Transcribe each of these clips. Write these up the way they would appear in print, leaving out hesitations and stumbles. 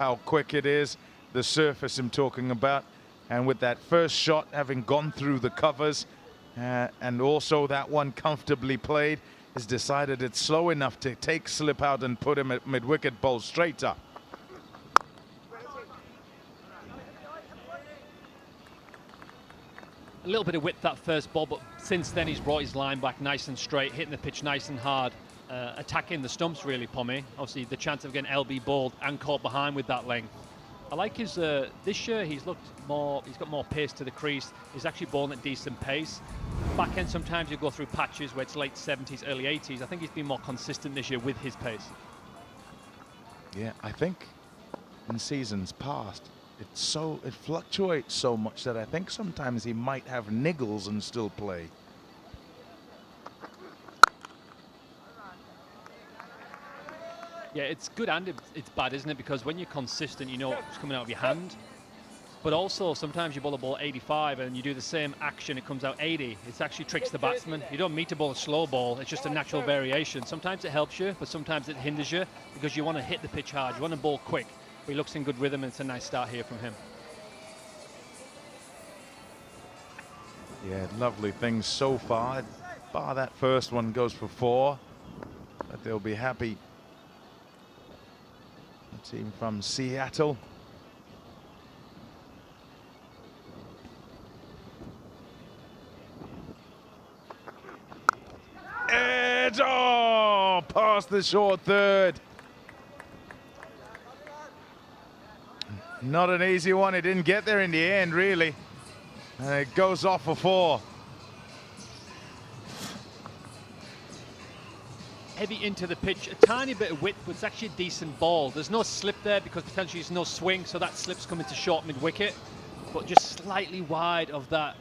how quick it is, the surface I'm talking about. And with that first shot having gone through the covers, and also that one comfortably played, has decided it's slow enough to take slip out and put him at mid-wicket, ball straight up. A little bit of width that first ball, but since then he's brought his line back nice and straight, hitting the pitch nice and hard, attacking the stumps really, Pommy. Obviously the chance of getting LB balled and caught behind with that length. I like his, this year he's looked more, he's got more pace to the crease. He's actually bowling at decent pace. Back end sometimes you go through patches where it's late 70s, early 80s. I think he's been more consistent this year with his pace. Yeah, I think in seasons past, it fluctuates so much that I think sometimes he might have niggles and still play. Yeah, it's good and it's bad, isn't it? Because when you're consistent, you know what's coming out of your hand. But also, sometimes you bowl a ball 85 and you do the same action, it comes out 80. It actually tricks the batsman. You don't mean to bowl a slow ball, it's just a natural variation. Sometimes it helps you, but sometimes it hinders you because you want to hit the pitch hard. You want to bowl quick. But he looks in good rhythm and it's a nice start here from him. Yeah, lovely things so far. Bar that first one goes for 4. But they'll be happy. The team from Seattle. Edge, oh, past the short third. Not an easy one. It didn't get there in the end, really. And it goes off for 4. Heavy into the pitch, a tiny bit of width, but it's actually a decent ball. There's no slip there because potentially there's no swing, so that slip's coming to short mid-wicket, but just slightly wide of that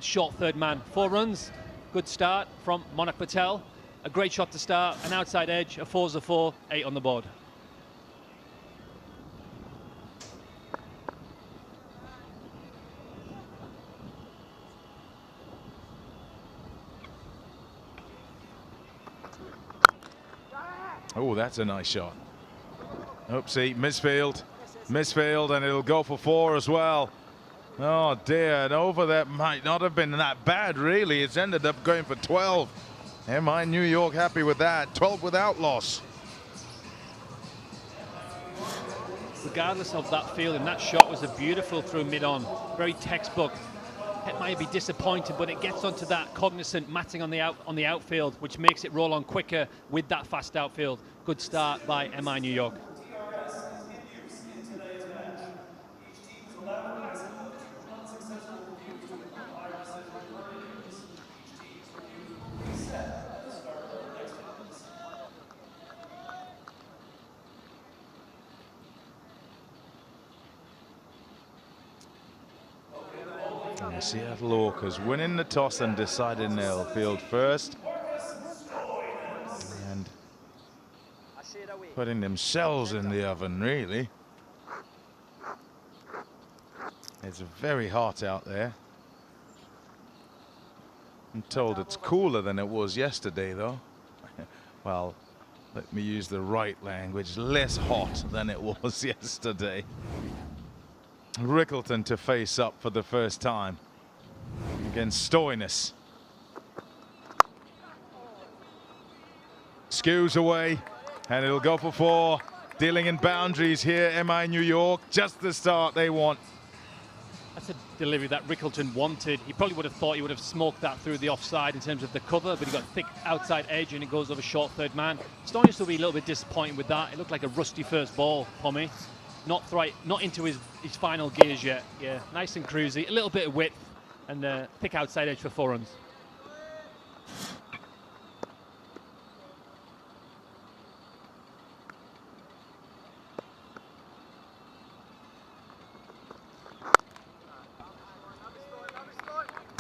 short third man. 4 runs, good start from Monak Patel. A great shot to start, an outside edge, a 4's a 4, 8 on the board. Oh, that's a nice shot. Oopsie, misfield, and it'll go for 4 as well. Oh dear, and over that might not have been that bad, really. It's ended up going for 12. MI New York happy with that. 12 without loss. Regardless of that fielding, that shot was a beautiful through mid-on. Very textbook. It might be disappointed, but it gets onto that Cognizant matting on the outfield, which makes it roll on quicker with that fast outfield. Good start by MI New York. The Seattle Orcas winning the toss and deciding they'll field first. And putting themselves in the oven, really. It's very hot out there. I'm told it's cooler than it was yesterday, though. Well, let me use the right language. Less hot than it was yesterday. Rickleton to face up for the first time against Stoinis. Skews away, and it'll go for 4. Dealing in boundaries here, MI New York. Just the start they want. That's a delivery that Rickleton wanted. He probably would have thought he would have smoked that through the offside in terms of the cover, but he got a thick outside edge and it goes over short third man. Stoinis will be a little bit disappointed with that. It looked like a rusty first ball, Pommy. Not into his final gears yet. Yeah, nice and cruisy. A little bit of width and a thick outside edge for 4 runs.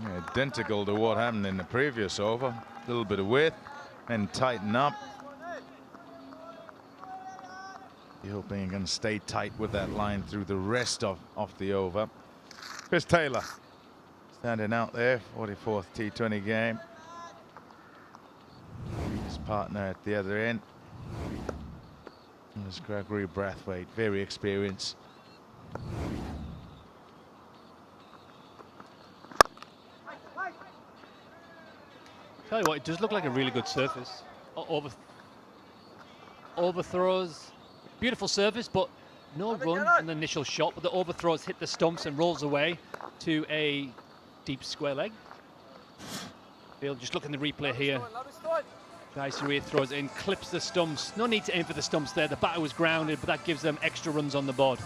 Yeah, identical to what happened in the previous over. A little bit of width and tighten up. You're hoping you can stay tight with that line through the rest of the over. Chris Taylor standing out there, 44th T20 game. His partner at the other end. There's Gregory Brathwaite, very experienced. Tell you what, it does look like a really good surface. Overthrows, beautiful surface, but no run on the initial shot. But the overthrows hit the stumps and rolls away to a deep square leg. Field, just look in the replay here. Jai throws it in, clips the stumps. No need to aim for the stumps there. The batter was grounded, but that gives them extra runs on the board.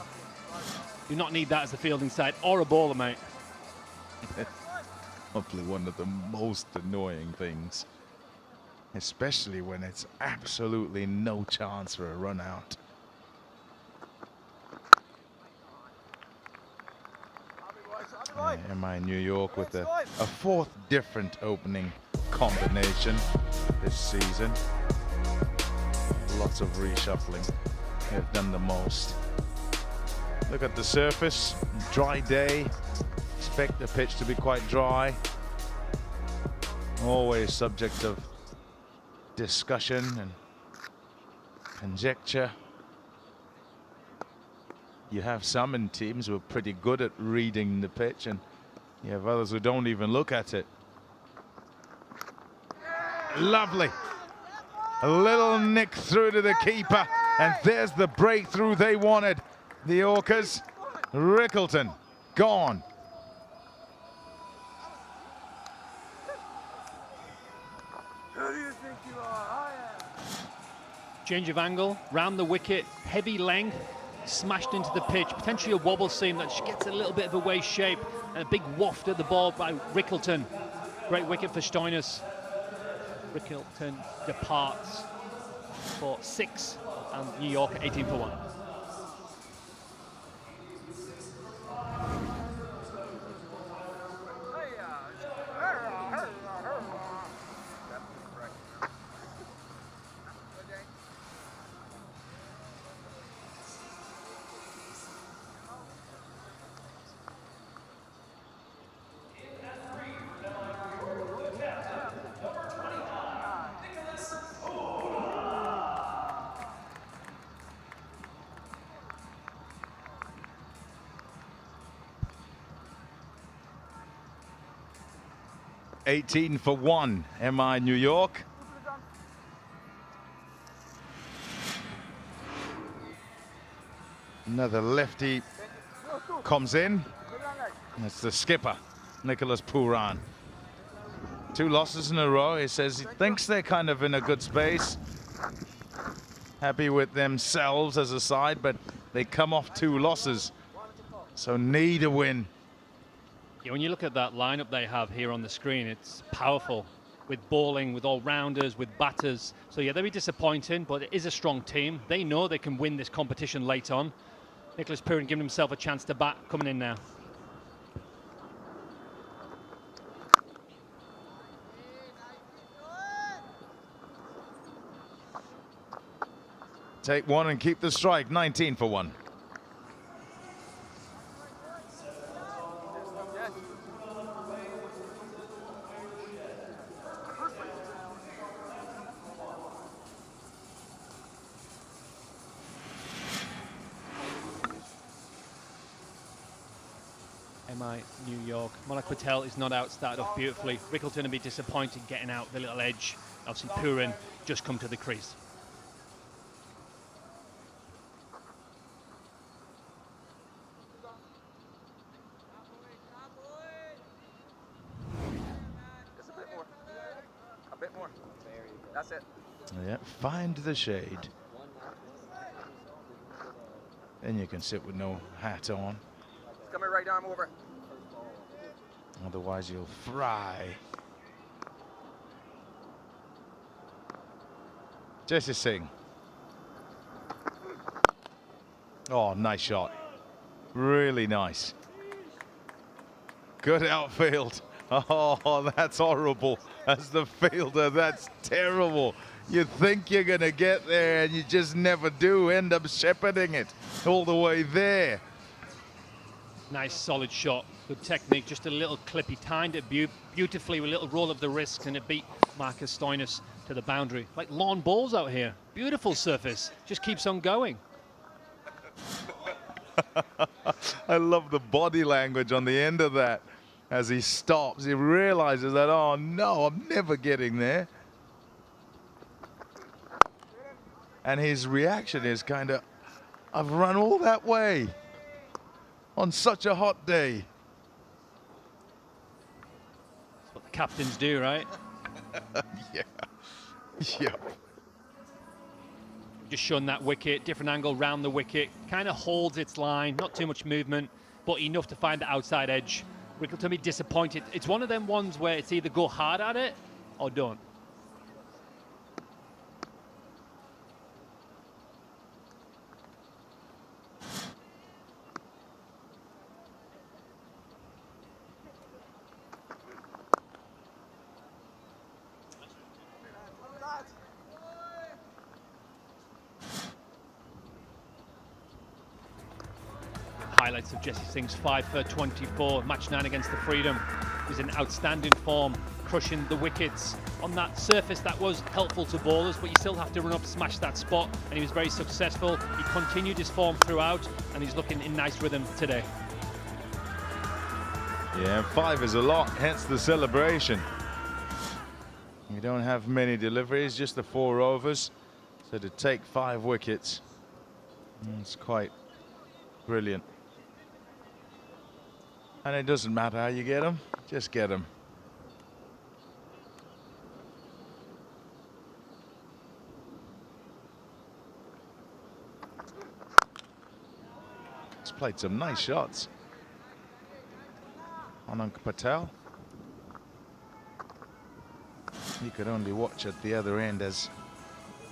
Do not need that as a fielding side or a bowler, mate. Probably one of the most annoying things, especially when it's absolutely no chance for a run out. MI New York with a fourth different opening combination this season. Lots of reshuffling. They've done the most. Look at the surface, dry day. Expect the pitch to be quite dry. Always subject of discussion and conjecture. You have some in teams who are pretty good at reading the pitch, and you have others who don't even look at it. Lovely. A little nick through to the keeper, and there's the breakthrough they wanted. The Orcas. Rickleton gone. Change of angle, round the wicket, heavy length, smashed into the pitch, potentially a wobble seam that just gets a little bit of a waist shape, and a big waft at the ball by Rickleton. Great wicket for Stoinis. Rickleton departs for 6, and New York 18 for 1. $18 for 1, MI New York. Another lefty comes in. That's the skipper, Nicholas Pooran. 2 losses in a row. He says he thinks they're kind of in a good space. Happy with themselves as a side, but they come off 2 losses. So need a win. Yeah, when you look at that lineup they have here on the screen, it's powerful with bowling, with all-rounders, with batters. So yeah, they'll be disappointing, but it is a strong team. They know they can win this competition late on. Nicholas Pooran giving himself a chance to bat, coming in now. Take 1 and keep the strike, 19 for 1. MI New York. Monak Patel is not out, started off beautifully. Rickleton will be disappointed getting out the little edge. Obviously Pooran just come to the crease. Just a bit more. That's it. Yeah, find the shade. Then you can sit with no hat on. Coming right arm over. Otherwise you'll fry. Jesse Singh. Oh, nice shot. Really nice. Good outfield. Oh, that's horrible. As the fielder, that's terrible. You think you're going to get there and you just never do. End up shepherding it all the way there. Nice solid shot, good technique, just a little clip. He timed it beautifully with a little roll of the wrist, and it beat Marcus Stoinis to the boundary. Like lawn balls out here. Beautiful surface, just keeps on going. I love the body language on the end of that. As he stops, he realizes that, oh no, I'm never getting there. And his reaction is kind of, I've run all that way on such a hot day. That's what the captains do, right? Yeah. Yeah. Just shun that wicket, different angle round the wicket, kind of holds its line, not too much movement, but enough to find the outside edge. Rickleton be disappointed. It's one of them ones where it's either go hard at it or don't. Highlights of Jesse Singh's 5 for 24, match 9 against the Freedom. He was in outstanding form, crushing the wickets on that surface that was helpful to bowlers, but you still have to run up, smash that spot, and he was very successful. He continued his form throughout, and he's looking in nice rhythm today. Yeah, 5 is a lot, hence the celebration. We don't have many deliveries, just the 4 overs. So to take 5 wickets, it's quite brilliant. And it doesn't matter how you get them, just get them. He's played some nice shots. Anand Patel. You could only watch at the other end as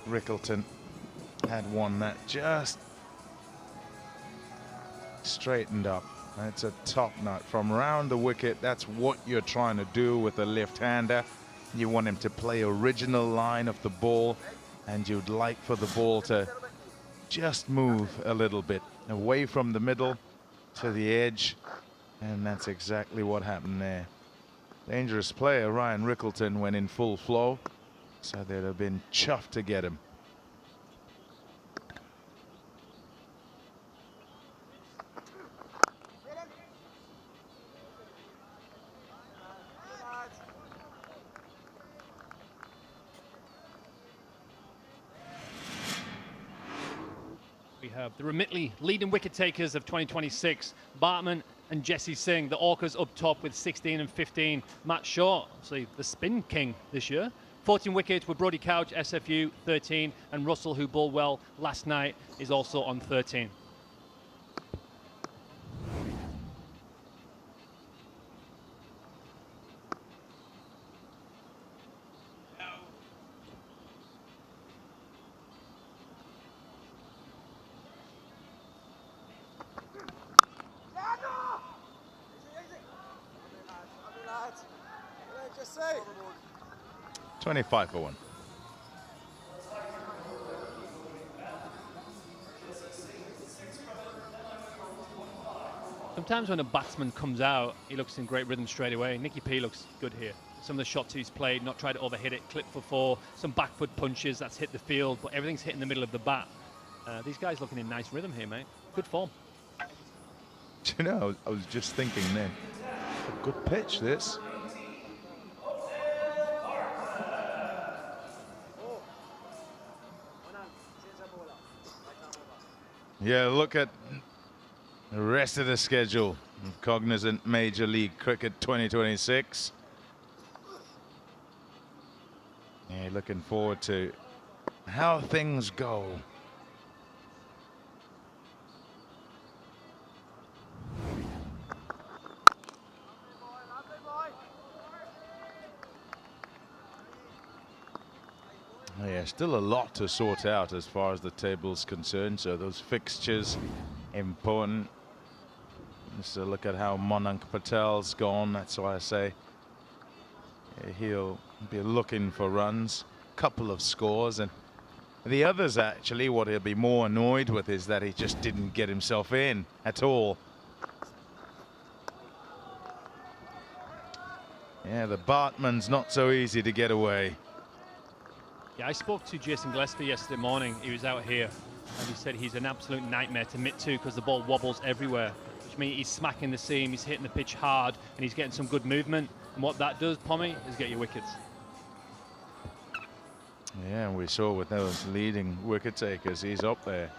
Rickleton had one that just straightened up. It's a top nut from around the wicket. That's what you're trying to do with a left-hander. You want him to play original line of the ball, and you'd like for the ball to just move a little bit away from the middle to the edge, and that's exactly what happened there. Dangerous player Ryan Rickleton when in full flow, so they'd have been chuffed to get him. We have the Remittley leading wicket takers of 2026, Bartman and Jesse Singh. The Orcas up top with 16 and 15. Matt Shaw, obviously the spin king this year. 14 wickets with Brodie Couch, SFU, 13. And Russell, who bowled well last night, is also on 13. Just say. 25 for 1. Sometimes when a batsman comes out, he looks in great rhythm straight away. Nicky P looks good here. Some of the shots he's played, not tried to overhit it, clip for 4, some back foot punches, that's hit the field, but everything's hit in the middle of the bat. These guys looking in nice rhythm here, mate. Good form. Do you know, I was just thinking then, a good pitch this. Yeah, look at the rest of the schedule of Cognizant Major League Cricket 2026. Yeah, looking forward to how things go. Yeah, still a lot to sort out as far as the table's concerned. So those fixtures important. Just to look at how Anand Patel's gone. That's why I say he'll be looking for runs, couple of scores, and the others actually what he'll be more annoyed with is that he just didn't get himself in at all. Yeah, the Bartman's not so easy to get away. Yeah, I spoke to Jason Gillespie yesterday morning. He was out here, and he said he's an absolute nightmare to mitt to because the ball wobbles everywhere, which means he's smacking the seam, he's hitting the pitch hard, and he's getting some good movement. And what that does, Pommy, is get you wickets. Yeah, and we saw with those leading wicket takers, he's up there.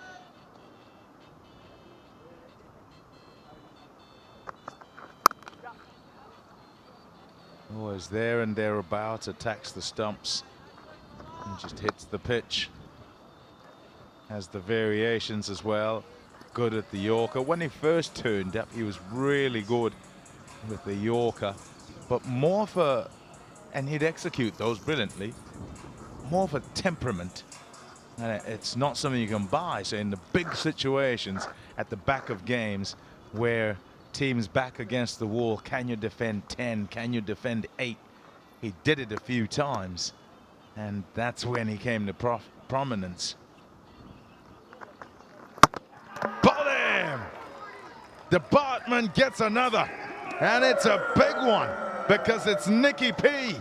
Always there and thereabouts, attacks the stumps and just hits the pitch. Has the variations as well. Good at the Yorker. When he first turned up, he was really good with the Yorker, but more for, and he'd execute those brilliantly, more for temperament. And it's not something you can buy. So in the big situations at the back of games where teams back against the wall, can you defend 10? Can you defend 8? He did it a few times, and that's when he came to prominence. Ball him! The Bartman gets another, and it's a big one because it's Nicky P.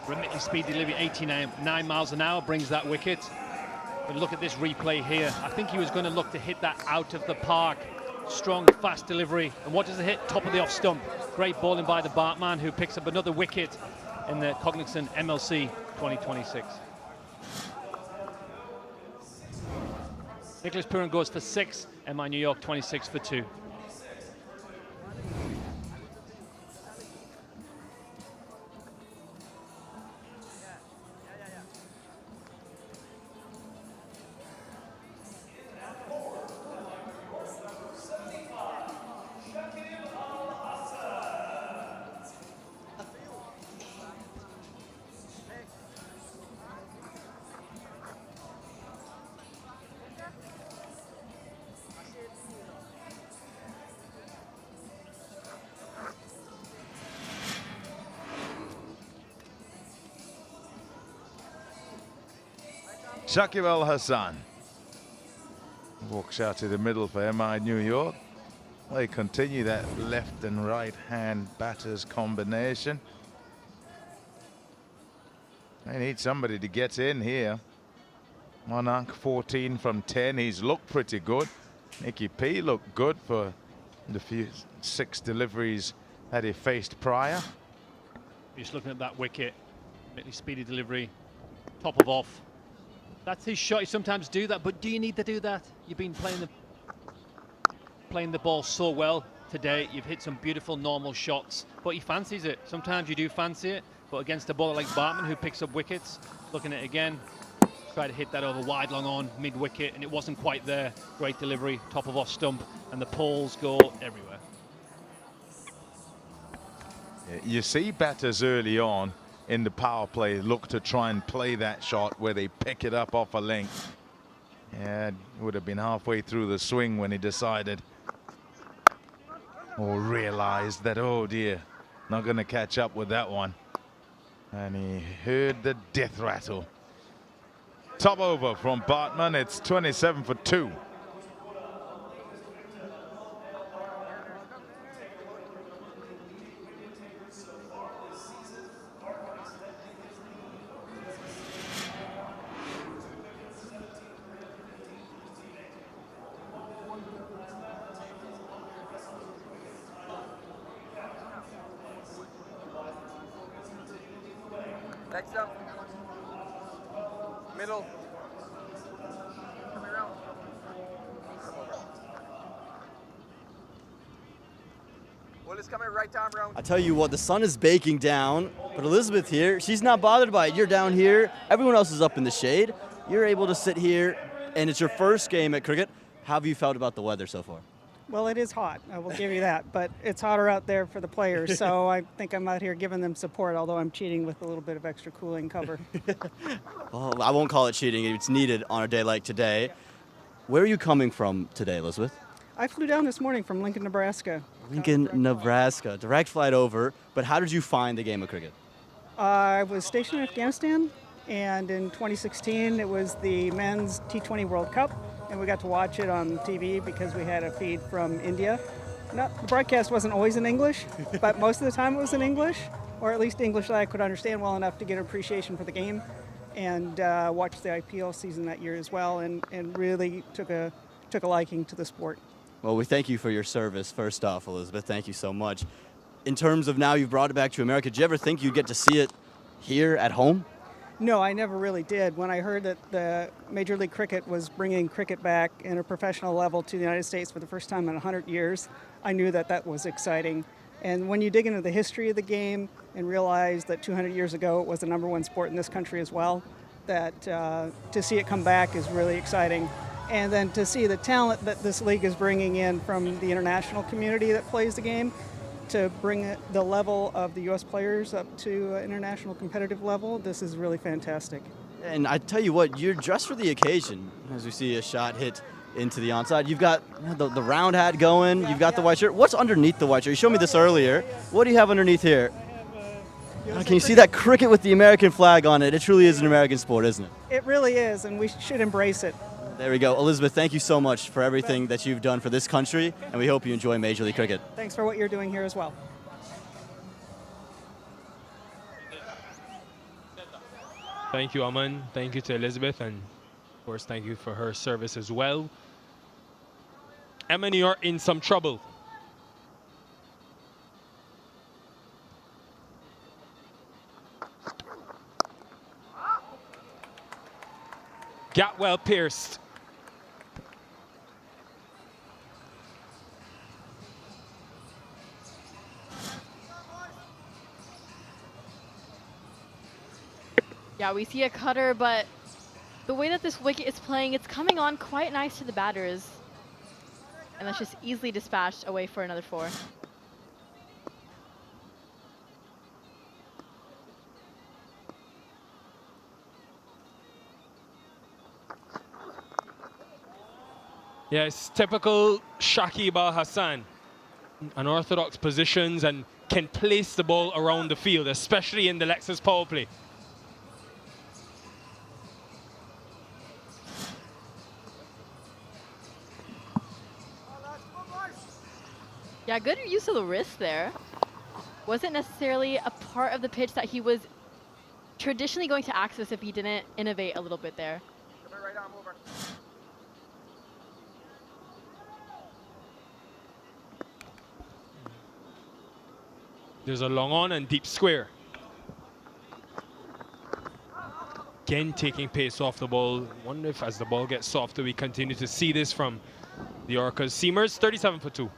Remitting speed delivery, 89 miles an hour, brings that wicket. But look at this replay here. I think he was going to look to hit that out of the park. Strong, fast delivery. And what does it hit? Top of the off stump. Great bowling by the Bartman, who picks up another wicket in the Cognizant MLC 2026. Nicholas Puran goes for 6. MI New York 26 for 2. Shakib Al Hassan walks out to the middle for MI New York. They continue that left and right hand batters combination. They need somebody to get in here. Monarch 14 from 10. He's looked pretty good. Nicky P looked good for the few 6 deliveries that he faced prior. Just looking at that wicket, really speedy delivery, top of off. That's his shot. You sometimes do that, but do you need to do that? You've been playing the ball so well today. You've hit some beautiful normal shots, but he fancies it. Sometimes you do fancy it, but against a bowler like Bartman, who picks up wickets, looking at it again, try to hit that over wide, long on, mid wicket, and it wasn't quite there. Great delivery, top of off stump, and the poles go everywhere. You see batters early on in the power play look to try and play that shot where they pick it up off a length. Yeah, it would have been halfway through the swing when he decided or realized that, oh dear, not going to catch up with that one. And he heard the death rattle. Top over from Bartman. It's 27 for 2. Next up. Middle. Come around. Well, it's coming right down round. I tell you what, the sun is baking down, but Elizabeth here, she's not bothered by it. You're down here, everyone else is up in the shade. You're able to sit here, and it's your first game at cricket. How have you felt about the weather so far? Well, it is hot, I will give you that, but it's hotter out there for the players, so I think I'm out here giving them support, although I'm cheating with a little bit of extra cooling cover. Well, I won't call it cheating. It's needed on a day like today. Where are you coming from today, Elizabeth? I flew down this morning from Lincoln, Nebraska. Lincoln, Nebraska. Direct flight over, but how did you find the game of cricket? I was stationed in Afghanistan, and in 2016 it was the men's T20 World Cup, and we got to watch it on TV because we had a feed from India. No, the broadcast wasn't always in English, but most of the time it was in English, or at least English that I could understand well enough to get an appreciation for the game, and watched the IPL season that year as well, and really took a liking to the sport. Well, we thank you for your service, first off, Elizabeth. Thank you so much. In terms of now you've brought it back to America, did you ever think you'd get to see it here at home? No, I never really did. When I heard that the Major League Cricket was bringing cricket back in a professional level to the United States for the first time in 100 years, I knew that that was exciting. And when you dig into the history of the game and realize that 200 years ago it was the #1 sport in this country as well, that to see it come back is really exciting. And then to see the talent that this league is bringing in from the international community that plays the game, to bring the level of the U.S. players up to international competitive level, this is really fantastic. And I tell you what, you're dressed for the occasion. As we see a shot hit into the onside, you've got the round hat going, you've got the white shirt. What's underneath the white shirt? You showed me this earlier. What do you have underneath here? Can you see that cricket with the American flag on it? It truly is an American sport, isn't it? It really is, and we should embrace it. There we go. Elizabeth, thank you so much for everything that you've done for this country, and we hope you enjoy Major League Cricket. Thanks for what you're doing here as well. Thank you, Aman. Thank you to Elizabeth, and of course, thank you for her service as well. Emma, you're in some trouble. Gap well pierced. Yeah, we see a cutter, but the way that this wicket is playing, it's coming on quite nice to the batters. And that's just easily dispatched away for another 4. Yeah, it's typical Shakib Al Hassan. Unorthodox positions and can place the ball around the field, especially in the Lexus power play. Yeah, good use of the wrist there. Wasn't necessarily a part of the pitch that he was traditionally going to access if he didn't innovate a little bit there. Come here, right arm over. There's a long on and deep square. Again, taking pace off the ball. Wonder if as the ball gets softer, we continue to see this from the Orcas. Seamers, 37 for 2.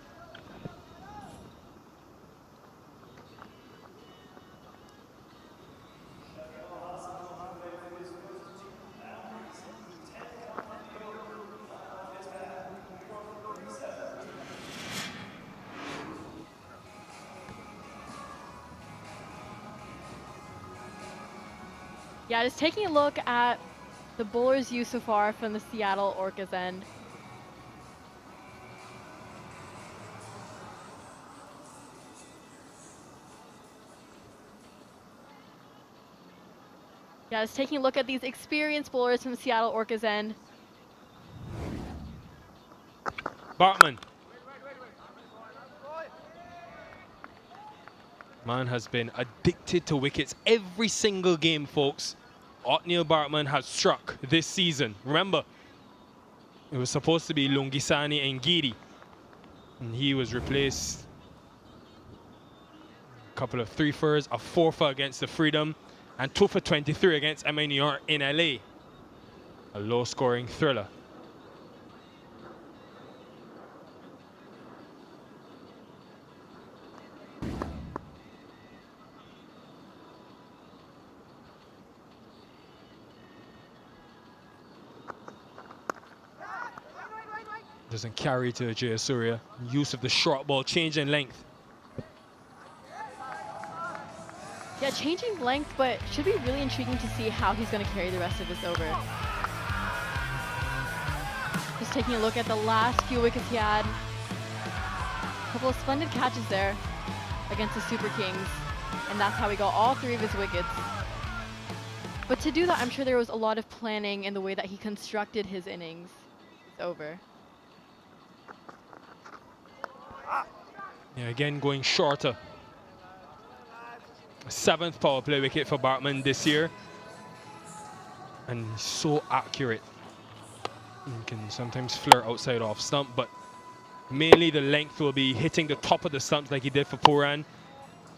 Yeah, just taking a look at the bowlers used so far from the Seattle Orcas end. Yeah, just taking a look at these experienced bowlers from the Seattle Orcas end. Bartman. Man has been addicted to wickets every single game, folks. Othniel Bartman has struck this season. Remember, it was supposed to be Lungisani and Giri, and he was replaced. A couple of 3-fers, a 4-fer against the Freedom, and 2 for 23 against MA New York in LA. A low-scoring thriller. Doesn't carry to Jayasuriya. Use of the short ball, change in length. Yeah, changing length, but should be really intriguing to see how he's going to carry the rest of this over. Just taking a look at the last few wickets he had. A couple of splendid catches there against the Super Kings, and that's how he got all 3 of his wickets. But to do that, I'm sure there was a lot of planning in the way that he constructed his innings. It's over. Yeah, again going shorter. 7th power play wicket for Bartman this year. And he's so accurate. He can sometimes flirt outside off stump, but mainly the length will be hitting the top of the stumps like he did for Pooran.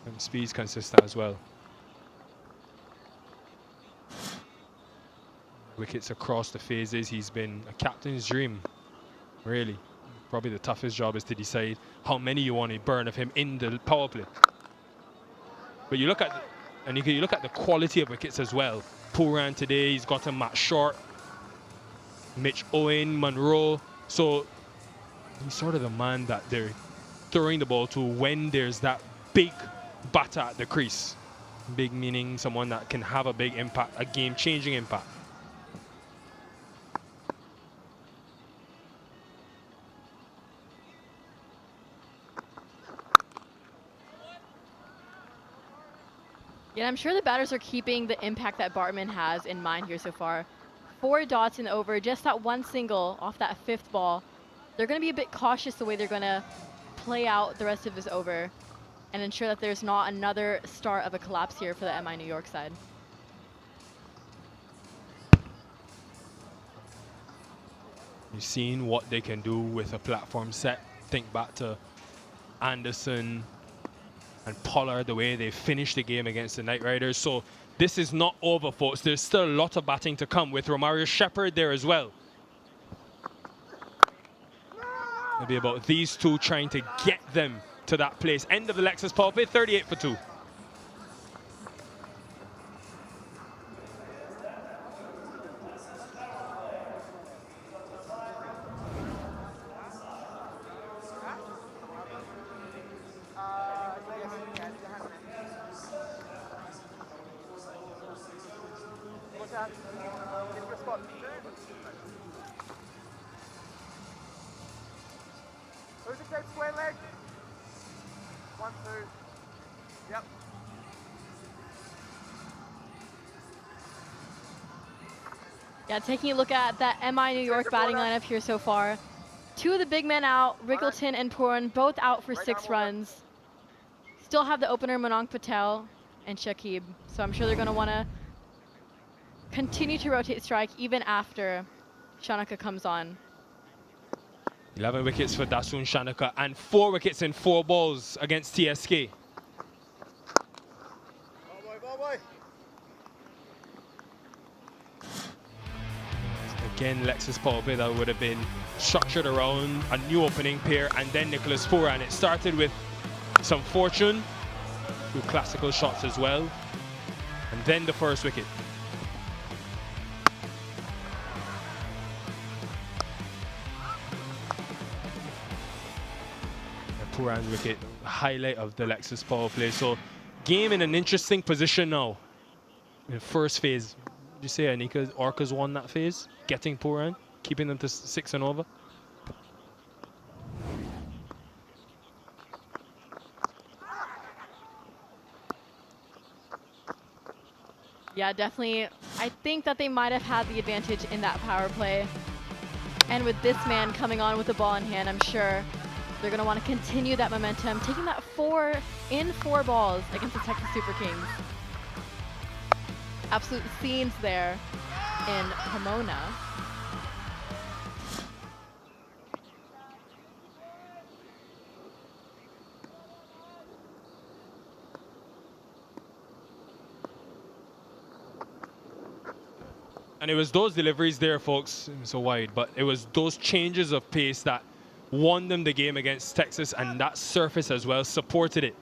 And speed's consistent as well. Wickets across the phases. He's been a captain's dream, really. Probably the toughest job is to decide how many you want to burn of him in the power play. But you look at, you look at the quality of wickets as well. Pooran today, he's got him Matt Short, Mitch Owen, Monroe. So he's sort of the man that they're throwing the ball to when there's that big batter at the crease. Big meaning someone that can have a big impact, a game-changing impact. Yeah, I'm sure the batters are keeping the impact that Bartman has in mind here so far. 4 dots in the over, just that one single off that 5th ball. They're going to be a bit cautious the way they're going to play out the rest of this over and ensure that there's not another start of a collapse here for the MI New York side. You've seen what they can do with a platform set. Think back to Anderson and Pollard, the way they finished the game against the Knight Riders. So this is not over, folks. There's still a lot of batting to come with Romario Shepherd there as well. It'll be about these two trying to get them to that place. End of the Lexus power play, 38 for 2. Who's the dead square leg? 1, 2. Yep. Yeah, taking a look at that MI New York batting lineup here so far. 2 of the big men out, Rickleton and Pooran, both out for 6 runs. Still have the opener Manong Patel and Shakib, so I'm sure they're going to want to continue to rotate strike even after Shanaka comes on. 11 wickets for Dasun Shanaka and 4 wickets in 4 balls against TSK. Again, Lexus power play that would have been structured around a new opening pair and then Nicholas Pooran. It started with some fortune, 2 classical shots as well, and then the first wicket. Pooran's wicket, highlight of the Lexus power play. So game in an interesting position now. In first phase, would you say Anika's Orcas won that phase? Getting Pooran, keeping them to 6 and over? Yeah, definitely. I think that they might have had the advantage in that power play. And with this man coming on with the ball in hand, I'm sure they're going to want to continue that momentum, taking that 4 in 4 balls against the Texas Super Kings. Absolute scenes there in Pomona. And it was those deliveries there, folks, so wide, but it was those changes of pace that won them the game against Texas, and that surface as well supported it.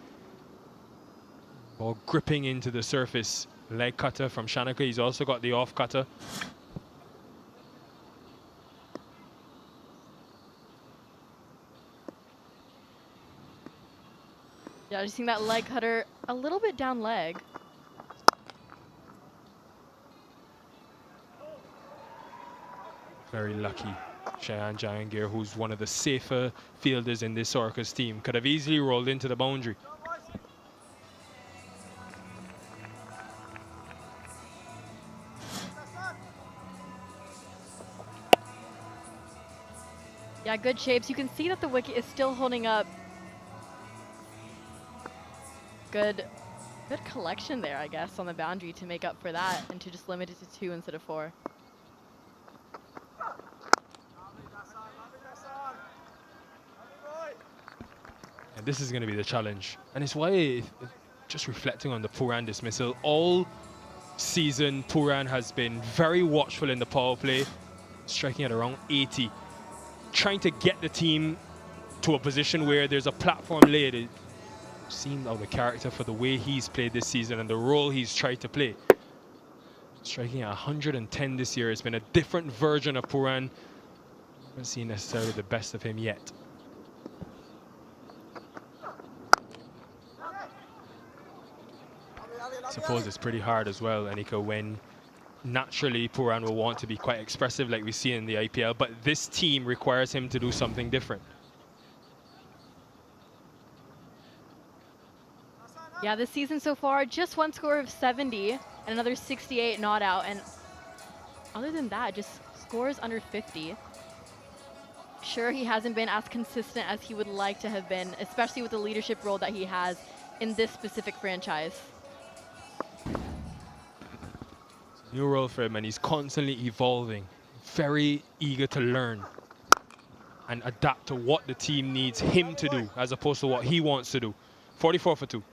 Ball gripping into the surface. Leg cutter from Shanaka. He's also got the off cutter. Yeah, just seeing that leg cutter a little bit down leg. Very lucky. Cheyenne Jahangir, who's one of the safer fielders in this Orcas team, could have easily rolled into the boundary. Yeah, good shapes. You can see that the wicket is still holding up Good collection there, I guess, on the boundary to make up for that and to just limit it to 2 instead of 4. And this is going to be the challenge. And it's why, just reflecting on the Pooran dismissal, all season Pooran has been very watchful in the power play, striking at around 80, trying to get the team to a position where there's a platform laid. It seemed out of character for the way he's played this season and the role he's tried to play. Striking at 110 this year. It's been a different version of Pooran. Haven't seen necessarily the best of him yet. I suppose it's pretty hard as well, Anika, when naturally Pooran will want to be quite expressive like we see in the IPL, but this team requires him to do something different. Yeah, this season so far, just one score of 70 and another 68 not out. And other than that, just scores under 50. Sure, he hasn't been as consistent as he would like to have been, especially with the leadership role that he has in this specific franchise. New role for him, and he's constantly evolving, very eager to learn and adapt to what the team needs him to do as opposed to what he wants to do. 44 for 2.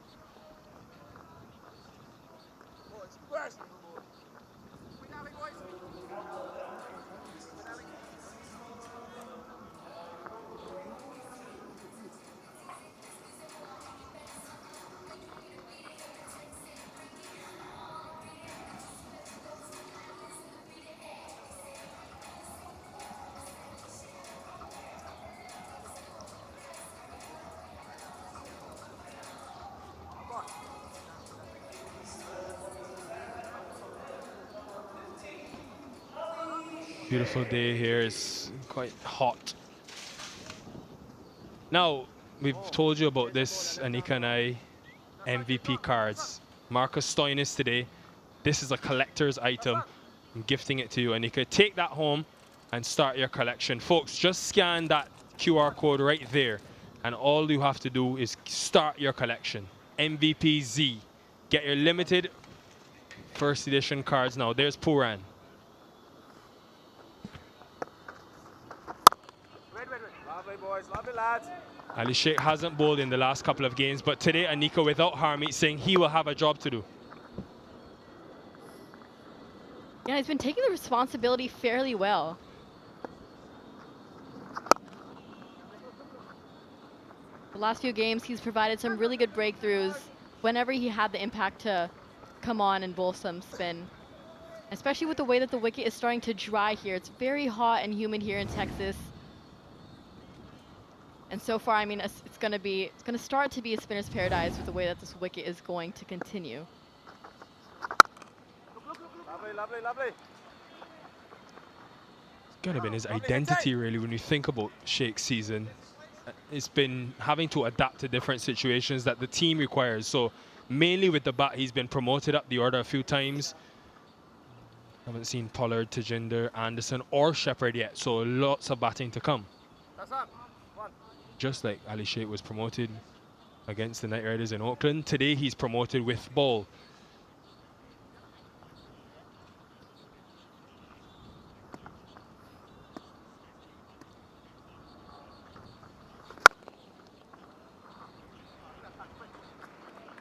Beautiful day here. It's quite hot. Now, we've told you about this, Anika and I, MVP cards. Marcus Stoinis today. This is a collector's item. I'm gifting it to you, Anika. Take that home and start your collection. Folks, just scan that QR code right there, and all you have to do is start your collection. MVP Z. Get your limited first edition cards now. There's Pooran. Lovely boys, lovely lads. Ali Sheikh hasn't bowled in the last couple of games, but today Anika, without Harmeet Singh, he will have a job to do. Yeah, he's been taking the responsibility fairly well. The last few games, he's provided some really good breakthroughs whenever he had the impact to come on and bowl some spin. Especially with the way that the wicket is starting to dry here. It's very hot and humid here in Texas. And so far, I mean, it's going to start to be a spinner's paradise with the way that this wicket is going to continue. Lovely, lovely, lovely. It's kind of been his identity, really, when you think about Sheikh's season. It's been having to adapt to different situations that the team requires. So mainly with the bat, he's been promoted up the order a few times. Haven't seen Pollard, Tejinder, Anderson, or Shepherd yet. So lots of batting to come. That's up. One. Just like Ali Sheikh was promoted against the Knight Riders in Auckland, today he's promoted with ball.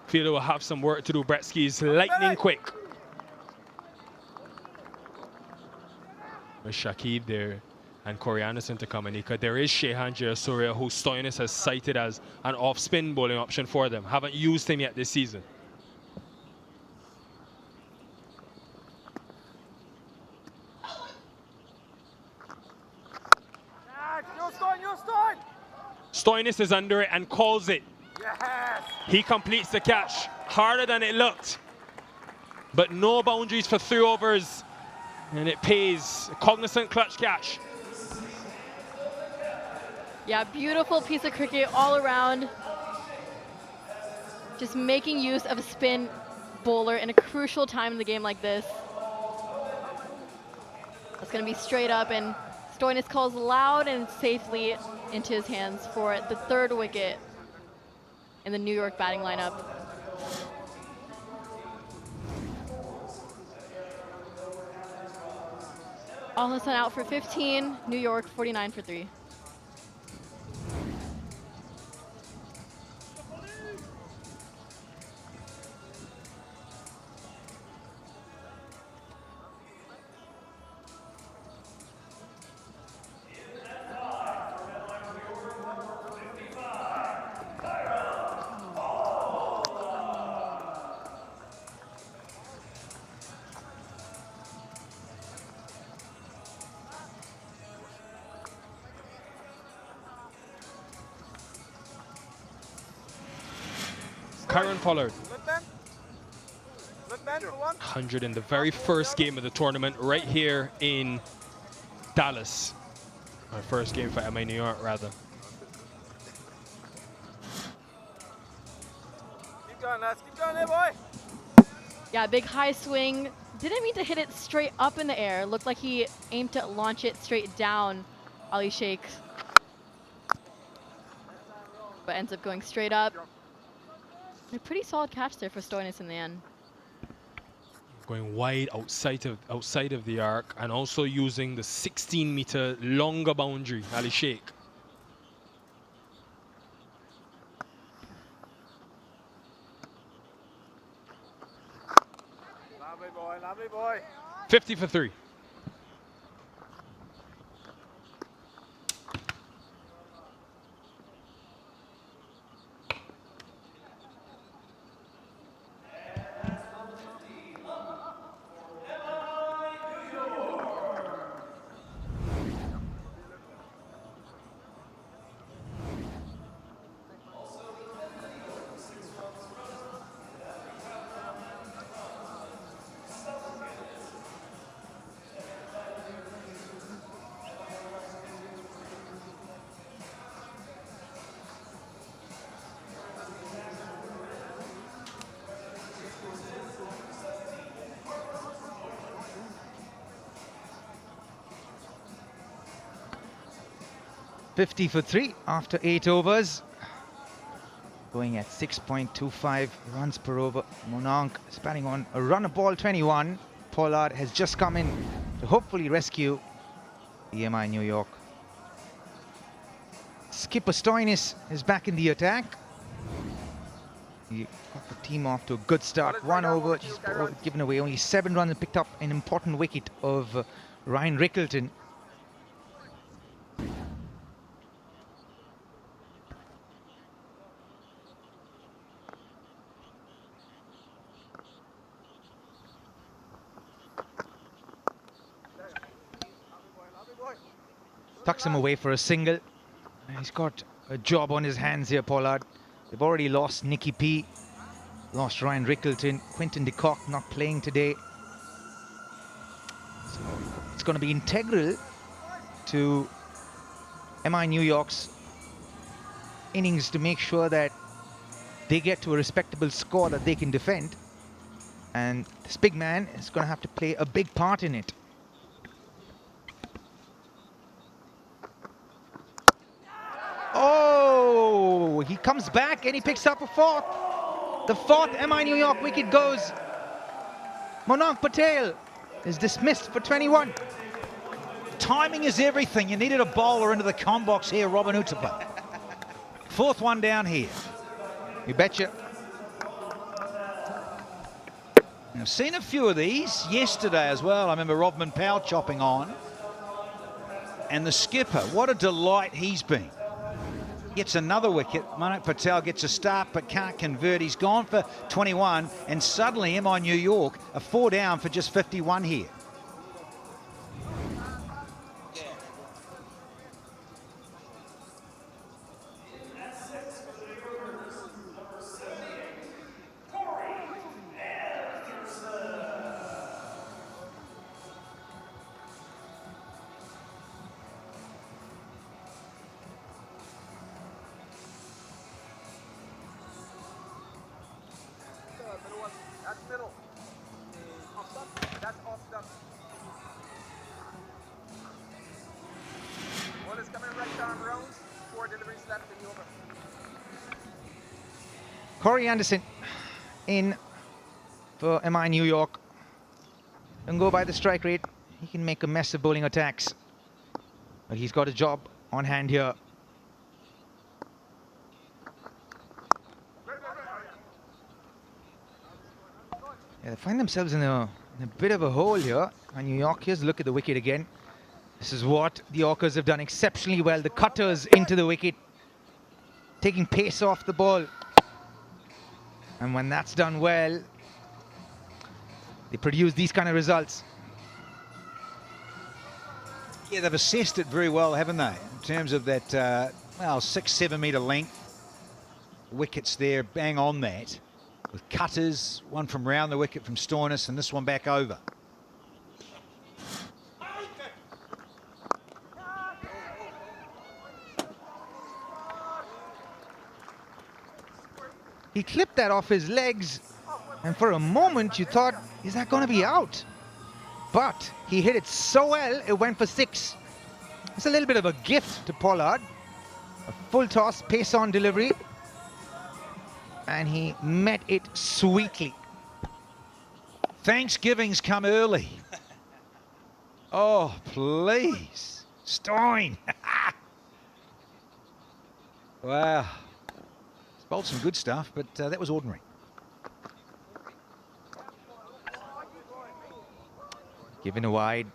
Fielder will have some work to do. Bretsky's lightning quick. With Shakib there and Corey Anderson to come, Anika. There is Shehan Jayasuriya, who Stoinis has cited as an off-spin bowling option for them. Haven't used him yet this season. Stoinis is under it and calls it. Yes. He completes the catch. Harder than it looked. But no boundaries for three-overs. And it pays. A Cognizant clutch catch. Yeah, beautiful piece of cricket all around. Just making use of a spin bowler in a crucial time in the game like this. That's going to be straight up, and Stoinis calls loud and safely into his hands for the third wicket in the New York batting lineup. All in the sun out for 15. New York 49 for 3. Kyron Pollard, Flip bend. Flip bend for 1. 100 in the very first game of the tournament right here in Dallas. My first game for MI New York, rather. Keep going, lads. Keep going there, boy. Yeah, big high swing. Didn't mean to hit it straight up in the air. Looked like he aimed to launch it straight down Ali Sheikh's. But ends up going straight up. A pretty solid catch there for Stoinis in the end. Going wide outside of the arc and also using the 16-meter longer boundary, Ali Sheikh. Lovely boy, lovely boy. 50 for 3. $50 for 3 after 8 overs. Going at 6.25 runs per over. Mononk is batting on a run of ball 21. Pollard has just come in to hopefully rescue the MI New York. Skipper Stoinis is back in the attack. He got the team off to a good start. 1 over, just given away only 7 runs and picked up an important wicket of Ryan Rickleton. Tucks him away for a single. He's got a job on his hands here, Pollard. They've already lost Nicky P, lost Ryan Rickleton, Quinton de Kock not playing today. So it's going to be integral to MI New York's innings to make sure that they get to a respectable score that they can defend. And this big man is going to have to play a big part in it. Oh, he comes back and he picks up a 4th. The 4th MI New York wicket goes. Mononk Patel is dismissed for 21. Timing is everything. You needed a bowler into the com box here, Robin Uttapa. 4th one down here. You betcha. I've seen a few of these yesterday as well. I remember Rodman Powell chopping on. And the skipper, what a delight he's been. Gets another wicket. Mononk Patel gets a start but can't convert. He's gone for 21 and suddenly MI New York are 4 down for just 51 here. That's middle. Off stump. That's off stump. One is coming right arm round. 4 deliveries left in the over. Corey Anderson in for MI New York. Don't go by the strike rate. he can make a mess of bowling attacks. But he's got a job on hand here. Yeah, they find themselves in a bit of a hole here. And New Yorkers look at the wicket again. This is what the Orcas have done exceptionally well. The cutters into the wicket, taking pace off the ball. And when that's done well, they produce these kind of results. Yeah, they've assessed it very well, haven't they? In terms of that, well, 6-7 metre length. Wickets there, bang on that. With cutters, one from round the wicket from Stoinis and this one back over. He clipped that off his legs, and for a moment you thought, is that going to be out? But he hit it so well, it went for 6. It's a little bit of a gift to Pollard. A full toss, pace-on delivery. And he met it sweetly. Thanksgiving's come early. Oh, please. Stein. Wow. He's bowled some good stuff, but that was ordinary. Given a wide.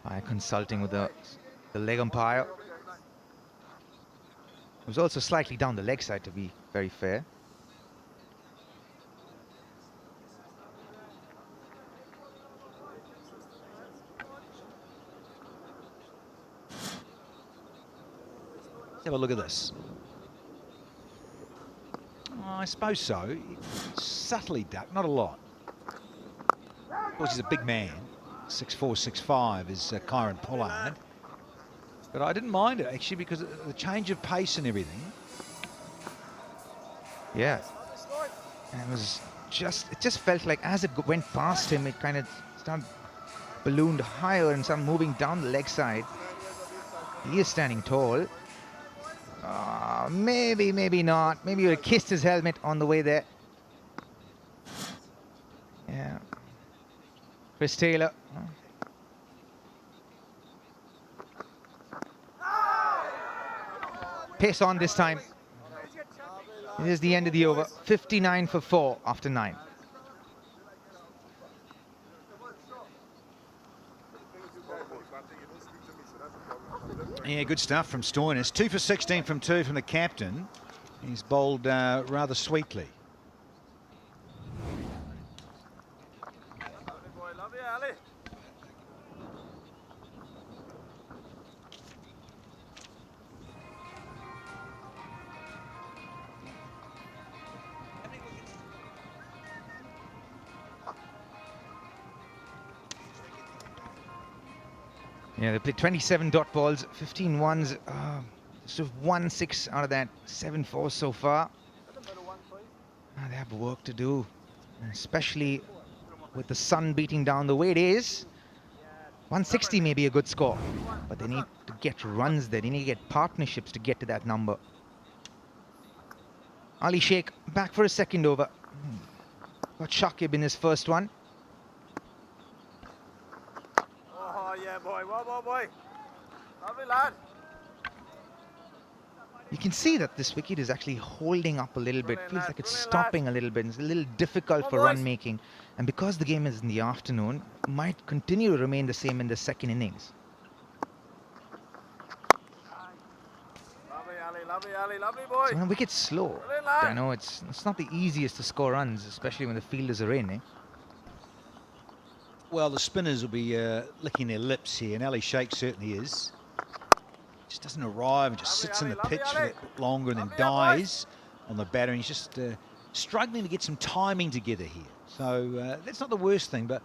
By consulting with the leg umpire. It was also slightly down the leg side, to be very fair. Let's have a look at this. Oh, I suppose so. Subtly ducked, not a lot. Of course, he's a big man. 6'4", 6'5" is Kyron Pollard. But I didn't mind it, actually, because of the change of pace and everything. Yeah. And it just felt like as it went past him, it kind of started ballooned higher and started moving down the leg side. He is standing tall. Maybe, maybe not. Maybe he would have kissed his helmet on the way there. Yeah. Chris Taylor. Pace on this time. It is the end of the over. 59 for 4 after 9. Yeah, good stuff from Stoinis. 2 for 16 from 2 from the captain. He's bowled rather sweetly. Yeah, they played 27 dot balls, 15 ones, just 1 6 out of that, 7 4 so far. They have work to do, especially with the sun beating down the way it is. 160 may be a good score, but they need to get runs there. They need to get partnerships to get to that number. Ali Sheikh back for a second over. Got Shakib in his first one. You can see that this wicket is actually holding up a little bit. Feels like it's stopping a little bit. It's a little difficult for run making. And because the game is in the afternoon, it might continue to remain the same in the second innings. So when a wicket's slow, I know it's not the easiest to score runs, especially when the fielders are in. Well, the spinners will be licking their lips here, and Ali Sheikh certainly is. Just doesn't arrive and just sits in the pitch for a bit longer and then dies on the batter. He's just struggling to get some timing together here. So that's not the worst thing, but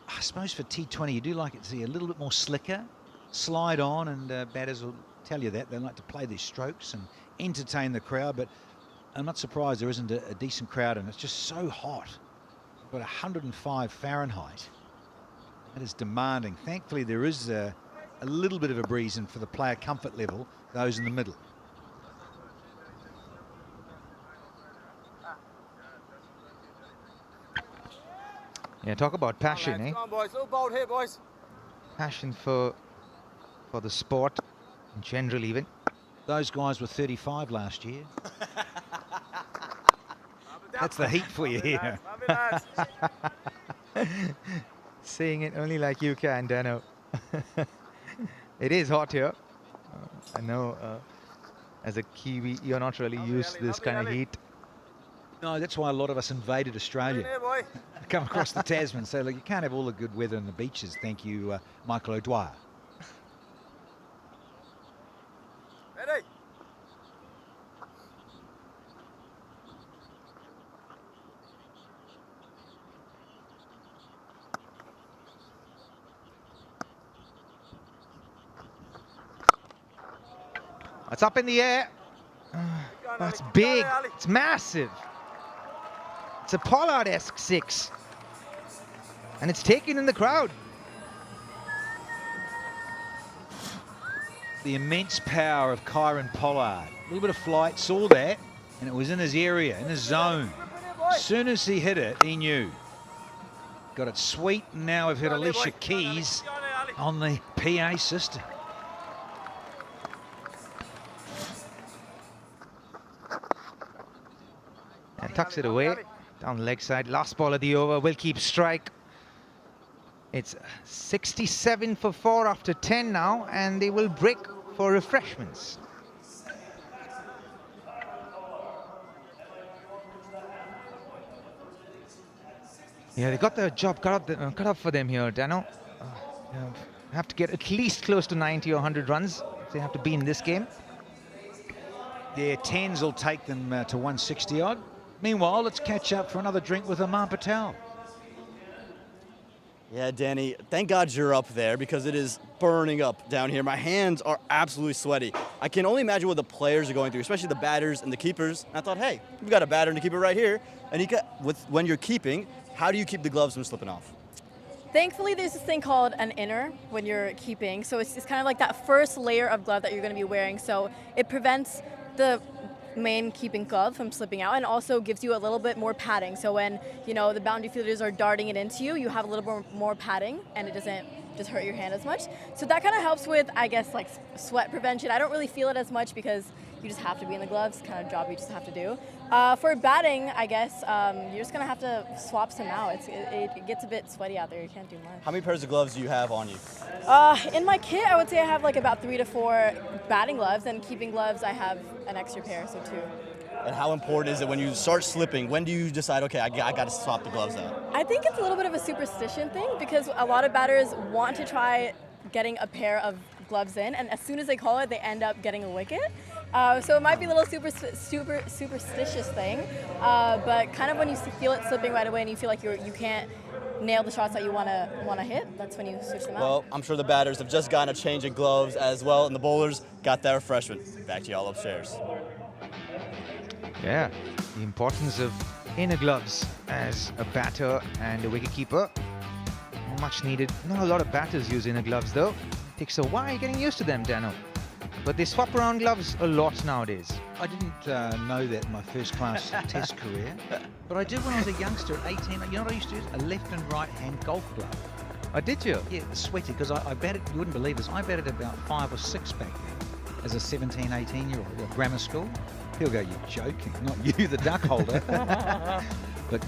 I suppose for T20 you do like it to see a little bit more slicker, slide on, and batters will tell you that. They like to play their strokes and entertain the crowd, but I'm not surprised there isn't a decent crowd, and it's just so hot. We've got 105 Fahrenheit. That is demanding. Thankfully, there is a little bit of a breeze in for the player comfort level, those in the middle. Yeah, talk about passion, eh? Come on, boys. Little bold here, boys. Passion for the sport, in general even. Those guys were 35 last year. That's the heat for you here. Saying it only like you can, Dano. It is hot here. I know as a Kiwi, you're not really used to this kind of heat. No, that's why a lot of us invaded Australia. Here, boy. Come across the Tasman. So look, you can't have all the good weather on the beaches. Thank you, Michael O'Dwyer. Ready? It's up in the air. That's big. It's massive. It's a Pollard-esque 6. And it's taken in the crowd. The immense power of Kyron Pollard. A little bit of flight, saw that, and it was in his area, in his zone. As soon as he hit it, he knew. Got it sweet, and now we've hit Alicia Keys on the PA system. And tucks it away, down the leg side. Last ball of the over, will keep strike. It's 67 for 4 after 10 now, and they will break for refreshments. Yeah, they got the job cut up for them here, Dano. Have to get at least close to 90 or 100 runs if they have to be in this game. Yeah, 10s will take them to 160 odd. Meanwhile, let's catch up for another drink with Amar Patel. Yeah, Danny, thank God you're up there because it is burning up down here. My hands are absolutely sweaty. I can only imagine what the players are going through, especially the batters and the keepers. And I thought, hey, we've got a batter and a keeper right here. And when you're keeping, how do you keep the gloves from slipping off? Thankfully, there's this thing called an inner when you're keeping. So it's kind of like that first layer of glove that you're going to be wearing. So it prevents the main keeping glove from slipping out and also gives you a little bit more padding. So when, you know, the boundary fielders are darting it into you, you have a little bit more padding and it doesn't just hurt your hand as much. So that kind of helps with, I guess, like sweat prevention. I don't really feel it as much because you just have to be in the gloves, kind of job you just have to do. For batting, I guess, you're just going to have to swap some out. It gets a bit sweaty out there. You can't do much. How many pairs of gloves do you have on you? In my kit, I would say I have like about 3 to 4 batting gloves, and keeping gloves, I have an extra pair, so 2. And how important is it when you start slipping? When do you decide, okay, I got to swap the gloves out? I think it's a little bit of a superstition thing because a lot of batters want to try getting a pair of gloves in, and as soon as they call it, they end up getting a wicket. So it might be a little superstitious thing, but kind of when you feel it slipping right away and you feel like you can't nail the shots that you want to hit, that's when you switch them out. Well, I'm sure the batters have just gotten a change in gloves as well, and the bowlers got their refreshment. Back to y'all upstairs. Yeah, the importance of inner gloves as a batter and a wicketkeeper. Much needed. Not a lot of batters use inner gloves though. Takes a while getting used to them, Dano. But they swap around gloves a lot nowadays. I didn't know that in my first class test career, but I did when I was a youngster at 18. You know what I used to use? A left and right hand golf glove. Oh, did you? Yeah, sweaty, because I batted, you wouldn't believe this, I batted about 5 or 6 back then as a 17, 18-year-old at grammar school. People go, you're joking, not you, the duck holder. But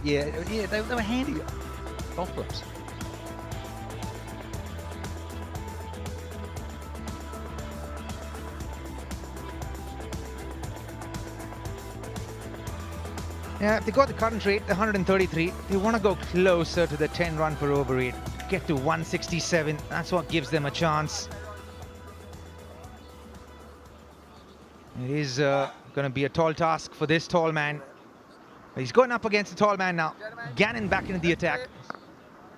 yeah, they were handy golf gloves. Yeah, if they got the current rate, the 133, they want to go closer to the 10 run per over rate. Get to 167, that's what gives them a chance. It is going to be a tall task for this tall man. He's going up against the tall man now. Gannon back into the attack.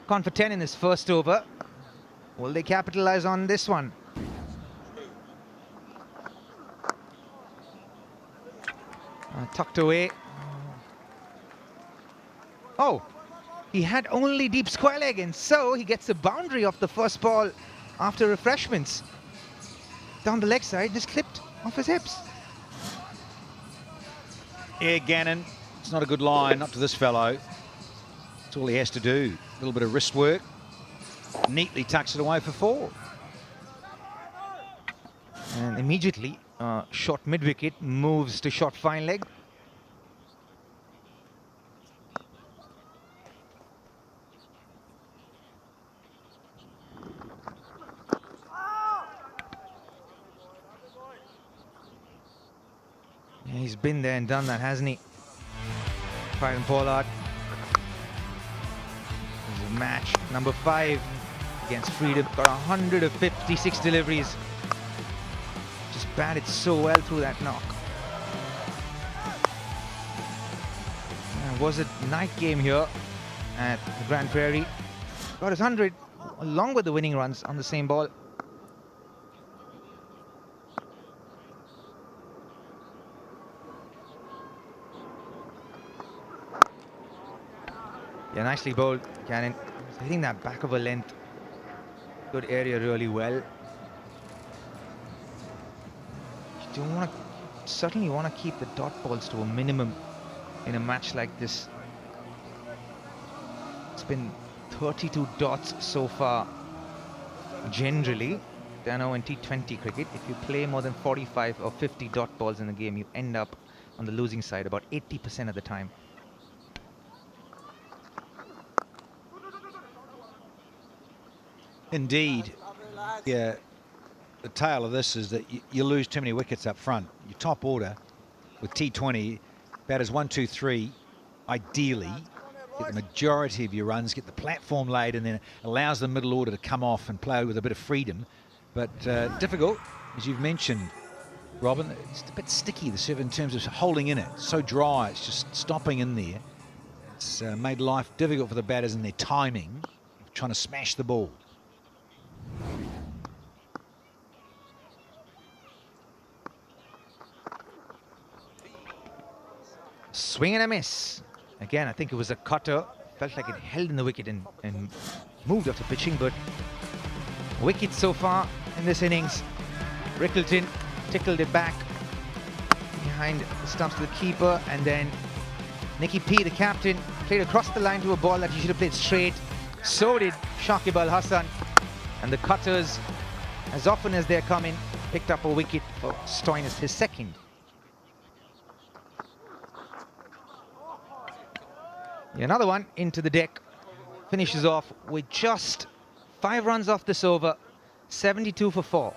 Gone for 10 in his first over. Will they capitalize on this one? Tucked away. Oh, he had only deep square leg, and so he gets the boundary off the first ball after refreshments. Down the leg side, just clipped off his hips. Yeah, Gannon, it's not a good line, not to this fellow. That's all he has to do. A little bit of wrist work. Neatly tucks it away for 4. And immediately, short mid-wicket moves to short fine leg. Yeah, he's been there and done that, hasn't he? Byron Pollard. This is match number 5 against Freedom. Got 156 deliveries. Just batted so well through that knock. And was it night game here at the Grand Prairie? Got his 100 along with the winning runs on the same ball. Yeah, nicely bowled, Cannon. He's hitting that back of a length. Good area really well. You don't want to, certainly want to keep the dot balls to a minimum in a match like this. It's been 32 dots so far. Generally, Dano in T20 cricket, if you play more than 45 or 50 dot balls in a game, you end up on the losing side about 80% of the time. Indeed. Yeah, the tale of this is that you lose too many wickets up front. Your top order with T20, batters 1, 2, 3, ideally get the majority of your runs, get the platform laid, and then allows the middle order to come off and play with a bit of freedom. But difficult, as you've mentioned, Robin. It's a bit sticky, the serve, in terms of holding in it. It's so dry, it's just stopping in there. It's made life difficult for the batters in their timing, trying to smash the ball. Swing and a miss. Again, I think it was a cutter. Felt like it held in the wicket and moved after pitching, but wicket so far in this innings. Rickleton tickled it back behind the stumps of the keeper, and then Nicky P, the captain, played across the line to a ball that he should have played straight. So did Shakib Al Hassan. And the cutters, as often as they're coming, picked up a wicket for Stoinis, his second. Yeah, another one into the deck. Finishes off with just 5 runs off this over, 72 for 4.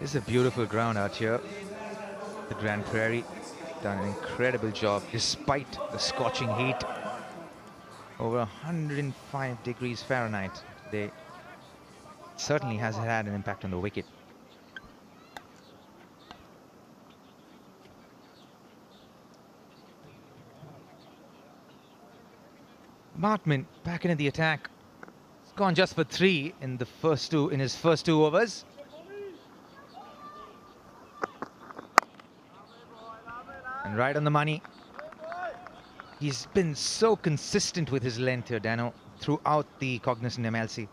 This is a beautiful ground out here. The Grand Prairie done an incredible job despite the scorching heat. Over 105 degrees Fahrenheit today. Certainly has had an impact on the wicket. Martman back into the attack. He's gone just for 3 in the in his first 2 overs. And right on the money. He's been so consistent with his length here, Dano, throughout the Cognizant MLC.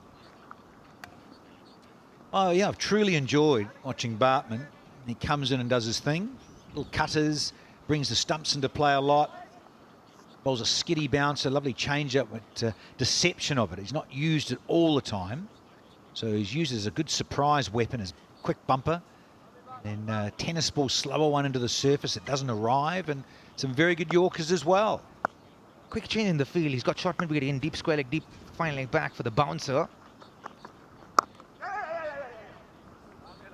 Oh yeah, I've truly enjoyed watching Bartman. He comes in and does his thing. Little cutters, brings the stumps into play a lot. Bowls a skiddy bouncer, lovely change-up, but deception of it. He's not used it all the time. So he's used it as a good surprise weapon, as quick bumper. And tennis ball, slower one into the surface. It doesn't arrive, and some very good Yorkers as well. Quick change in the field. He's got short mid-wicket in, deep square leg, deep fine leg back for the bouncer.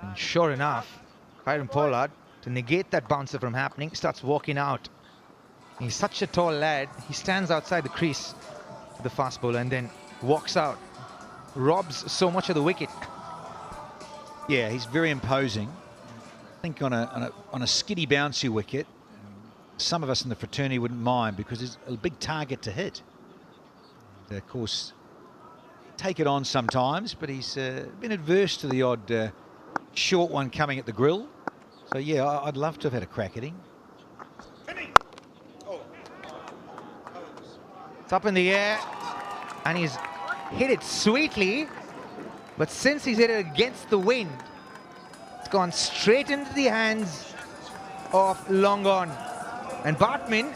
And sure enough, Byron Pollard, to negate that bouncer from happening, starts walking out. He's such a tall lad. He stands outside the crease to the fast bowler and then walks out. Robs so much of the wicket. Yeah, he's very imposing. I think on a skiddy bouncy wicket, some of us in the fraternity wouldn't mind because it's a big target to hit. And of course, take it on sometimes, but he's been adverse to the odd short one coming at the grill. So yeah, I'd love to have had a crack at him. It's up in the air, and he's hit it sweetly. But since he's hit it against the wind, it's gone straight into the hands of long on. And Bartman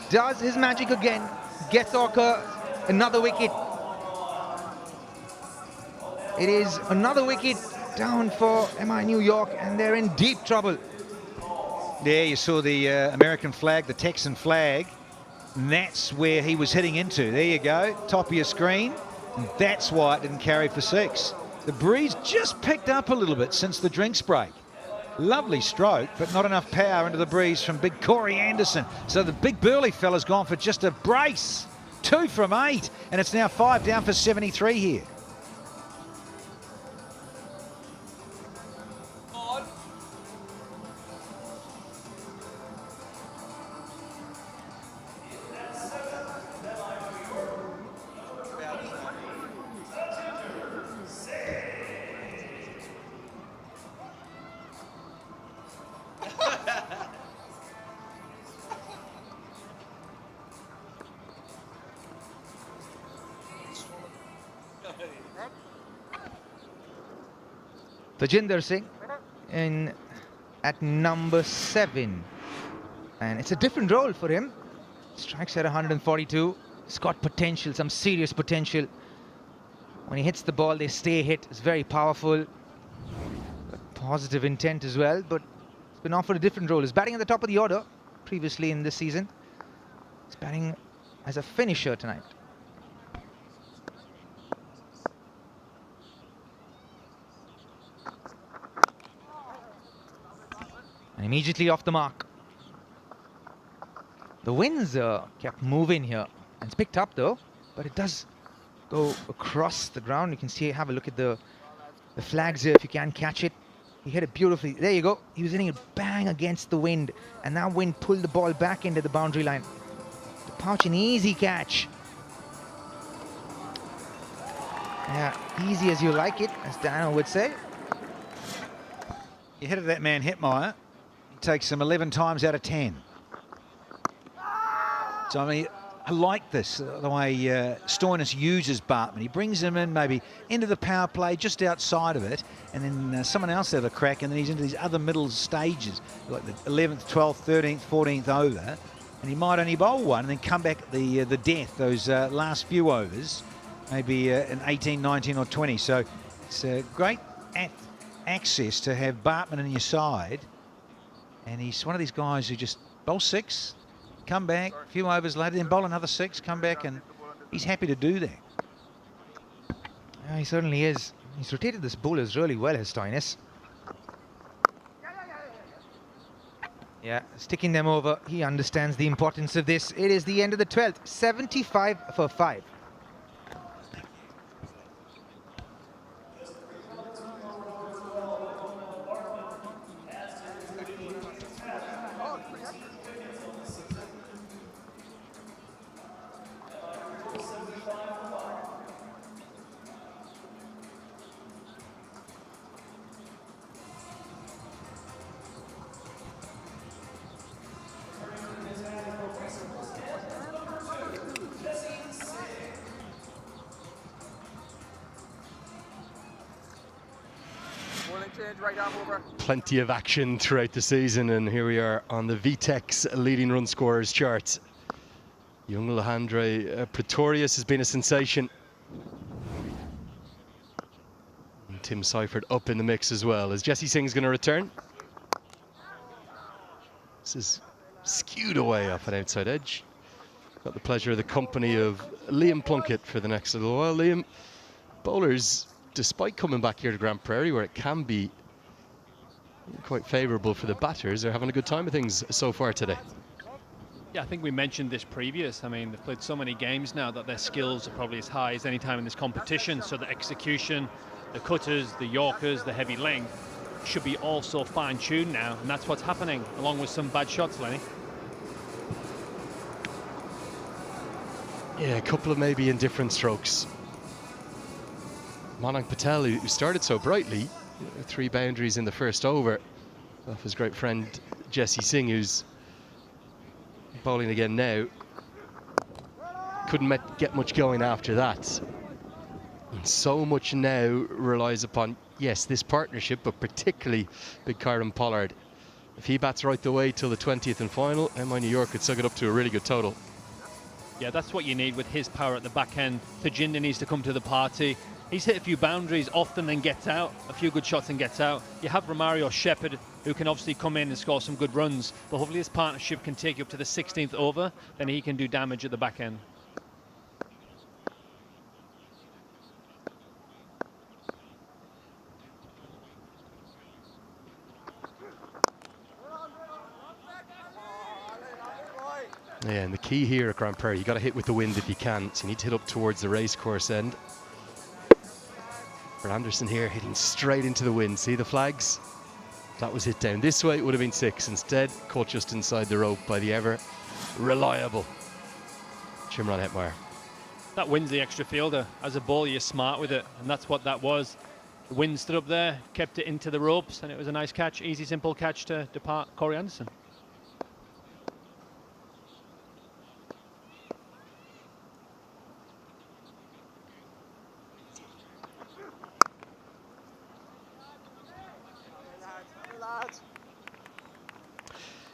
does his magic again, gets Orca another wicket. It is another wicket down for MI New York, and they're in deep trouble. There you saw the American flag, the Texan flag. And that's where he was hitting into. There you go, top of your screen. And that's why it didn't carry for 6. The breeze just picked up a little bit since the drinks break. Lovely stroke, but not enough power into the breeze from big Corey Anderson. So the big burly fella's gone for just a brace. 2 from 8, and it's now 5 down for 73 here. Tajinder Singh in at number 7, and it's a different role for him. Strikes at 142. He's got potential, some serious potential. When he hits the ball, they stay hit. It's very powerful. Positive intent as well, but he's been offered a different role. He's batting at the top of the order previously in this season. He's batting as a finisher tonight. And immediately off the mark. The winds kept moving here. And it's picked up though, but it does go across the ground. You can see, have a look at the flags here if you can catch it. He hit it beautifully. There you go. He was hitting it bang against the wind, and that wind pulled the ball back into the boundary line. The pouch, an easy catch. Yeah, easy as you like it, as Daniel would say. You hit it that man Hetmeyer. Takes them 11 times out of 10. So, I mean, I like this, the way Stoinis uses Bartman. He brings him in maybe into the power play, just outside of it, and then someone else have a crack, and then he's into these other middle stages, like the 11th, 12th, 13th, 14th over, and he might only bowl one and then come back at the death, those last few overs, maybe in 18, 19 or 20. So it's a great access to have Bartman on your side. And he's one of these guys who just bowl 6, come back, a few overs later, then bowl another 6, come back, and he's happy to do that. Yeah, he certainly is. He's rotated this bowlers really well, his Stoinis. Yeah, sticking them over. He understands the importance of this. It is the end of the 12th, 75 for 5. Plenty of action throughout the season, and here we are on the VTEX leading run scorers charts. Young Alejandro Pretorius has been a sensation. And Tim Seifert up in the mix as well. As Jesse Singh's going to return. This is skewed away off an outside edge. Got the pleasure of the company of Liam Plunkett for the next little while. Liam, bowlers, despite coming back here to Grand Prairie, where it can be quite favourable for the batters, are having a good time of things so far today. Yeah, I think we mentioned this previous. I mean, they've played so many games now that their skills are probably as high as any time in this competition. So the execution, the cutters, the Yorkers, the heavy length should be also fine-tuned now, and that's what's happening, along with some bad shots, Lenny. Yeah, a couple of maybe indifferent strokes. Manang Patel, who started so brightly, 3 boundaries in the first over, off his great friend Jesse Singh, who's bowling again now. couldn't get much going after that. And so much now relies upon, yes, this partnership, but particularly big Kyron Pollard. If he bats right the way till the 20th and final, MI New York could suck it up to a really good total. Yeah, that's what you need with his power at the back end. Tejinder needs to come to the party. He's hit a few boundaries often, then gets out. A few good shots and gets out. You have Romario Shepherd, who can obviously come in and score some good runs. But hopefully this partnership can take you up to the 16th over. Then he can do damage at the back end. Yeah, and the key here at Grand Prairie, you got to hit with the wind if you can. So you need to hit up towards the racecourse end. For Anderson here, hitting straight into the wind. See the flags? That was hit down this way, it would have been 6. Instead, caught just inside the rope by the ever reliable Shimron Hetmeyer. That wins the extra fielder. As a bowler, you're smart with it, and that's what that was. The wind stood up there, kept it into the ropes, and it was a nice catch. Easy, simple catch to depart Corey Anderson.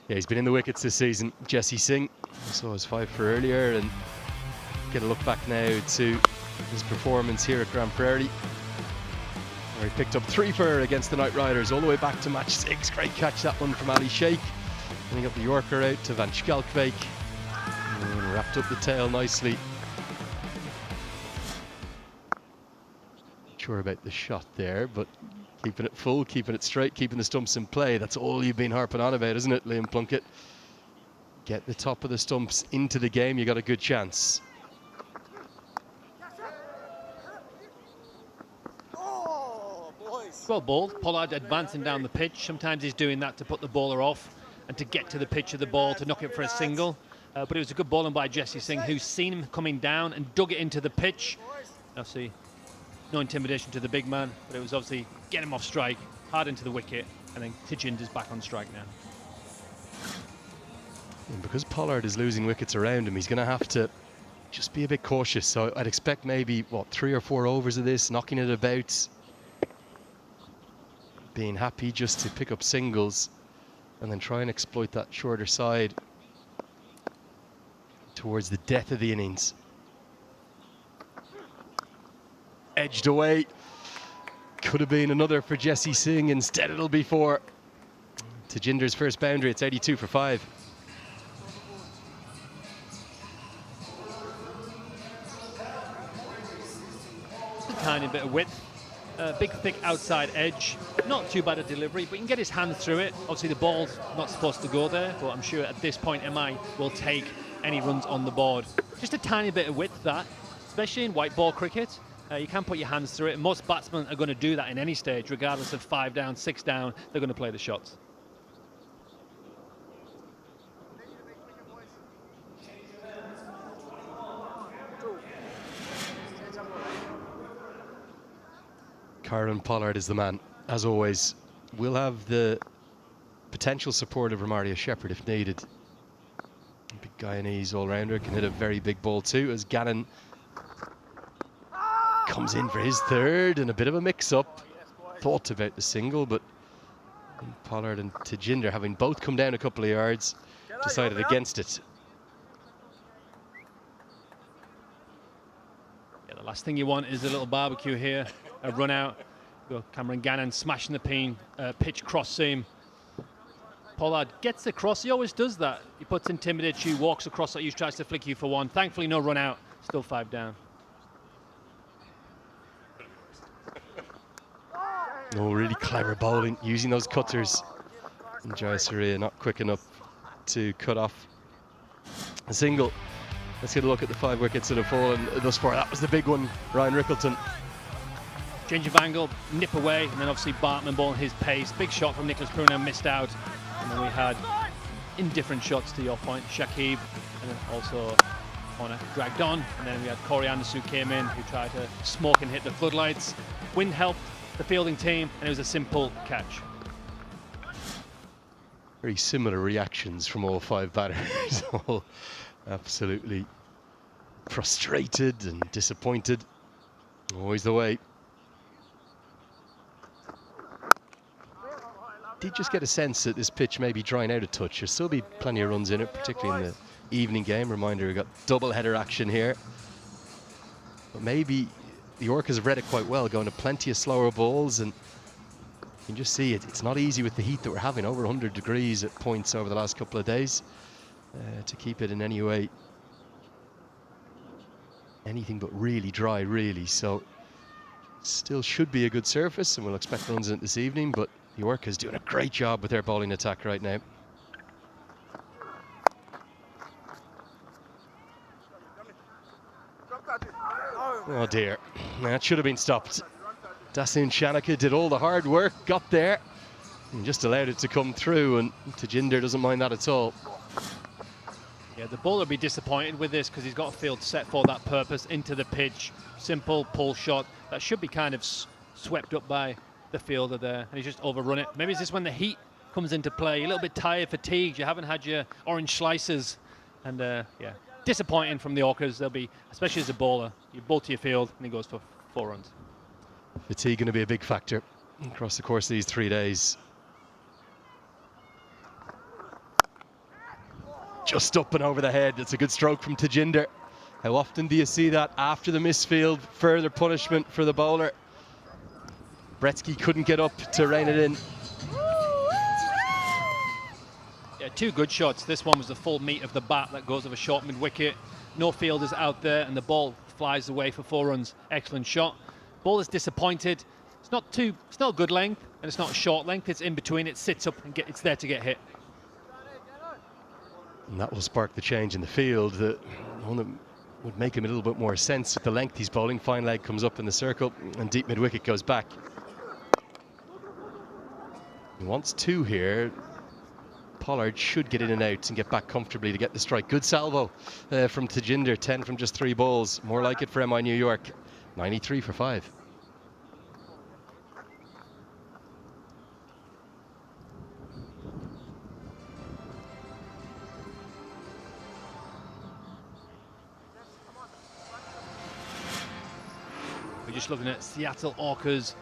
Yeah, he's been in the wickets this season. Jesse Singh, saw his 5 for earlier, and get a look back now to his performance here at Grand Prairie, where he picked up 3 for against the Knight Riders all the way back to match 6. Great catch that one from Ali Sheikh. And he got the Yorker out to Van Schalkbeek and wrapped up the tail nicely. Not sure about the shot there, but keeping it full, keeping it straight, keeping the stumps in play. That's all you've been harping on about, isn't it, Liam Plunkett? Get the top of the stumps into the game, you got a good chance. Well bowled. Pollard advancing down the pitch. Sometimes he's doing that to put the bowler off and to get to the pitch of the ball to knock it for a single. But it was a good bowling by Jesse Singh, who's seen him coming down and dug it into the pitch. Obviously, no intimidation to the big man, but it was obviously get him off strike, hard into the wicket, and then Tejinder's back on strike now. And because Pollard is losing wickets around him, he's going to have to just be a bit cautious. So I'd expect maybe, what, 3 or 4 overs of this, knocking it about, being happy just to pick up singles, and then try and exploit that shorter side towards the death of the innings. Edged away. Could have been another for Jesse Singh. Instead, it'll be 4. Tejinder's first boundary. It's 82 for 5. Just a tiny bit of width. Big, thick outside edge. Not too bad a delivery, but you can get his hand through it. Obviously, the ball's not supposed to go there, but I'm sure at this point, MI will take any runs on the board. Just a tiny bit of width, that, especially in white ball cricket. You can put your hands through it, and most batsmen are going to do that in any stage, regardless of 5 down, 6 down, they're going to play the shots. Kyron Pollard is the man, as always. We'll have the potential support of Romario Shepherd if needed. Big Guyanese all-rounder, can hit a very big ball too, as Gannon comes in for his 3rd, and a bit of a mix-up. Thought about the single, but Pollard and Tejinder, having both come down a couple of yards, decided against it. Yeah, the last thing you want is a little barbecue here. A run out. Cameron Gannon smashing the pitch cross seam. Pollard gets across. He always does that. He puts intimidate you, walks across at you, tries to flick you for 1. Thankfully, no run out. Still 5 down. No, really clever bowling, using those cutters. And Jayasuriya not quick enough to cut off a single. Let's get a look at the 5 wickets that have fallen thus far. That was the big one, Ryan Rickleton. Change of angle, nip away, and then obviously Bartman bowling his pace. Big shot from Nicholas Pruno, missed out. And then we had indifferent shots to your point, Shakib, and then also Horner dragged on. And then we had Corey Anderson who came in, who tried to smoke and hit the floodlights. Wind helped the fielding team, and it was a simple catch. Very similar reactions from all 5 batters. All absolutely frustrated and disappointed. Always the way. Did just get a sense that this pitch may be drying out a touch. There'll still be plenty of runs in it, particularly in the evening game. Reminder, we've got double header action here. But maybe the Orcas have read it quite well, going to plenty of slower balls, and you can just see it's not easy with the heat that we're having, over 100 degrees at points over the last couple of days, to keep it in any way anything but really dry, really. So still should be a good surface, and we'll expect runs in it this evening, but the Orcas doing a great job with their bowling attack right now. Oh dear, that should have been stopped. Dasun Shanaka did all the hard work, got there, and just allowed it to come through, and Tajinder doesn't mind that at all. Yeah, the bowler will be disappointed with this because he's got a field set for that purpose, into the pitch, simple pull shot that should be kind of swept up by the fielder there, and he's just overrun it. Maybe it's just when the heat comes into play, you're a little bit tired, fatigued, you haven't had your orange slices, and yeah, disappointing from the Orcas. They'll be, especially as a bowler, you bowl to your field and he goes for 4 runs. Fatigue going to be a big factor across the course of these 3 days. Just up and over the head. It's a good stroke from Tajinder. How often do you see that after the misfield? Further punishment for the bowler. Bretsky couldn't get up to rein it in. Yeah, 2 good shots. This one was the full meat of the bat that goes over short mid-wicket. No fielders out there, and the ball flies away for 4 runs. Excellent shot. Bowler's disappointed. It's not a good length, and it's not a short length. It's in between. It sits up and it's there to get hit. And that will spark the change in the field. The one that would make him a little bit more sense with the length he's bowling. Fine leg comes up in the circle, and deep mid-wicket goes back. He wants 2 here. Pollard should get in and out and get back comfortably to get the strike. Good salvo from Tajinder, 10 from just 3 balls. More like it for MI New York. 93 for 5. We're just looking at Seattle Orcas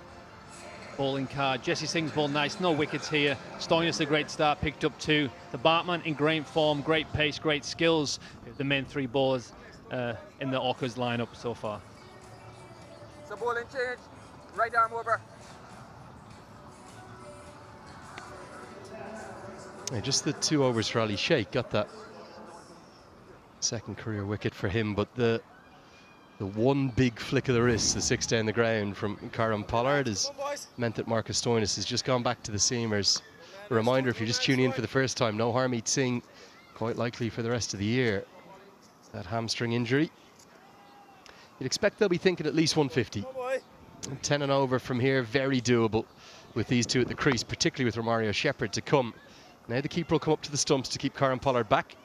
bowling card. Jesse Singh's ball nice, no wickets here. Stoinis a great start, picked up 2. The Bartman in great form, great pace, great skills. The main 3 bowlers in the Orcas lineup so far. So bowling change, right arm over. Yeah, just the 2 overs for Ali Sheikh, got that second career wicket for him, but the one big flick of the wrist, the 6 down the ground from Karan Pollard, has meant that Marcus Stoinis has just gone back to the seamers. A reminder, if you're just tuning in for the first time, no Harmeet Singh, quite likely for the rest of the year. That hamstring injury. You'd expect they'll be thinking at least 150. 10 and over from here, very doable with these 2 at the crease, particularly with Romario Shepherd to come. Now the keeper will come up to the stumps to keep Karan Pollard back.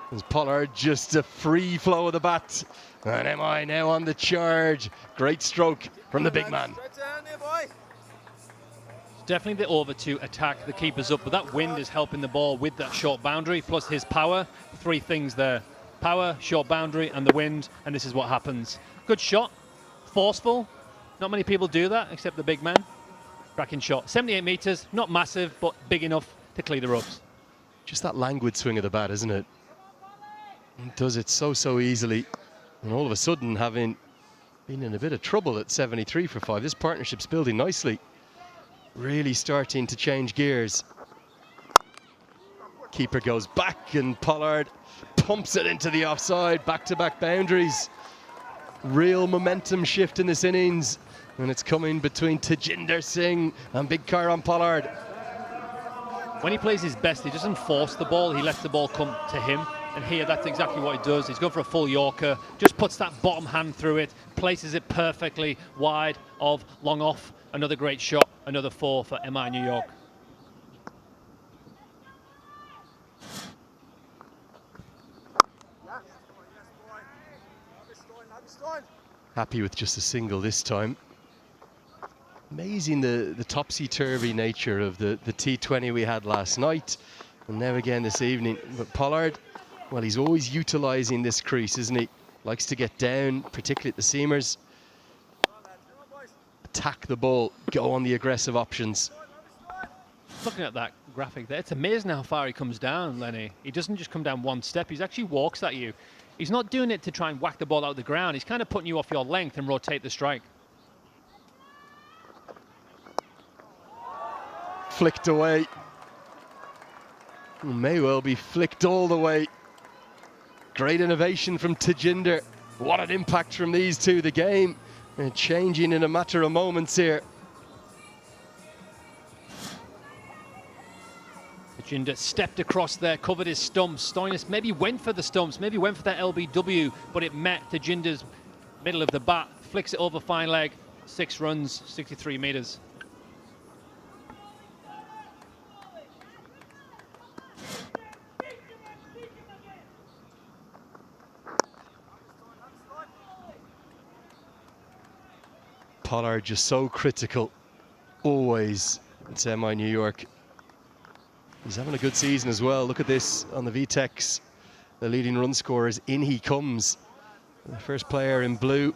As Pollard, just a free flow of the bat. And MI now on the charge. Great stroke from the big man. Definitely the over to attack the keepers up, but that wind is helping the ball with that short boundary, plus his power. 3 things there. Power, short boundary, and the wind, and this is what happens. Good shot, forceful. Not many people do that, except the big man. Cracking shot. 78 metres, not massive, but big enough to clear the ropes. Just that languid swing of the bat, isn't it? It does it so easily. And all of a sudden, having been in a bit of trouble at 73 for 5, this partnership's building nicely. Really starting to change gears. Keeper goes back, and Pollard pumps it into the offside. Back-to-back boundaries. Real momentum shift in this innings. And it's coming between Tajinder Singh and big Karan Pollard. When he plays his best, he doesn't force the ball, he lets the ball come to him. And here, that's exactly what he does. He's going for a full Yorker, just puts that bottom hand through it, places it perfectly wide of long off. Another great shot, another 4 for MI New York. Happy with just a single this time. Amazing the topsy-turvy nature of the T20 we had last night, and now again this evening. But Pollard Well, he's always utilising this crease, isn't he? Likes to get down, particularly at the seamers. Attack the ball, go on the aggressive options. Looking at that graphic there, it's amazing how far he comes down, Lenny. He doesn't just come down one step, he actually walks at you. He's not doing it to try and whack the ball out of the ground. He's kind of putting you off your length and rotate the strike. Flicked away. May well be flicked all the way. Great innovation from Tejinder. What an impact from these two. The game changing in a matter of moments here. Tejinder stepped across there, covered his stumps. Stoinis maybe went for the stumps, maybe went for that LBW, but it met Tejinder's middle of the bat. Flicks it over fine leg. 6 runs, 63 meters. Pollard just so critical, always at MI New York. He's having a good season as well. Look at this on the VTEX. The leading run scorers, in he comes. The first player in blue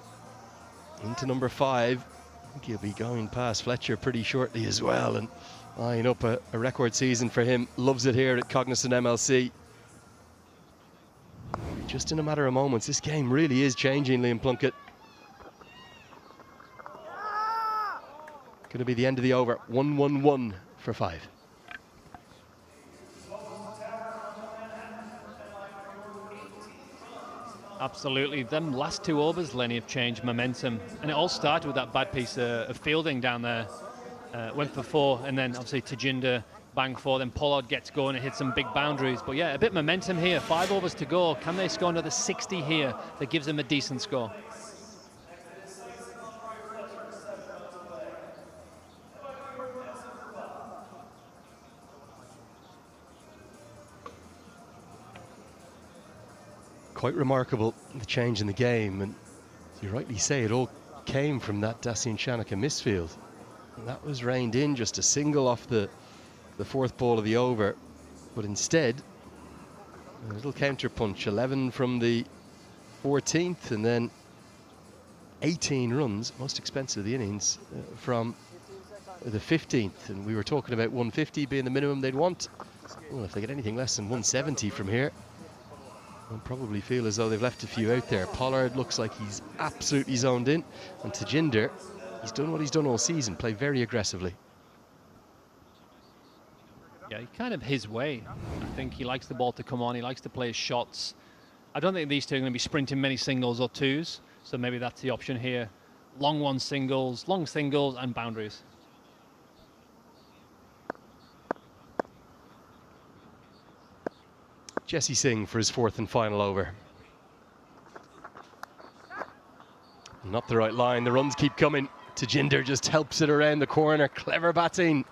into number 5. I think he'll be going past Fletcher pretty shortly as well, and eyeing up a record season for him. Loves it here at Cognizant MLC. Just in a matter of moments, this game really is changing, Liam Plunkett. Going to be the end of the over. 1-1-1 for 5. Absolutely. Them last 2 overs, Lenny, have changed momentum. And it all started with that bad piece of fielding down there. Went for 4, and then obviously Tejinder bang 4. Then Pollard gets going and hits some big boundaries. But yeah, a bit of momentum here. 5 overs to go. Can they score another 60 here that gives them a decent score? Quite remarkable, the change in the game, and as you rightly say, it all came from that Dacian Shanaka misfield. And that was reined in, just a single off the 4th ball of the over, but instead a little counter punch. 11 from the 14th, and then 18 runs, most expensive of the innings, from the 15th. And we were talking about 150 being the minimum they'd want. Well, if they get anything less than 170 from here, they'll probably feel as though they've left a few out there. Pollard looks like he's absolutely zoned in, and Tejinder, he's done what he's done all season, play very aggressively. Yeah, kind of his way. I think he likes the ball to come on, he likes to play his shots. I don't think these two are going to be sprinting many singles or 2s, so maybe that's the option here. Long singles, and boundaries. Jesse Singh for his 4th and final over. Not the right line, the runs keep coming. Tejinder just helps it around the corner, clever batting.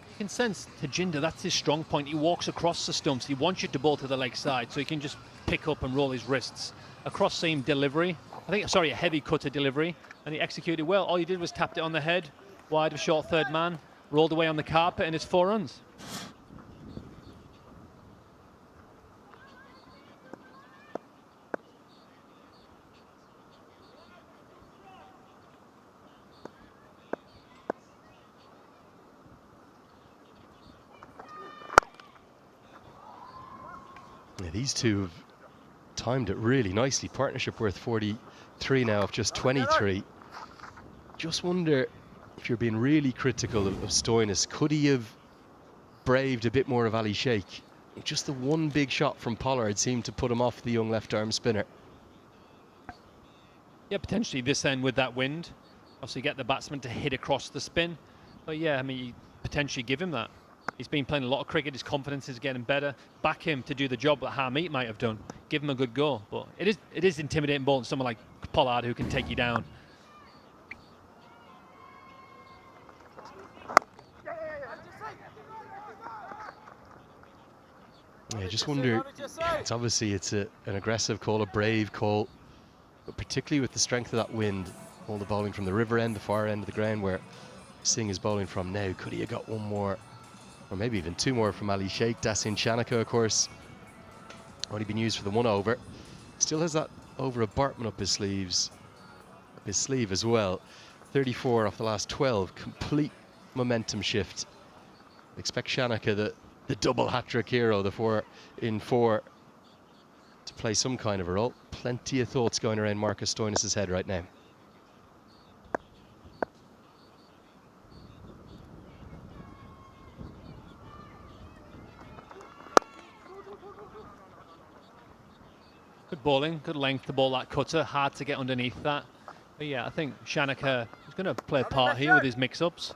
You can sense Tejinder, that's his strong point. He walks across the stumps, he wants you to bowl to the leg side, so he can just pick up and roll his wrists. A cross seam delivery, a heavy cutter delivery, and he executed well. All he did was tapped it on the head, wide of short 3rd man, rolled away on the carpet, and it's 4 runs. Yeah, these two have timed it really nicely. Partnership worth 43 now of just 23. Just wonder if you're being really critical of Stoinis, could he have braved a bit more of Ali Sheikh? Just the one big shot from Pollard seemed to put him off the young left-arm spinner. Yeah, potentially this end with that wind. Obviously get the batsman to hit across the spin. But yeah, I mean, you potentially give him that. He's been playing a lot of cricket, his confidence is getting better. Back him to do the job that Harmeet might have done. Give him a good go. But it is intimidating bowling someone like Pollard who can take you down. Yeah, just wonder, it's obviously an aggressive call, a brave call, but particularly with the strength of that wind, all the bowling from the river end, the far end of the ground where Singh is bowling from now. Could he have got one more, or maybe even two more from Ali Sheikh? Dasin Shanaka, of course, only been used for the 1 over. Still has that over a Bartman up his sleeve as well. 34 off the last 12. Complete momentum shift. Expect Shanaka, the double hat-trick hero, the 4 in 4, to play some kind of a role. Plenty of thoughts going around Marcus Stoinis' head right now. Good bowling, good length to bowl that cutter, hard to get underneath that. But yeah, I think Shanaka is going to play a part here with his mix-ups,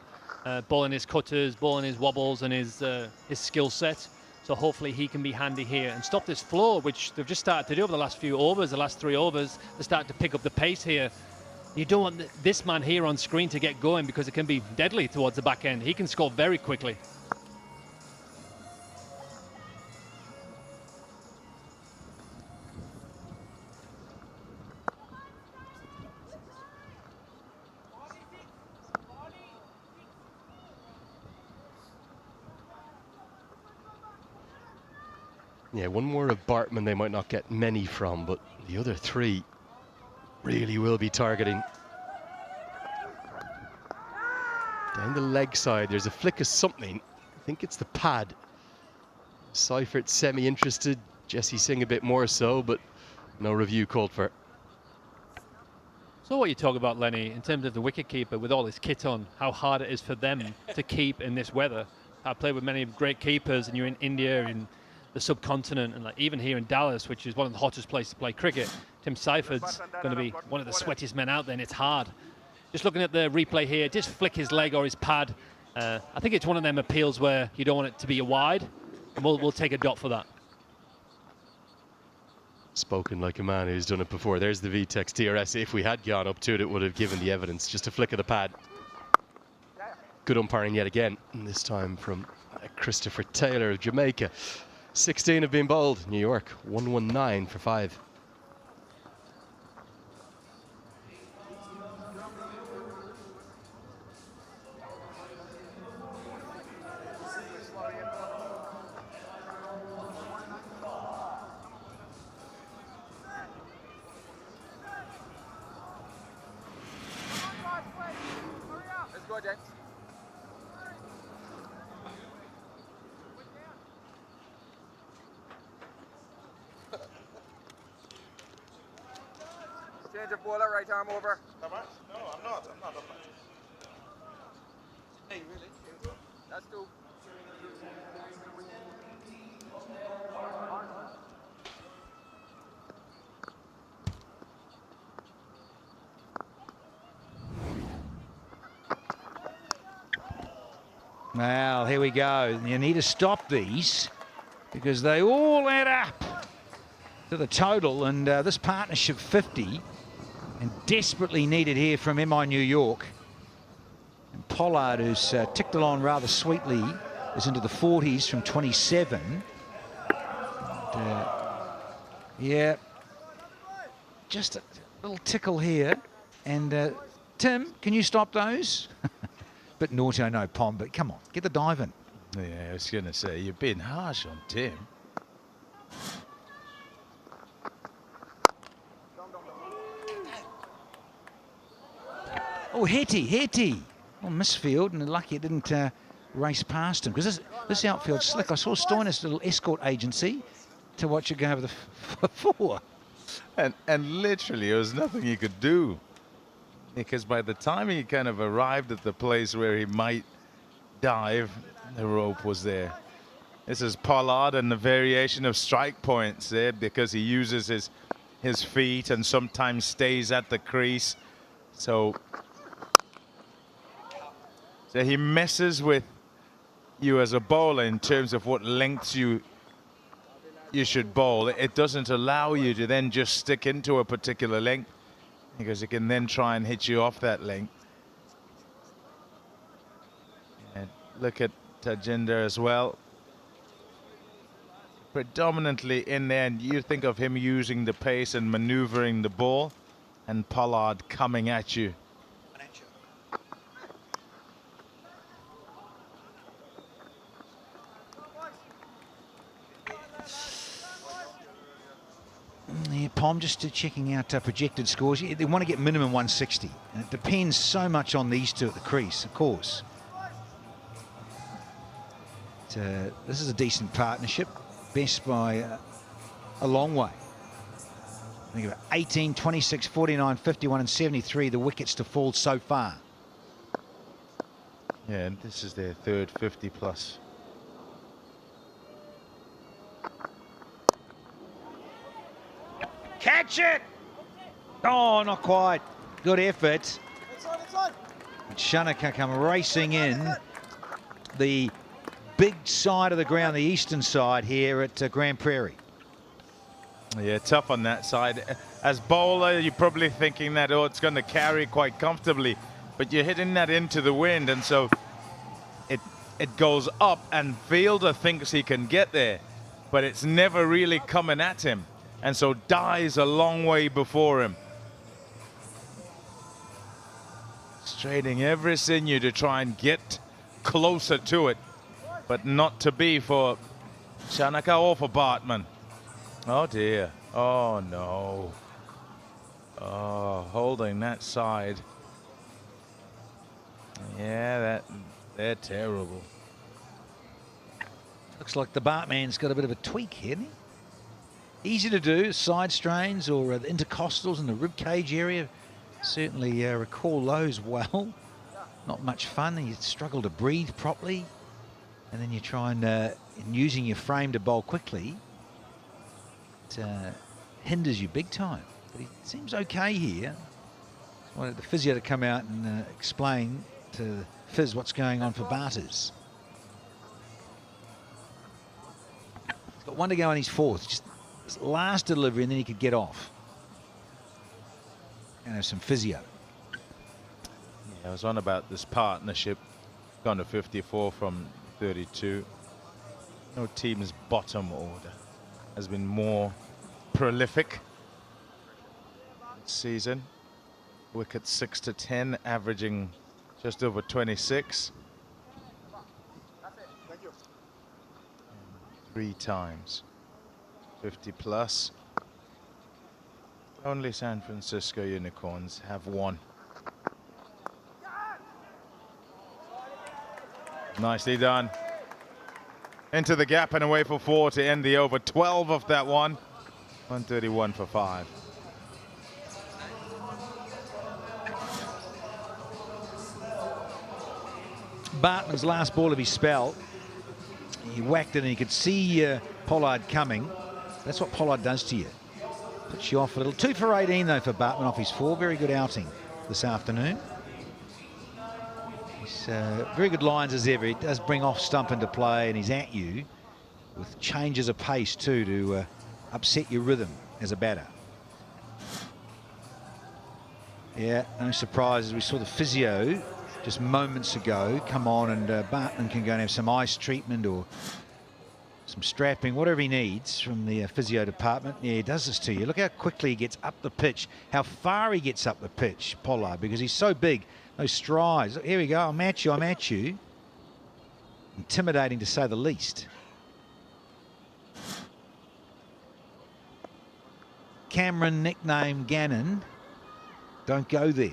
bowling his cutters, bowling his wobbles and his skill set. So hopefully he can be handy here and stop this flow, which they've just started to do over the last few overs, the last 3 overs. They start to pick up the pace here. You don't want this man here on screen to get going because it can be deadly towards the back end. He can score very quickly. Yeah, one more of Bartman they might not get many from, but the other 3 really will be targeting. Down the leg side, there's a flick of something. I think it's the pad. Seifert semi-interested, Jesse Singh a bit more so, but no review called for. So what you talk about, Lenny, in terms of the wicketkeeper with all his kit on, how hard it is for them to keep in this weather. I've played with many great keepers, and you're in India, in the subcontinent, and like even here in Dallas, which is one of the hottest places to play cricket. Tim Seifert's going to be one of the sweatiest men out there, and it's hard. Just looking at the replay here, just flick his leg or his pad. I think it's one of them appeals where you don't want it to be a wide, and we'll take a dot for that. Spoken like a man who's done it before. There's the VTEX TRS. If we had gone up to it, it would have given the evidence. Just a flick of the pad. Good umpiring yet again, and this time from Christopher Taylor of Jamaica. 16 have been bowled. New York 119 for 5. Let's go, James. Change of bowler, right arm over. No, I'm not. Hey, really? That's 2. Well, here we go. You need to stop these because they all add up to the total, and this partnership 50 and desperately needed here from MI New York. And Pollard, who's ticked along rather sweetly, is into the 40s from 27. And, yeah, just a little tickle here. And Tim, can you stop those? Bit naughty, I know, Pom, but come on, get the dive in. Yeah, I was going to say, you're being harsh on Tim. Oh, Hetty. Oh, misfield, and lucky it didn't race past him, because this outfield's slick. I saw Stoinis' little escort agency to watch it go over the 4. And literally, there was nothing he could do. Because by the time he kind of arrived at the place where he might dive, the rope was there. This is Pollard and the variation of strike points there, because he uses his feet and sometimes stays at the crease. So he messes with you as a bowler in terms of what lengths you should bowl. It doesn't allow you to then just stick into a particular length, because it can then try and hit you off that length. And look at Tajinder as well. Predominantly in there, and you think of him using the pace and maneuvering the ball, and Pollard coming at you. Yeah, Pom, just checking out projected scores. They want to get minimum 160. And it depends so much on these two at the crease, of course. But, this is a decent partnership. Best by a long way. I think about 18, 26, 49, 51 and 73, the wickets to fall so far. Yeah, and this is their third 50+. Catch it! Oh, not quite. Good effort. Shanaka come racing in the big side of the ground, the eastern side here at Grand Prairie. Yeah, tough on that side. As bowler, you're probably thinking that, oh, it's going to carry quite comfortably, but you're hitting that into the wind, and so it goes up, and fielder thinks he can get there, but it's never really coming at him, and so dies a long way before him. Straining every sinew to try and get closer to it, but not to be for Shanaka or for Bartman. Oh dear. Oh no. Oh, holding that side. Yeah, they're terrible. Looks like the Bartman's got a bit of a tweak here, hasn't he? Easy to do, side strains or the intercostals in the rib cage area. Certainly recall those well. Not much fun. You struggle to breathe properly, and then you try and using your frame to bowl quickly. It hinders you big time. But he seems okay here. I wanted the physio to come out and explain to Fizz what's going on for Barters. He's got one to go on his fourth. Just his last delivery, and then he could get off. And have some physio. Yeah, I was on about this partnership. Gone to 54 from 32. No team's bottom order has been more prolific this season. Wickets 6 to 10, averaging just over 26. 3 times 50+. Only San Francisco Unicorns have one. Nicely done. Into the gap and away for 4 to end the over. 12 of that one. 131 for 5. Bartman's last ball of his spell. He whacked it and you could see Pollard coming. That's what Pollard does to you. Puts you off a little. 2 for 18 though for Bartman off his 4. Very good outing this afternoon. He's very good lines as ever. He does bring off stump into play, and he's at you with changes of pace too to upset your rhythm as a batter. Yeah, no surprises. We saw the physio just moments ago come on, and Bartman can go and have some ice treatment or some strapping, whatever he needs from the physio department. Yeah, he does this to you. Look how quickly he gets up the pitch, how far he gets up the pitch, Pollard, because he's so big. Those strides. Here we go. I'm at you. I'm at you. Intimidating to say the least. Cameron, nickname Gannon. Don't go there.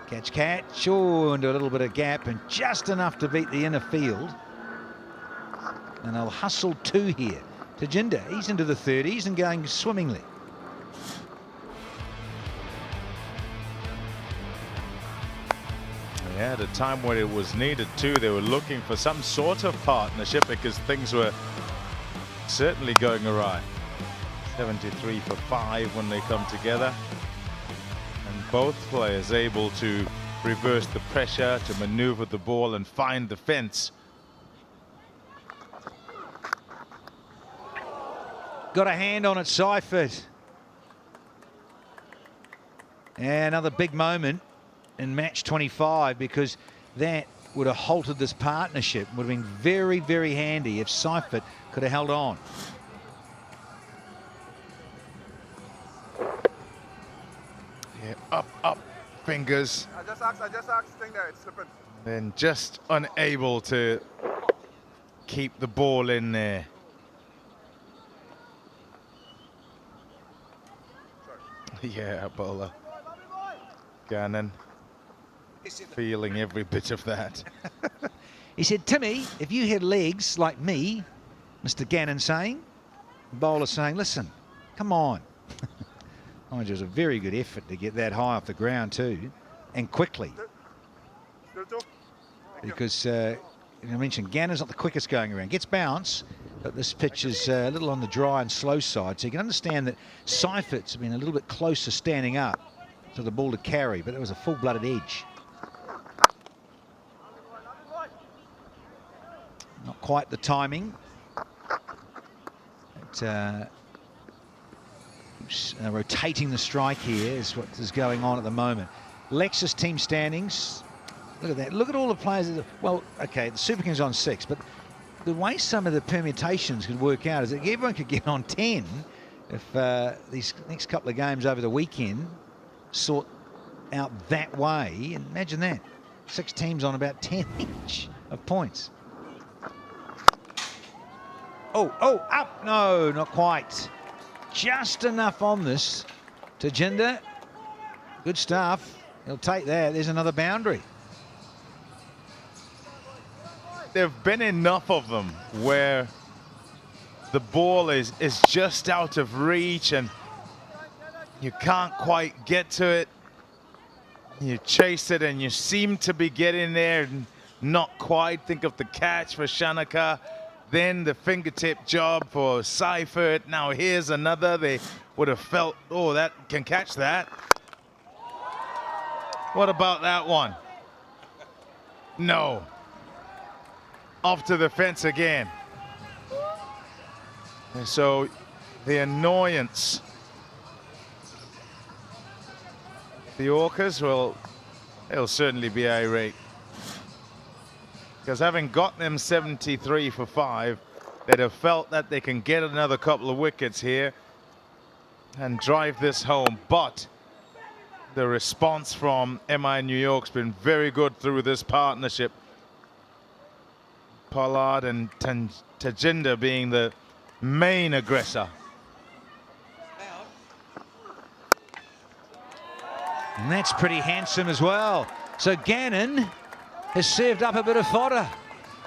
Catch. Oh, into a little bit of gap and just enough to beat the inner field. And they'll hustle 2 here. Tajinder, he's into the 30s and going swimmingly. Yeah, at a time where it was needed too. They were looking for some sort of partnership because things were certainly going awry. 73 for 5 when they come together. And both players able to reverse the pressure, to maneuver the ball and find the fence. Got a hand on it, Seifert. And another big moment in match 25, because that would have halted this partnership. Would have been very, very handy if Seifert could have held on. Yeah, up, fingers. I just asked, thing there, it's slipping. Then just unable to keep the ball in there. Yeah, bowler. Gannon feeling every bit of that. He said, Timmy, if you had legs like me, Mr. Gannon saying, bowler saying, listen, come on. Oh, it was a very good effort to get that high off the ground too, and quickly. Because I mentioned Gannon's not the quickest going around. Gets bounce, but this pitch is a little on the dry and slow side. So you can understand that Seifert's been a little bit closer standing up to the ball to carry, but it was a full-blooded edge. Not quite the timing. But, rotating the strike here is what is going on at the moment. Lexus team standings. Look at that. Look at all the players. Well, okay, the Super Kings on 6, but the way some of the permutations could work out is that everyone could get on 10 if these next couple of games over the weekend sort out that way. And imagine that. 6 teams on about 10 each of points. Oh, up. No, not quite. Just enough on this. Tajinder, good stuff. He'll take that. There's another boundary. There have been enough of them where the ball is just out of reach and you can't quite get to it. You chase it and you seem to be getting there and not quite. Think of the catch for Shanaka. Then the fingertip job for Seifert. Now here's another. They would have felt, oh, that can catch that. What about that one? No. Off to the fence again. And so the annoyance. The Orcas, well, they'll certainly be irate. Because having got them 73 for 5, they'd have felt that they can get another couple of wickets here and drive this home. But the response from MI New York's been very good through this partnership. Pollard and Tajinder being the main aggressor. And that's pretty handsome as well. So Gannon has served up a bit of fodder.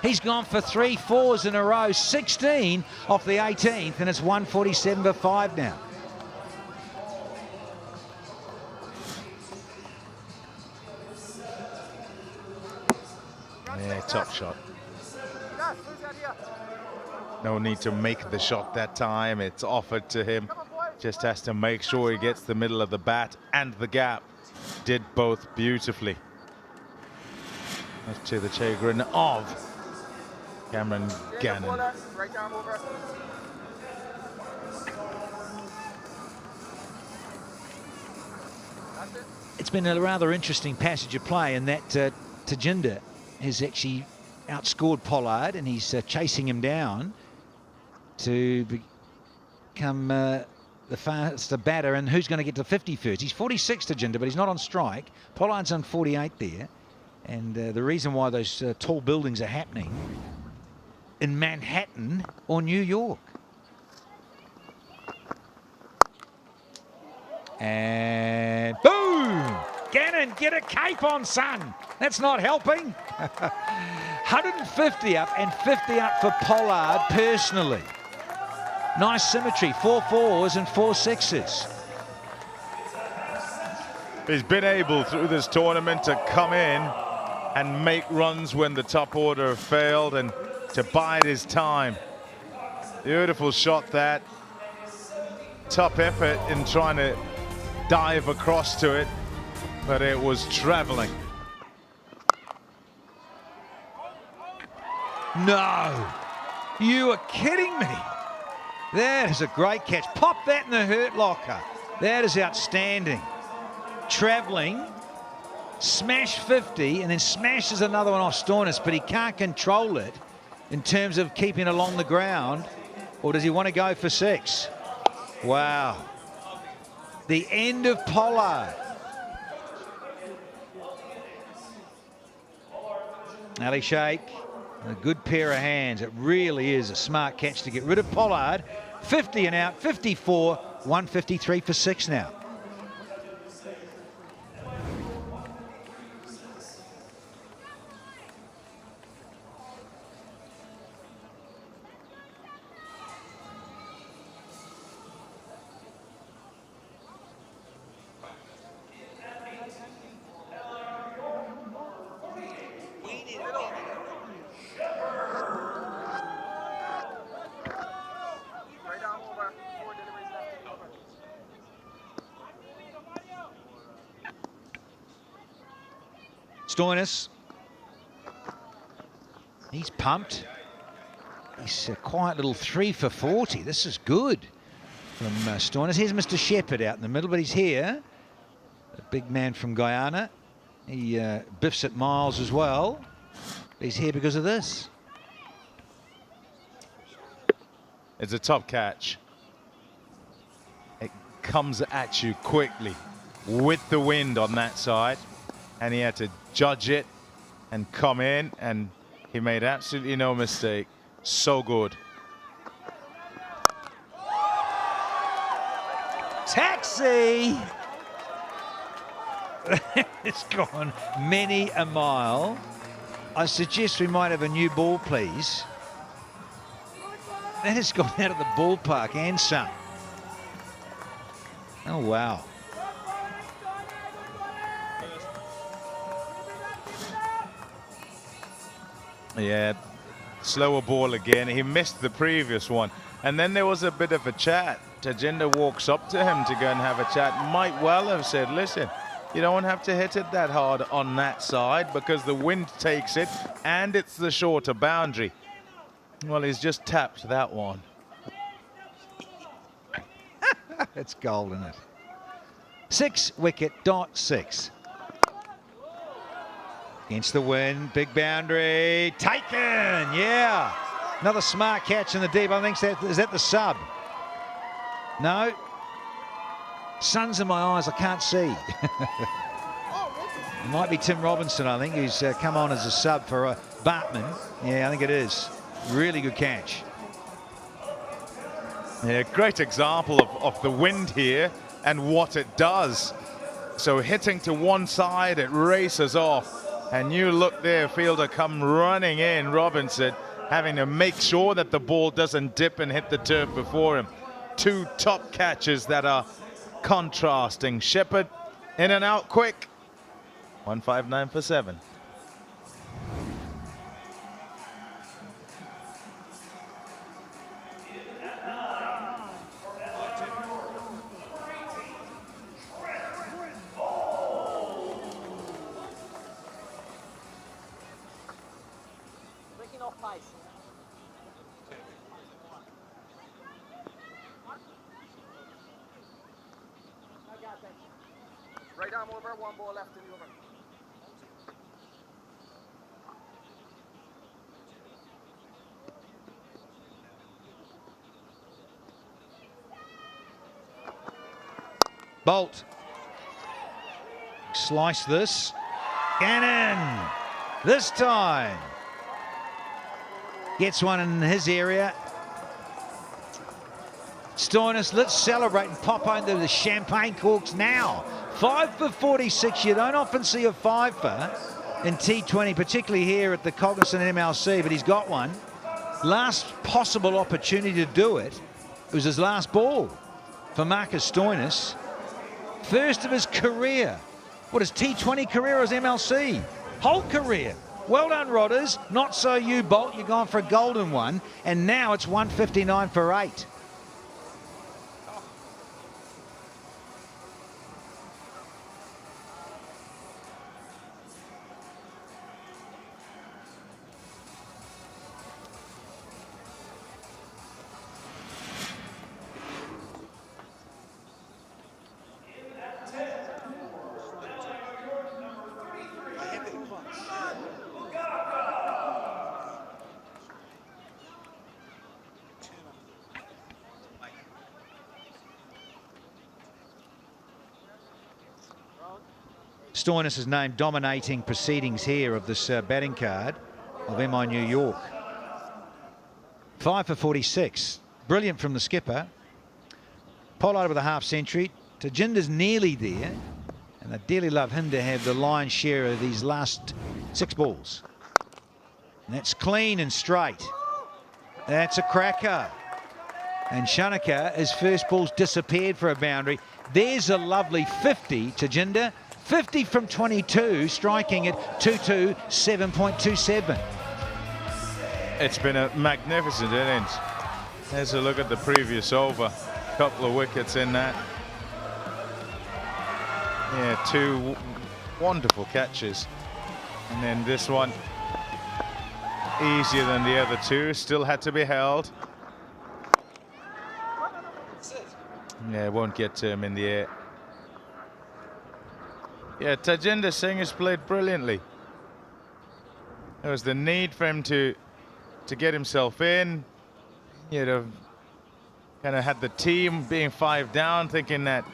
He's gone for 3 4s in a row, 16 off the 18th, and it's 147 for 5 now. Yeah, top shot. No need to make the shot that time. It's offered to him. Just has to make sure he gets the middle of the bat and the gap. Did both beautifully. Much to the chagrin of Cameron Gannon. It's been a rather interesting passage of play in that Tajinder has actually outscored Pollard and he's chasing him down to become the faster batter. And who's going to get to 50 first? He's 46, Tajinder, but he's not on strike. Pollard's on 48 there. And the reason why those tall buildings are happening in Manhattan or New York. And boom! Gannon, get a cape on, son. That's not helping. 150 up and 50 up for Pollard personally. Nice symmetry, 4 4s and 4 6s. He's been able through this tournament to come in and make runs when the top order failed and to bide his time. Beautiful shot that. Top effort in trying to dive across to it, but it was traveling. No, you are kidding me. That is a great catch. Pop that in the hurt locker. That is outstanding. Traveling, smash 50, and then smashes another one off Stornis, but he can't control it in terms of keeping it along the ground. Or does he want to go for 6? Wow. The end of Pollard. Ali Sheikh, a good pair of hands. It really is a smart catch to get rid of Pollard. 50 and out, 54, 153 for 6 now. Stoinis. He's pumped. He's a quiet little 3 for 40. This is good from Stoinis. Here's Mr. Shepherd out in the middle, but he's here. The big man from Guyana. He biffs at miles as well. He's here because of this. It's a top catch. It comes at you quickly with the wind on that side, and he had to judge it and come in, and he made absolutely no mistake. So good. Taxi! It's gone many a mile. I suggest we might have a new ball, please. That has gone out of the ballpark and some. Oh, wow. Yeah, slower ball again. He missed the previous one. And then there was a bit of a chat. Tajinder walks up to him to go and have a chat. Might well have said, listen, you don't have to hit it that hard on that side because the wind takes it and it's the shorter boundary. Well, he's just tapped that one. It's gold, isn't it? 6 wicket, .6. Against the wind, big boundary, taken, yeah. Another smart catch in the deep. I think is that the sub? No. Sun's in my eyes, I can't see. It might be Tim Robinson, I think, who's come on as a sub for Bartman. Yeah, I think it is. Really good catch. Yeah, great example of the wind here and what it does. So hitting to one side, it races off. And you look there, fielder come running in, Robinson, having to make sure that the ball doesn't dip and hit the turf before him. 2 top catches that are contrasting. Shepherd in and out quick. 159 for 7. Right arm over, 1 ball left in the over. Bolt. Slice this. Cannon. This time. Gets one in his area. Stoinis, let's celebrate and pop under the champagne corks now. 5 for 46. You don't often see a 5-fer in T20, particularly here at the Cognizant MLC, but he's got one. Last possible opportunity to do it. It was his last ball for Marcus Stoinis. First of his career. What, his T20 career or his MLC? Whole career. Well done, Rodders. Not so you, Bolt. You're gone for a golden one. And now it's 159 for 8. Stoinis is named dominating proceedings here of this batting card of MI New York. 5 for 46. Brilliant from the skipper. Pollard with a half century. Tajinder's nearly there. And I'd dearly love him to have the lion's share of these last 6 balls. And that's clean and straight. That's a cracker. And Shanaka, his first ball's disappeared for a boundary. There's a lovely 50, Tajinder. 50 from 22, striking at 2-2, 7.27. It's been a magnificent innings. There's a look at the previous over. Couple of wickets in that. Yeah, 2 wonderful catches. And then this one, easier than the other two, still had to be held. Yeah, it won't get to him in the air. Yeah, Tajinder Singh has played brilliantly. There was the need for him to get himself in. You'd have kind of had the team being 5 down, thinking that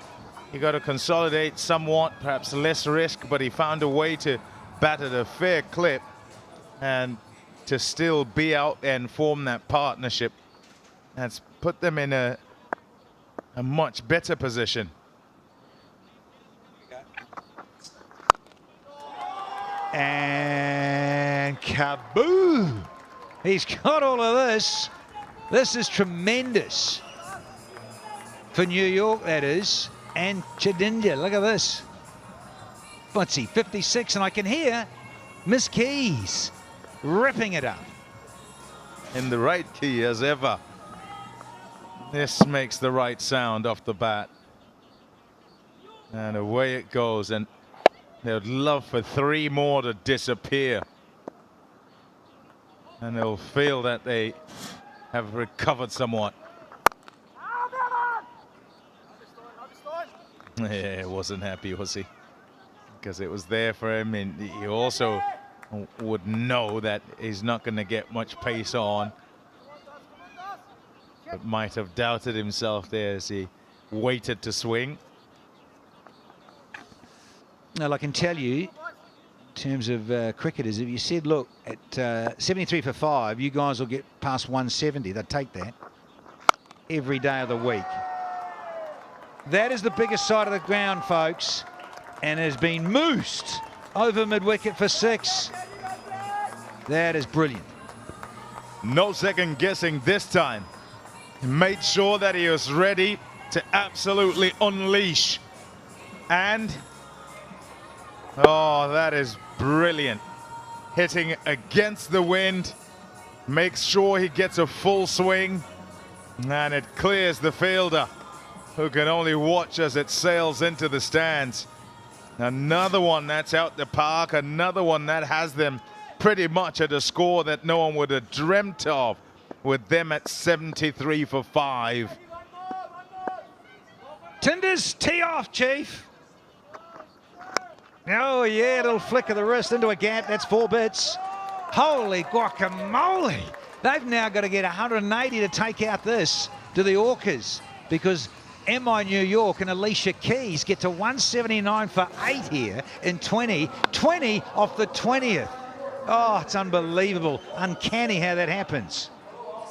you got to consolidate somewhat, perhaps less risk, but he found a way to bat at a fair clip and to still be out and form that partnership. That's put them in a much better position. And kaboom! He's got all of this. This is tremendous. For New York, that is. And Chadinja, look at this. What's he, 56? And I can hear Miss Keys ripping it up. In the right key as ever. This makes the right sound off the bat. And away it goes. And they would love for 3 more to disappear. And they'll feel that they have recovered somewhat. Yeah, wasn't happy, was he? Because it was there for him, and he also would know that he's not going to get much pace on. But might have doubted himself there as he waited to swing. Now, I can tell you, in terms of cricketers, if you said, look, at 73 for 5, you guys will get past 170, they'd take that every day of the week. That is the biggest side of the ground, folks, and has been moosed over mid-wicket for 6. That is brilliant. No second guessing this time. He made sure that he was ready to absolutely unleash. And, oh, that is brilliant. Hitting against the wind, makes sure he gets a full swing, and it clears the fielder, who can only watch as it sails into the stands. Another one that's out the park, another one that has them pretty much at a score that no one would have dreamt of, with them at 73 for 5. Tinder's tee off, Chief. Oh, yeah, little flick of the wrist into a gap. That's 4 bits. Holy guacamole. They've now got to get 180 to take out this to the Orcas, because MI New York and Alicia Keys get to 179 for 8 here in 20 off the 20th. Oh, it's unbelievable. Uncanny how that happens.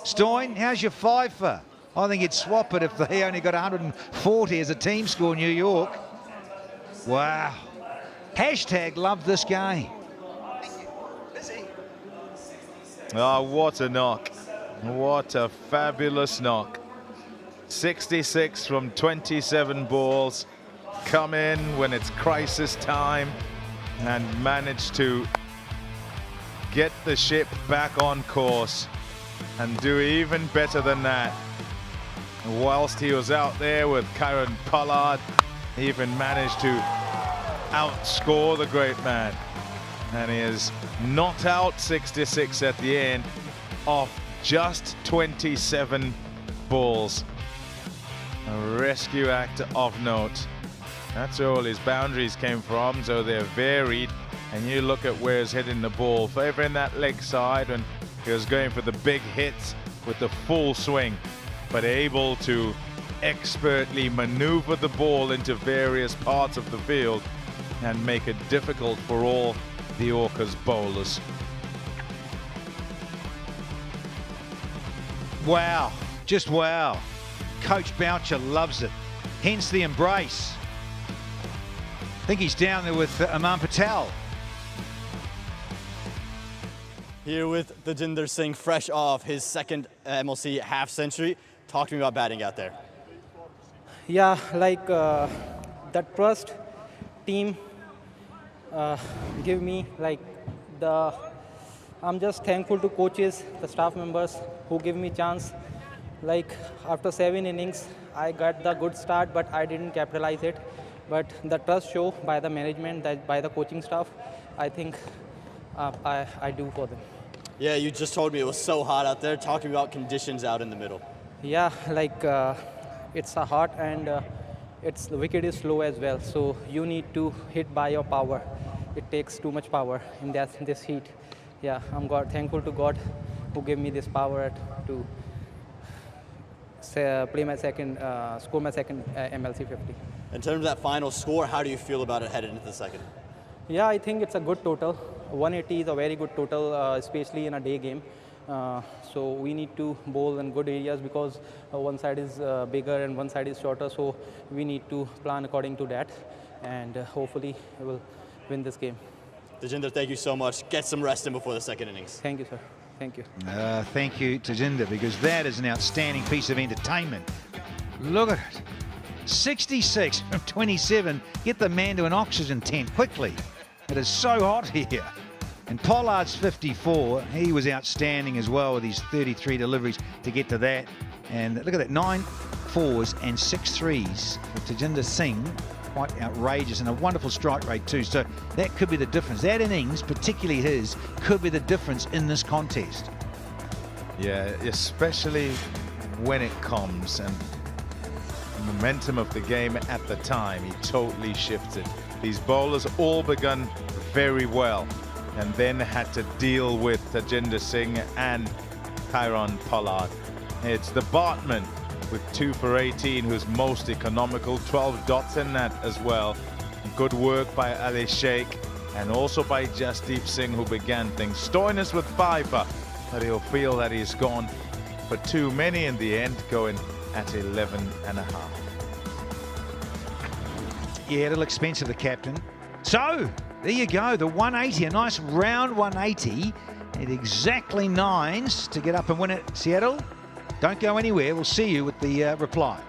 Stoyne, how's your 5 for? I think he'd swap it if they only got 140 as a team score, New York. Wow. Hashtag love this game. Oh, what a knock. What a fabulous knock. 66 from 27 balls. Come in when it's crisis time and manage to get the ship back on course and do even better than that. Whilst he was out there with Kieran Pollard, he even managed to outscore the great man. And he is not out 66 at the end off just 27 balls. A rescue act of note. That's where all his boundaries came from, so they're varied. And you look at where he's hitting the ball, favouring that leg side when he was going for the big hits with the full swing, but able to expertly maneuver the ball into various parts of the field and make it difficult for all the Orcas bowlers. Wow, just wow. Coach Boucher loves it, hence the embrace. I think he's down there with Aman Patel. Here with Tajinder Singh, fresh off his second MLC half century. Talk to me about batting out there. Yeah, like that trust team give me, like I'm just thankful to coaches, the staff members who give me chance. Like after 7 innings, I got the good start, but I didn't capitalize it. But the trust show by the management, that by the coaching staff, I think I do for them. Yeah, you just told me it was so hot out there. Talking about conditions out in the middle. Yeah, like it's hot and the wicket is slow as well. So you need to hit by your power. It takes too much power in this heat. Yeah, I'm thankful to God who gave me this power to play my second, score my second MLC 50. In terms of that final score, how do you feel about it headed into the second? Yeah, I think it's a good total. 180 is a very good total, especially in a day game. So we need to bowl in good areas because one side is bigger and one side is shorter. So we need to plan according to that, and hopefully we will win this game. Tejinder, thank you so much. Get some rest in before the second innings. Thank you, sir. Thank you. Thank you, Tejinder, because that is an outstanding piece of entertainment. Look at it. 66 from 27. Get the man to an oxygen tent quickly. It is so hot here. And Pollard's 54. He was outstanding as well with his 33 deliveries to get to that. And look at that, 9 4s and 6 3s for Tejinder Singh. Quite outrageous, and a wonderful strike rate too. So that could be the difference. That innings, particularly his, could be the difference in this contest. Yeah, especially when it comes, and the momentum of the game at the time, he totally shifted. These bowlers all begun very well and then had to deal with Tejinder Singh and Tyrone Pollard. It's the Bartman with 2 for 18 who's most economical, 12 dots in that as well. Good work by Ali Sheikh and also by Jasdeep Singh, who began things. Stoinis with 5, but he'll feel that he's gone for too many in the end, going at 11.5. Yeah, a little expensive, the captain. So, there you go, the 180, a nice round 180 at exactly 9s to get up and win it, Seattle. Don't go anywhere, we'll see you with the reply.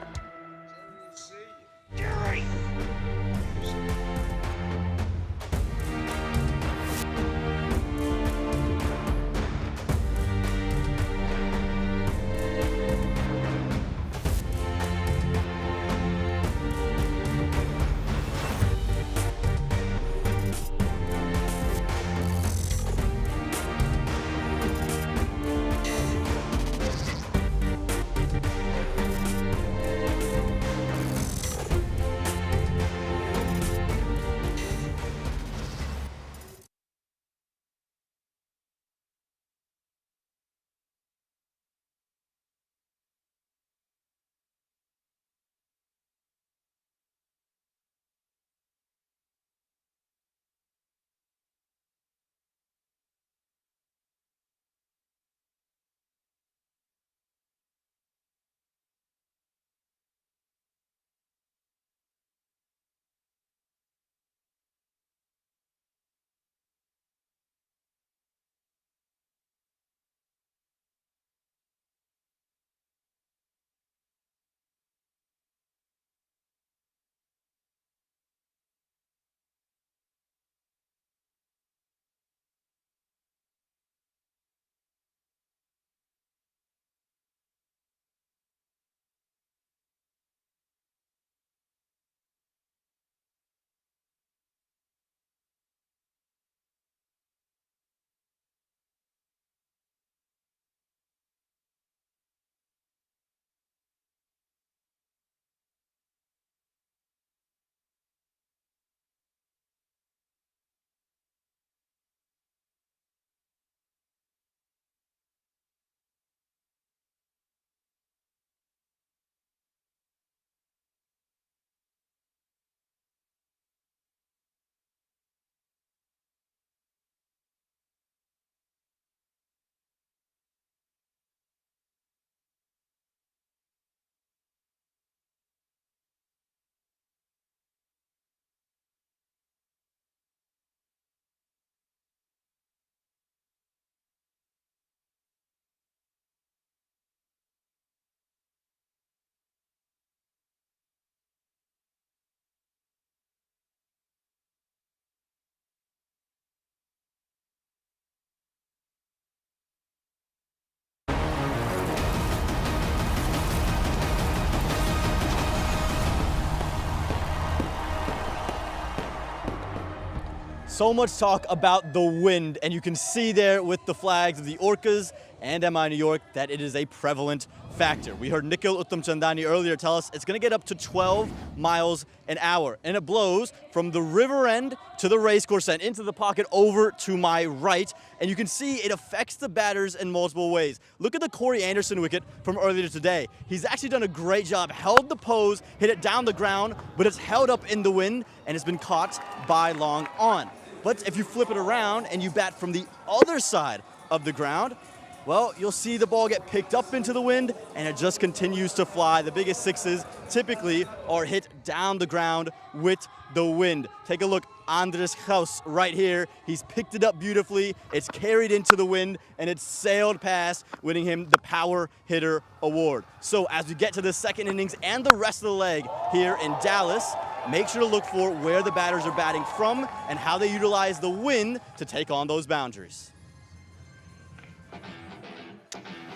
So much talk about the wind, and you can see there with the flags of the Orcas and MI New York that it is a prevalent factor. We heard Nikhil Uttamchandani earlier tell us it's going to get up to 12 miles an hour, and it blows from the river end to the racecourse end into the pocket over to my right, and you can see it affects the batters in multiple ways. Look at the Corey Anderson wicket from earlier today. He's actually done a great job, held the pose, hit it down the ground, but it's held up in the wind and it's been caught by long on. But if you flip it around and you bat from the other side of the ground, well, you'll see the ball get picked up into the wind and it just continues to fly. The biggest sixes typically are hit down the ground with the wind. Take a look, Andres House right here. He's picked it up beautifully. It's carried into the wind and it's sailed past, winning him the Power Hitter Award. So as we get to the second innings and the rest of the leg here in Dallas, make sure to look for where the batters are batting from and how they utilize the wind to take on those boundaries.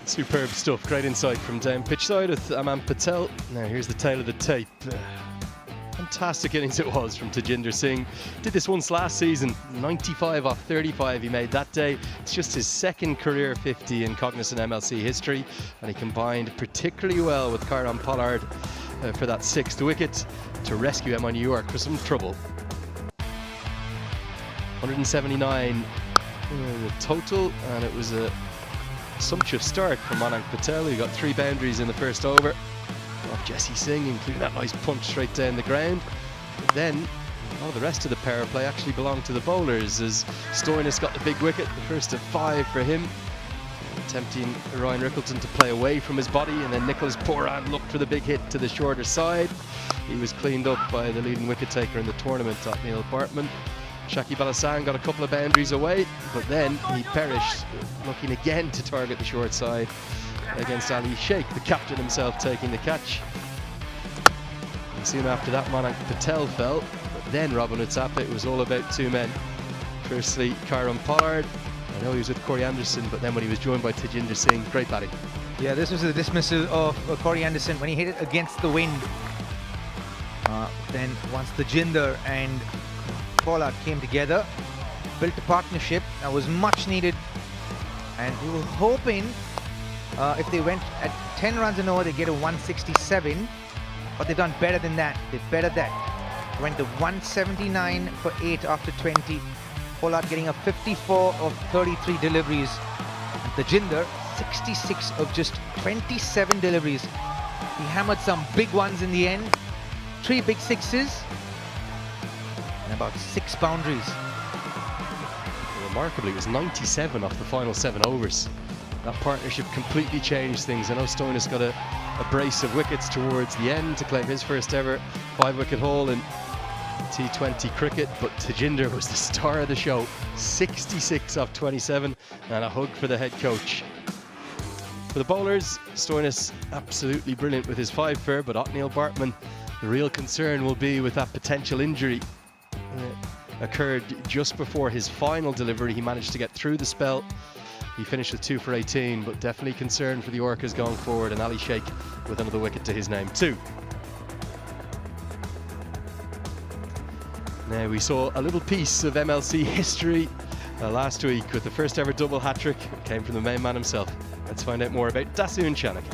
Superb stuff, great insight from down pitch side with Aman Patel. Now here's the tail of the tape. Fantastic innings it was from Tajinder Singh. Did this once last season, 95 off 35 he made that day. It's just his second career 50 in Cognizant MLC history, and he combined particularly well with Kieron Pollard for that sixth wicket to rescue MI New York for some trouble. 179 the total, and it was a sumptuous start from Mayank Patel, who got 3 boundaries in the first over off Jesse Singh, including that nice punch straight down the ground. But then all the rest of the power play actually belonged to the bowlers, as Stoinis got the big wicket, the first of 5 for him, tempting Ryan Rickleton to play away from his body, and then Nicholas Pooran looked for the big hit to the shorter side. He was cleaned up by the leading wicket taker in the tournament, Neil Bartman. Shaki Balasan got a couple of boundaries away, but then he perished, looking again to target the short side against Ali Sheikh, the captain himself taking the catch. And soon after that, Mayank Patel fell, but then Robin Utsapa, it was all about 2 men. Firstly, Kieron Pollard. I know he was with Corey Anderson, but then when he was joined by Tajinder Singh, great batting. Yeah, this was a dismissal of Corey Anderson when he hit it against the wind. Then once Tajinder and Pollard came together, built a partnership that was much needed, and we were hoping if they went at 10 runs an over, they get a 167, but they've done better than that. They bettered that. Went to 179 for 8 after 20. Pollard getting a 54 of 33 deliveries. And Tajinder, 66 of just 27 deliveries. He hammered some big ones in the end. 3 big sixes. And about 6 boundaries. Remarkably, it was 97 off the final 7 overs. That partnership completely changed things. I know Stoinis got a brace of wickets towards the end to claim his first ever 5-wicket haul in T20 cricket, but Tajinder was the star of the show. 66 off 27, and a hug for the head coach. For the bowlers, Stoinis absolutely brilliant with his 5-fer, but Neil Bartman, the real concern will be with that potential injury. Occurred just before his final delivery. He managed to get through the spell. He finished with 2 for 18, but definitely concerned for the Orcas going forward, and Ali Sheikh with another wicket to his name too. Now we saw a little piece of MLC history last week with the first ever double hat-trick. It came from the main man himself. Let's find out more about Dasun Chanak.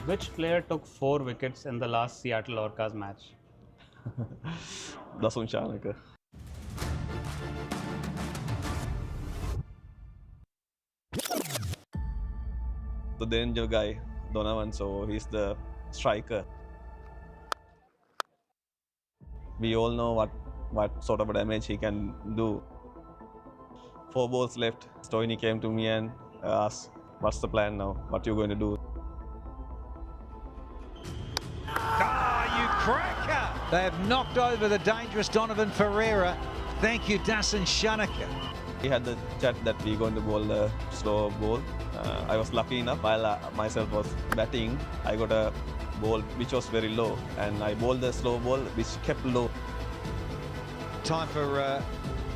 Which player took 4 wickets in the last Seattle Orcas match? Dasun Chanak. The danger guy, Donovan, so he's the striker. We all know what sort of damage he can do. 4 balls left. Stoini came to me and asked, what's the plan now? What are you going to do? You cracker! They have knocked over the dangerous Donovan Ferreira. Thank you, Dasun Shanaka. We had the chat that we're going to bowl the slow ball. I was lucky enough, while myself was batting, I got a ball which was very low, and I bowled the slow ball which kept low. Time for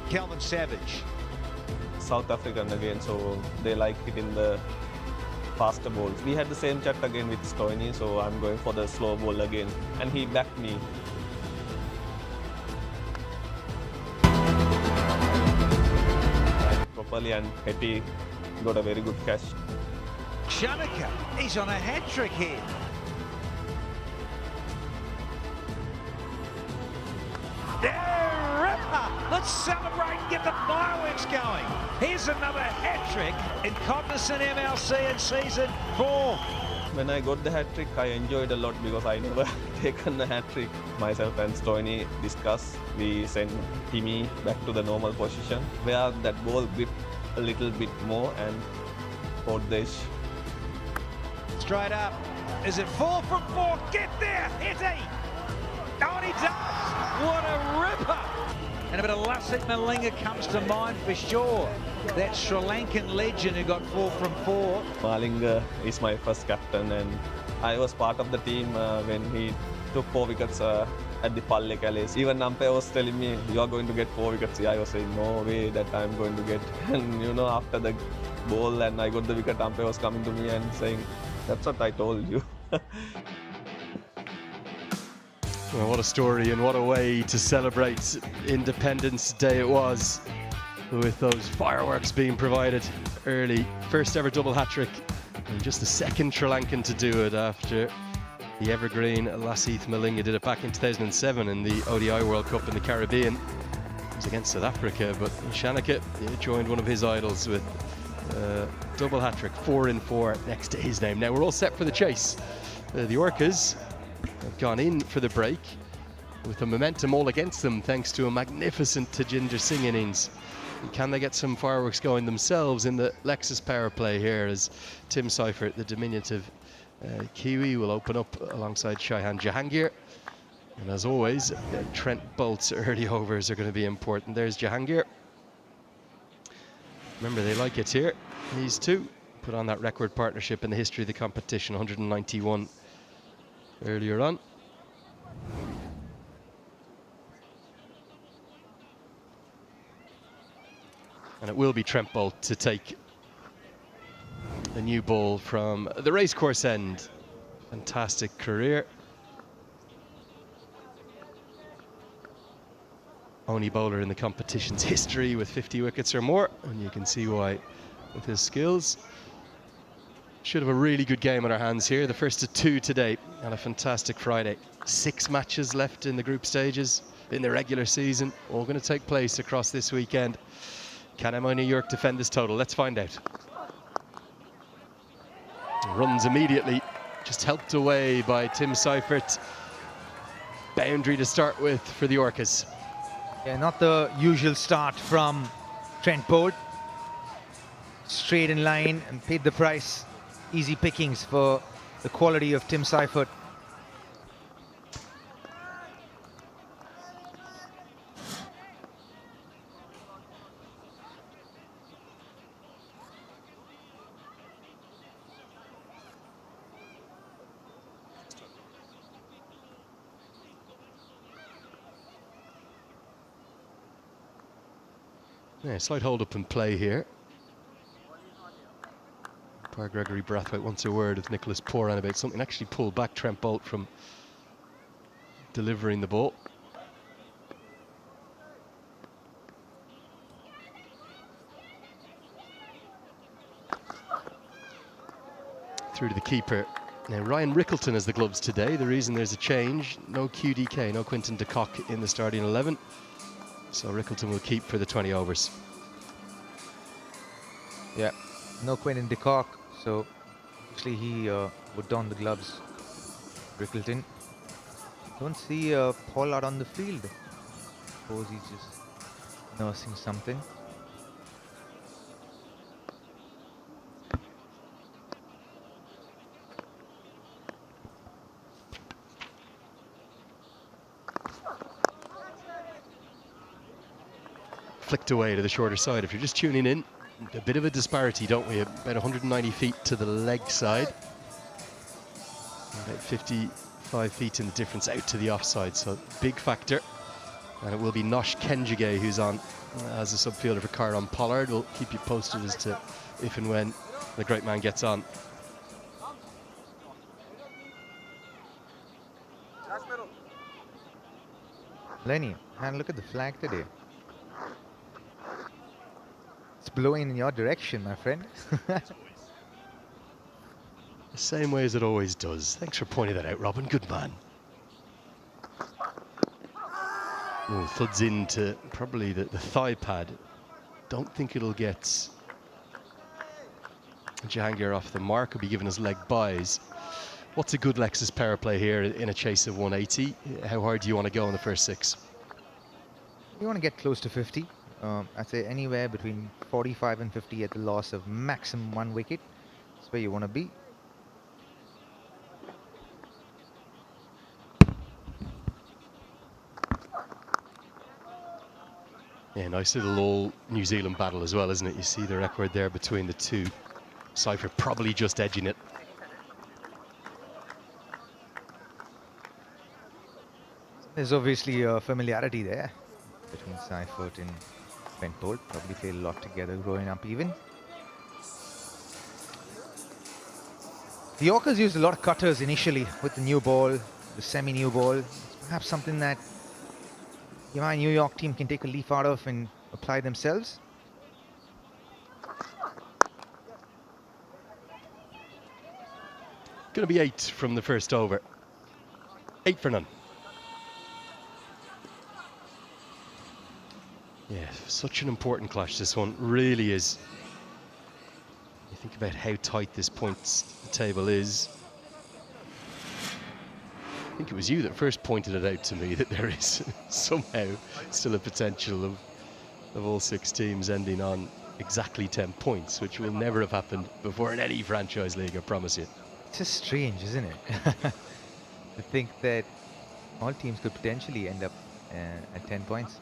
Kelvin Savage. South African again, so they like hitting the faster balls. We had the same chat again with Stoini, so I'm going for the slow ball again, and he backed me. properly, and Hetty got a very good catch. Shanaka, he's on a hat-trick here. Ripper! Let's celebrate and get the fireworks going. Here's another hat-trick in Cognizant MLC in season 4. When I got the hat-trick, I enjoyed a lot because I never taken a hat-trick. Myself and Stoiny discussed. We sent Timmy back to the normal position, where that ball gripped a little bit more and caught the edge. Straight up. Is it 4 from 4? Get there, Hetty! Oh, and he does! What a ripper! And a bit of Lassit Malinga comes to mind for sure. That Sri Lankan legend who got 4 from 4. Malinga is my first captain, and I was part of the team when he took 4 wickets at the Palle Calais. Even umpire was telling me, you are going to get 4 wickets. I was saying, no way that I'm going to get. And you know, after the ball and I got the wicket, umpire was coming to me and saying, that's what I told you. Well, what a story and what a way to celebrate Independence Day it was, with those fireworks being provided early. First ever double hat-trick, and just the second Sri Lankan to do it after the evergreen Lasith Malinga did it back in 2007 in the ODI World Cup in the Caribbean. It was against South Africa, but Shanaka joined one of his idols with double hat-trick, 4 in 4 next to his name. Now we're all set for the chase. The Orcas have gone in for the break with the momentum all against them thanks to a magnificent Tajinder Singh innings. And can they get some fireworks going themselves in the Lexus power play here, as Tim Seifert, the diminutive Kiwi, will open up alongside Shaihan Jahangir. And as always, Trent Bolt's early overs are going to be important. There's Jahangir. Remember, they like it here. These two put on that record partnership in the history of the competition, 191 earlier on. And it will be Trent Bolt to take the new ball from the racecourse end. Fantastic career. Only bowler in the competition's history with 50 wickets or more, and you can see why with his skills. Should have a really good game on our hands here. The first of 2 today on a fantastic Friday. 6 matches left in the group stages in the regular season, all going to take place across this weekend. Can MI New York defend this total? Let's find out. Runs immediately, just helped away by Tim Seifert. Boundary to start with for the Orcas. Yeah, not the usual start from Trent Bolt. Straight in line and paid the price. Easy pickings for the quality of Tim Seifert. Yeah, slight hold up and play here. Par Gregory Brathwaite wants a word with Nicholas Poran about something. Actually pulled back Trent Bolt from delivering the ball. Through to the keeper. Now Ryan Rickleton has the gloves today. The reason there's a change, no QDK, no Quinton de Kock in the starting 11. So Rickleton will keep for the 20 overs. Yeah, no Quinton de Kock, so actually he would don the gloves. Rickleton. Don't see Paul out on the field. Suppose he's just nursing something. Flicked away to the shorter side. If you're just tuning in, a bit of a disparity, don't we? About 190 feet to the leg side. About 55 feet in the difference out to the offside, so big factor. And it will be Nosh Kenjige who's on as a subfielder for Kyron Pollard. We'll keep you posted as to if and when the great man gets on. Lenny, and look at the flag today. It's blowing in your direction, my friend. The same way as it always does. Thanks for pointing that out, Robin. Good man. Oh, thuds into probably the thigh pad. Don't think it'll get Jahangir off the mark. Will be giving us leg buys. What's a good Lexus power play here in a chase of 180? How hard do you want to go in the first 6? You want to get close to 50. I'd say anywhere between 45 and 50 at the loss of maximum 1 wicket. That's where you want to be. Yeah, nice little all New Zealand battle as well, isn't it? You see the record there between the two. Seifert probably just edging it. There's obviously a familiarity there between Seifert and Ben Bolt. Probably played a lot together growing up even. The Orcas used a lot of cutters initially with the new ball, the semi-new ball. It's perhaps something that the New York team can take a leaf out of and apply themselves. Going to be 8 from the first over. 8 for none. Yeah, such an important clash, this one really is. You think about how tight this points table is. I think it was you that first pointed it out to me that there is somehow still a potential of all 6 teams ending on exactly 10 points, which will never have happened before in any franchise league, I promise you. It's just strange, isn't it? To think that all teams could potentially end up at 10 points.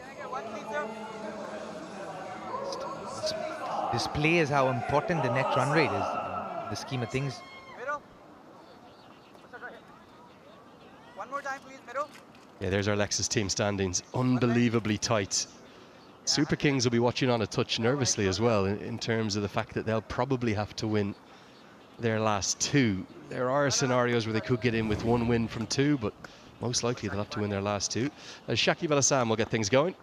Displays how important the net run rate is in the scheme of things. One more time, please, middle. Yeah, there's our Lexus team standings. Unbelievably tight. Super Kings will be watching on a touch nervously as well in terms of the fact that they'll probably have to win their last 2. There are scenarios where they could get in with 1 win from 2, but most likely they'll have to win their last 2. Shakib Al-Hassan will get things going.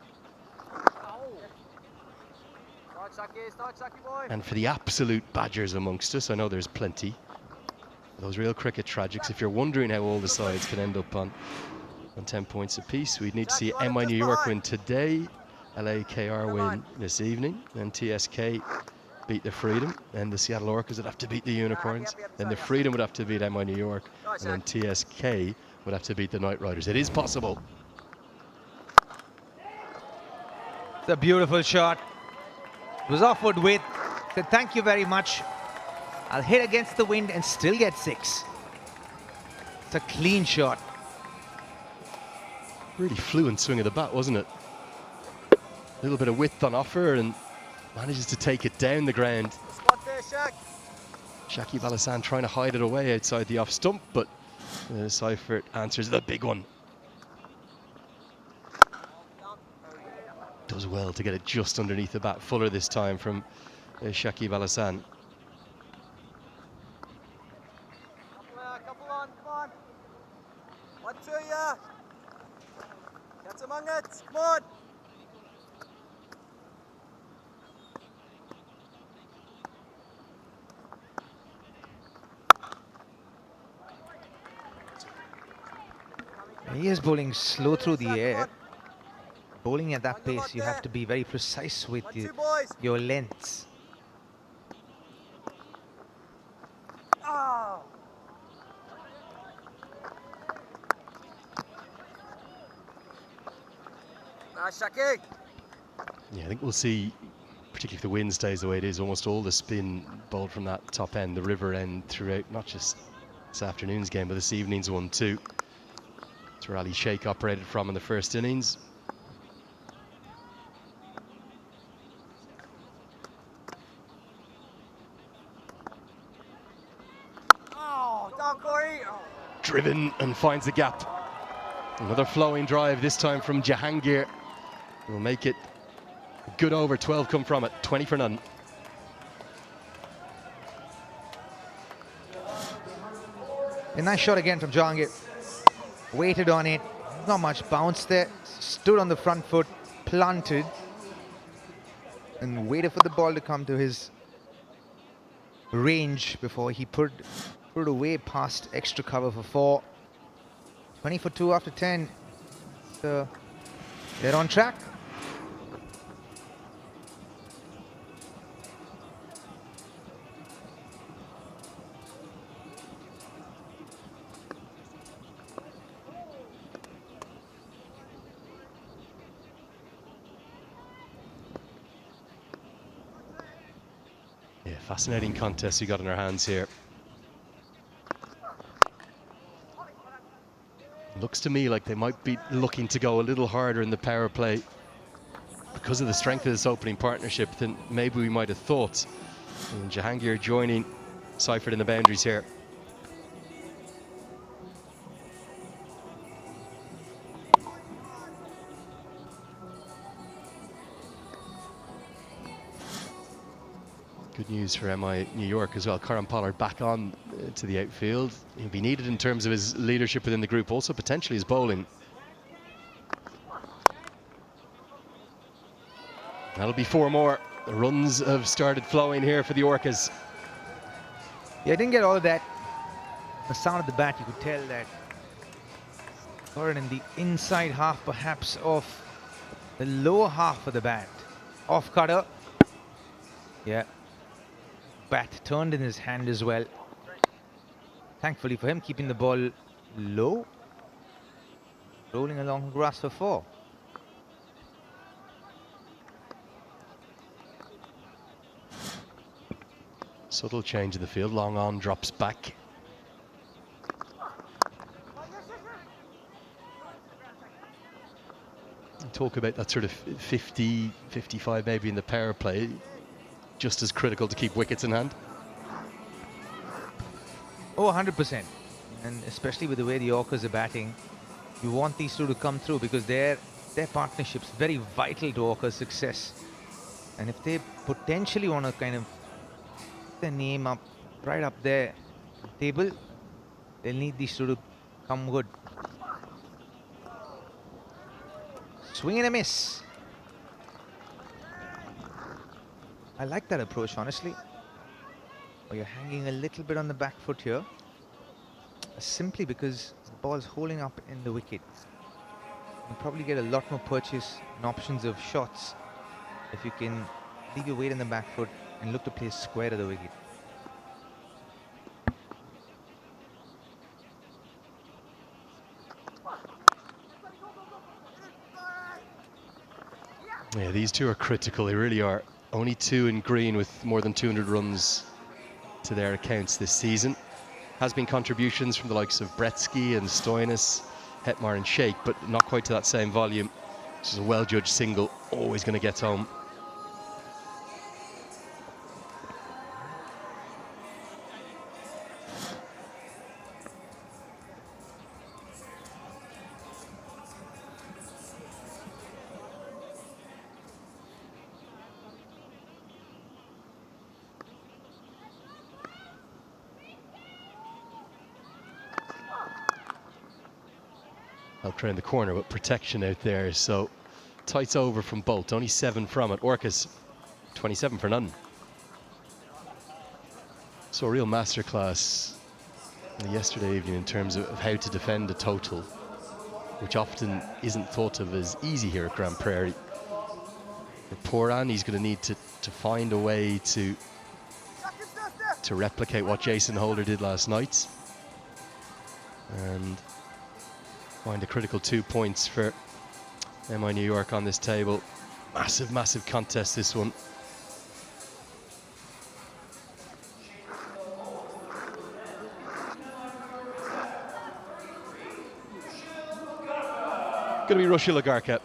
And for the absolute badgers amongst us, I know there's plenty. Those real cricket tragics. If you're wondering how all the sides can end up on 10 points apiece, we'd need to see MI New York win today, LAKR win this evening, and TSK beat the Freedom, and the Seattle Orcas would have to beat the Unicorns, then the Freedom would have to beat MI New York, and then TSK would have to beat the Knight Riders. It is possible. It's a beautiful shot. It was offered with. Said thank you very much. I'll hit against the wind and still get 6. It's a clean shot. Really fluent swing of the bat, wasn't it? A little bit of width on offer and manages to take it down the ground. Shakib Al-Hassan trying to hide it away outside the off stump, but Seifert answers the big one. Does well to get it just underneath the bat. Fuller this time from Shakib Al-Hassan. Couple on, come on. 1, 2, yeah. That's among it. Come on. He is bowling slow through the air. Bowling at that pace, you have to be very precise with your lengths. Oh. Nice, Shaki. Yeah, I think we'll see, particularly if the wind stays the way it is, almost all the spin bowled from that top end, the river end, throughout not just this afternoon's game, but this evening's one too. It's where Ali Sheikh operated from in the first innings. Driven and finds the gap. Another flowing drive, this time from Jahangir. Will make it a good over. 12 come from it. 20 for none. A nice shot again from Jahangir. Waited on it. Not much bounce there. Stood on the front foot. Planted. and waited for the ball to come to his range before he put it away past extra cover for 4. 20 for 2 after 10. So they're on track. Yeah, fascinating contest we got in our hands here. Looks to me like they might be looking to go a little harder in the power play because of the strength of this opening partnership than maybe we might have thought. And Jahangir joining Seifert in the boundaries here. Good news for MI New York as well. Karan Pollard back on to the outfield. He'll be needed in terms of his leadership within the group, also potentially his bowling. That'll be 4 more. The runs have started flowing here for the Orcas. Yeah, I didn't get all of that. The sound of the bat, you could tell that Karan in the inside half perhaps of the lower half of the bat. Off cutter. Yeah. Bat turned in his hand as well. Thankfully for him, keeping the ball low. Rolling along the grass for 4. Subtle change of the field. Long on, drops back. Talk about that sort of 50, 55 maybe in the power play. Just as critical to keep wickets in hand. Oh, 100%. And especially with the way the Orcas are batting, you want these two to come through because their partnership's very vital to Orcas' success. And if they potentially want to kind of put their name up right up there on the table, they'll need these two to come good. Swing and a miss. I like that approach, honestly. Oh, you're hanging a little bit on the back foot here. Simply because the ball's holding up in the wicket. You'll probably get a lot more purchase and options of shots if you can leave your weight in the back foot and look to play square to the wicket. Yeah, these two are critical, they really are. Only 2 in green with more than 200 runs to their accounts this season. Has been contributions from the likes of Bretsky and Stoinis, Hetmar and Sheikh, but not quite to that same volume. This is a well-judged single, always going to get home. Helped around the corner, but protection out there. So tights over from Bolt, only 7 from it. Orcas, 27 for none. So a real masterclass yesterday evening in terms of how to defend a total, which often isn't thought of as easy here at Grand Prairie. For Poran, he's going to need to find a way to replicate what Jason Holder did last night. And find a critical 2 points for MI New York on this table. Massive, massive contest, this one. Going to be Russia Lagarka.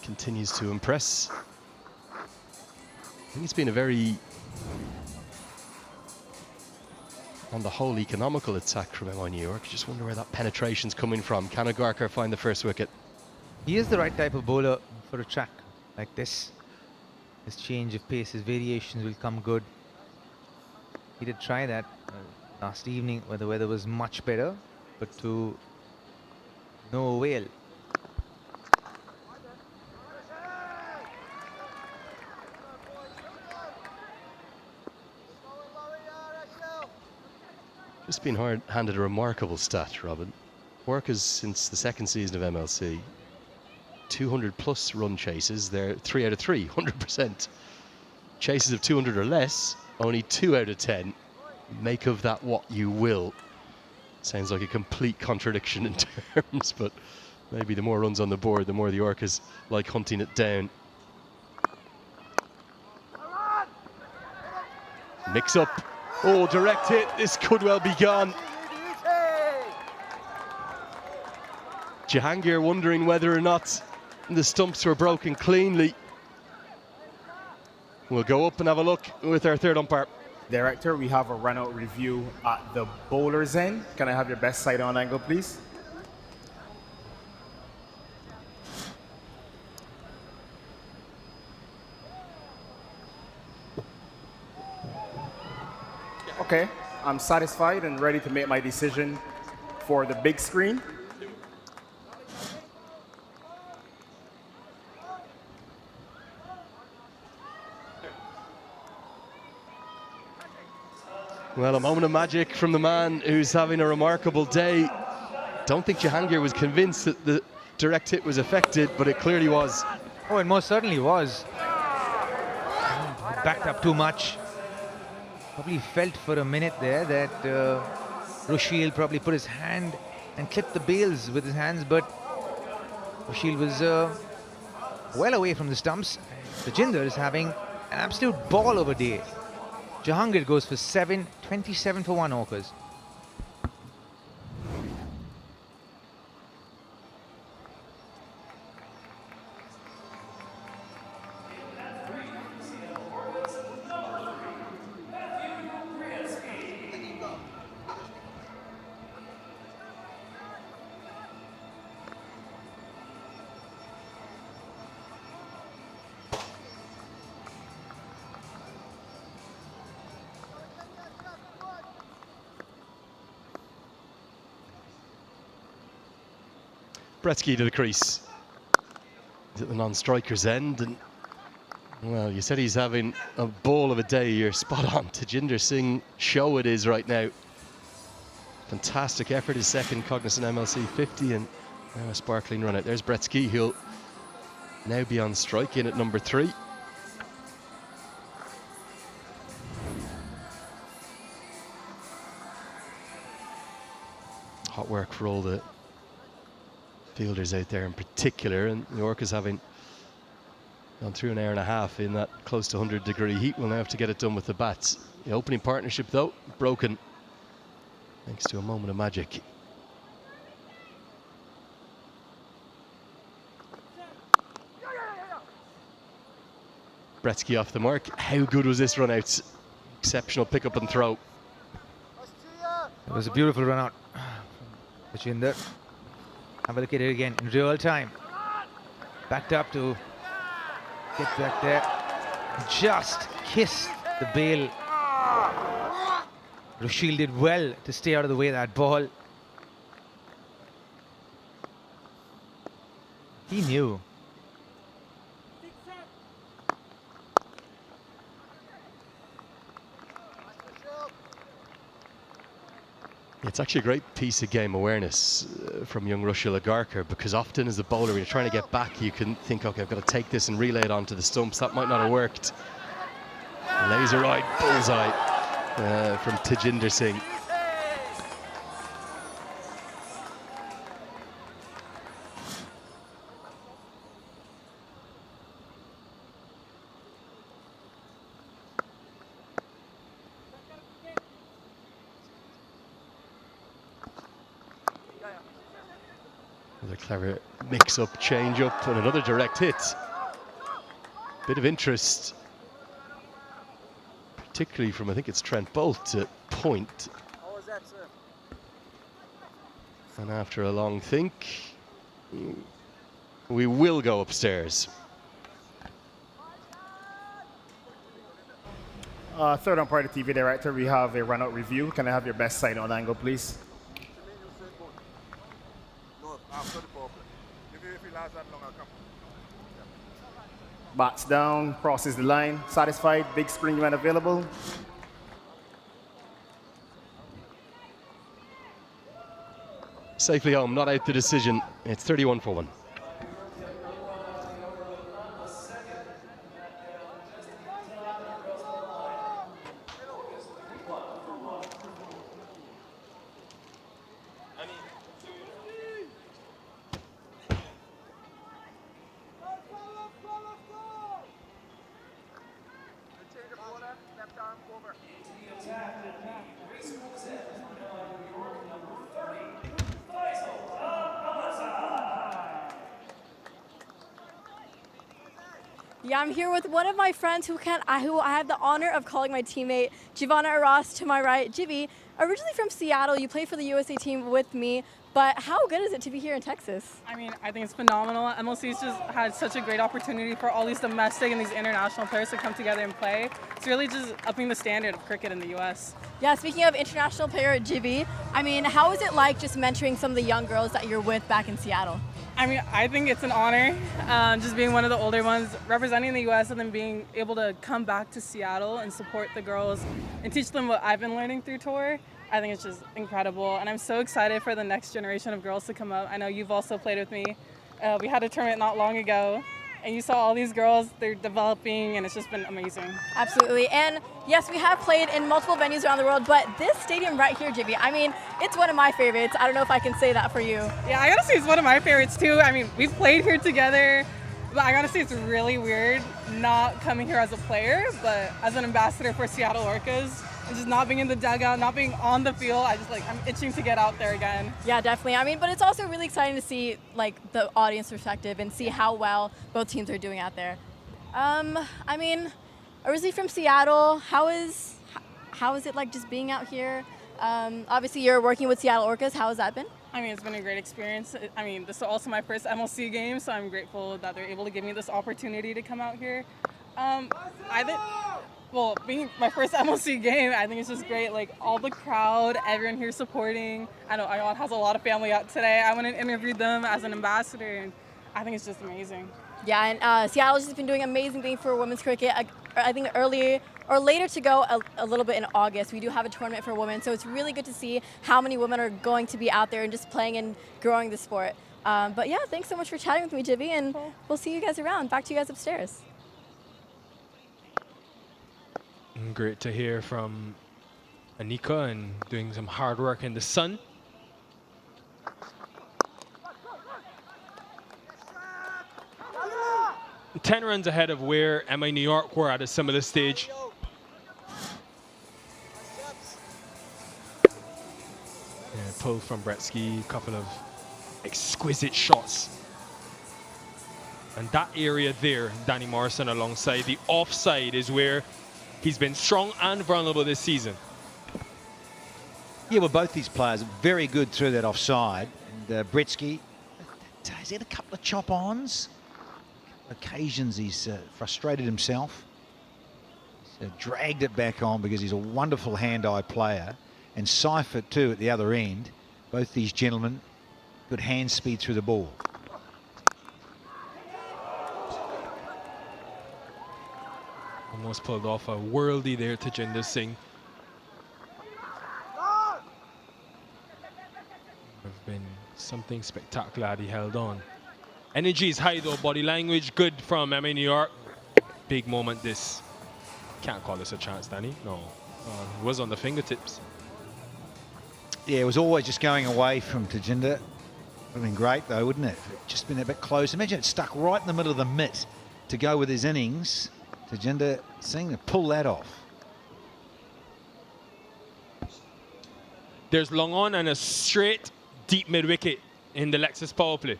Continues to impress. I think it's been a very, on the whole, economical attack from MI New York. Just wonder where that penetration's coming from. Can Agarkar find the first wicket? He is the right type of bowler for a track like this. His change of pace, his variations will come good. He did try that last evening where the weather was much better, but to no avail. Just been handed a remarkable stat, Robin. Orcas since the second season of MLC, 200 plus run chases, they're 3 out of 3, 100%. Chases of 200 or less, only 2 out of 10. Make of that what you will. Sounds like a complete contradiction in terms, but maybe the more runs on the board, the more the Orcas like hunting it down. Mix up. Oh, direct hit. This could well be gone. Jahangir wondering whether or not the stumps were broken cleanly. We'll go up and have a look with our third umpire. Director, we have a run-out review at the bowler's end. Can I have your best side-on angle, please? Okay, I'm satisfied and ready to make my decision for the big screen. Well, a moment of magic from the man who's having a remarkable day. Don't think Jahangir was convinced that the direct hit was affected, but it clearly was. Oh, it most certainly was. Backed up too much. Probably felt for a minute there that Rushil probably put his hand and clipped the bails with his hands, but Rushil was well away from the stumps. Tejinder is having an absolute ball of a day. Jahangir goes for 7, 27 for 1 Orcas. Bretsky to the crease. He's at the non-striker's end, and well, you said he's having a ball of a day. You're spot on. Tejinder Singh show it is right now. Fantastic effort, his second Cognizant MLC 50, and now a sparkling run out. There's Bretsky. He'll now be on strike in at number 3. Hot work for all the fielders out there in particular, and the Orcas having gone through an hour and a half in that close to 100-degree heat will now have to get it done with the bats. The opening partnership though broken thanks to a moment of magic. Bretsky off the mark. How good was this run out? Exceptional pick up and throw. It was a beautiful run out. Tejinder. Have a look at it again in real time. Backed up to get back there. Just kissed the bail. Rushil did well to stay out of the way of that ball. He knew. It's actually a great piece of game awareness from young Rushil Agarkar, because often as a bowler, when you're trying to get back, you can think, okay, I've got to take this and relay it onto the stumps. That might not have worked. Laser-eyed bullseye from Tejinder Singh. Another clever mix-up, change-up, and another direct hit. Bit of interest, particularly from, I think it's Trent Bolt at point. How was that, sir? And after a long think, we will go upstairs. Third umpire, the TV director, we have a run-out review. Can I have your best side-on angle, please? Bats down, crosses the line, satisfied, big screen when available. safely home, not out the decision. It's 31 for 1. Yeah, I'm here with one of my friends who I have the honor of calling my teammate, Giovanna Arras, to my right. Jivy, originally from Seattle, you played for the USA team with me, but how good is it to be here in Texas? I mean, I think it's phenomenal. MLC's just had such a great opportunity for all these domestic and these international players to come together and play. It's really just upping the standard of cricket in the U.S. Yeah, speaking of international player Jivy, I mean, how is it like just mentoring some of the young girls that you're with back in Seattle? I mean, I think it's an honor, just being one of the older ones, representing the U.S. and then being able to come back to Seattle and support the girls and teach them what I've been learning through tour. I think it's just incredible, and I'm so excited for the next generation of girls to come up. I know you've also played with me. We had a tournament not long ago, and you saw all these girls, they're developing, and it's just been amazing. Absolutely, and yes, we have played in multiple venues around the world, but this stadium right here, Jivy, I mean, it's one of my favorites. I don't know if I can say that for you. Yeah, I gotta say it's one of my favorites too. I mean, we've played here together, but I gotta say it's really weird not coming here as a player, but as an ambassador for Seattle Orcas, and just not being in the dugout, not being on the field. I'm itching to get out there again. Yeah, definitely. I mean, but it's also really exciting to see like the audience perspective and see how well both teams are doing out there. I mean, originally from Seattle, how is it like just being out here? Obviously, you're working with Seattle Orcas. How has that been? I mean, it's been a great experience. I mean, this is also my first MLC game, so I'm grateful that they're able to give me this opportunity to come out here. Well, being my first MLC game, I think it's just great. Like, all the crowd, everyone here supporting. I know Ion has a lot of family out today. I went and interviewed them as an ambassador, and I think it's just amazing. Yeah, and Seattle's just been doing amazing things for women's cricket. I think earlier or later to go a little bit in August, we do have a tournament for women, so it's really good to see how many women are going to be out there and just playing and growing the sport. But yeah, thanks so much for chatting with me, Jivy, and we'll see you guys around. Back to you guys upstairs. Great to hear from Anika and doing some hard work in the sun. Ten runs ahead of where MI New York were at a similar stage. Pull from Bretsky, a couple of exquisite shots. And that area there, Danny Morrison alongside the offside is where he's been strong and vulnerable this season. Yeah, well, both these players are very good through that offside. And Bretsky, he's had a couple of chop-ons. Occasions he's frustrated himself. He's dragged it back on because he's a wonderful hand-eye player. And Seifert too at the other end. Both these gentlemen, good hand speed through the ball. Almost pulled off a worldie there to Jinder Singh. Have been something spectacular that he held on. Energy is high though, body language good from MI New York. Big moment this. Can't call this a chance, Danny. No, it was on the fingertips. Yeah, it was always just going away from Tajinder. Would have been great though, wouldn't it? Just been a bit close. Imagine it stuck right in the middle of the mitt to go with his innings. Tajinder Singh to pull that off. There's long on and a straight deep mid wicket in the Lexus power play.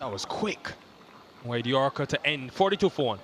That was quick. Wide Yorker to end 42 for 1.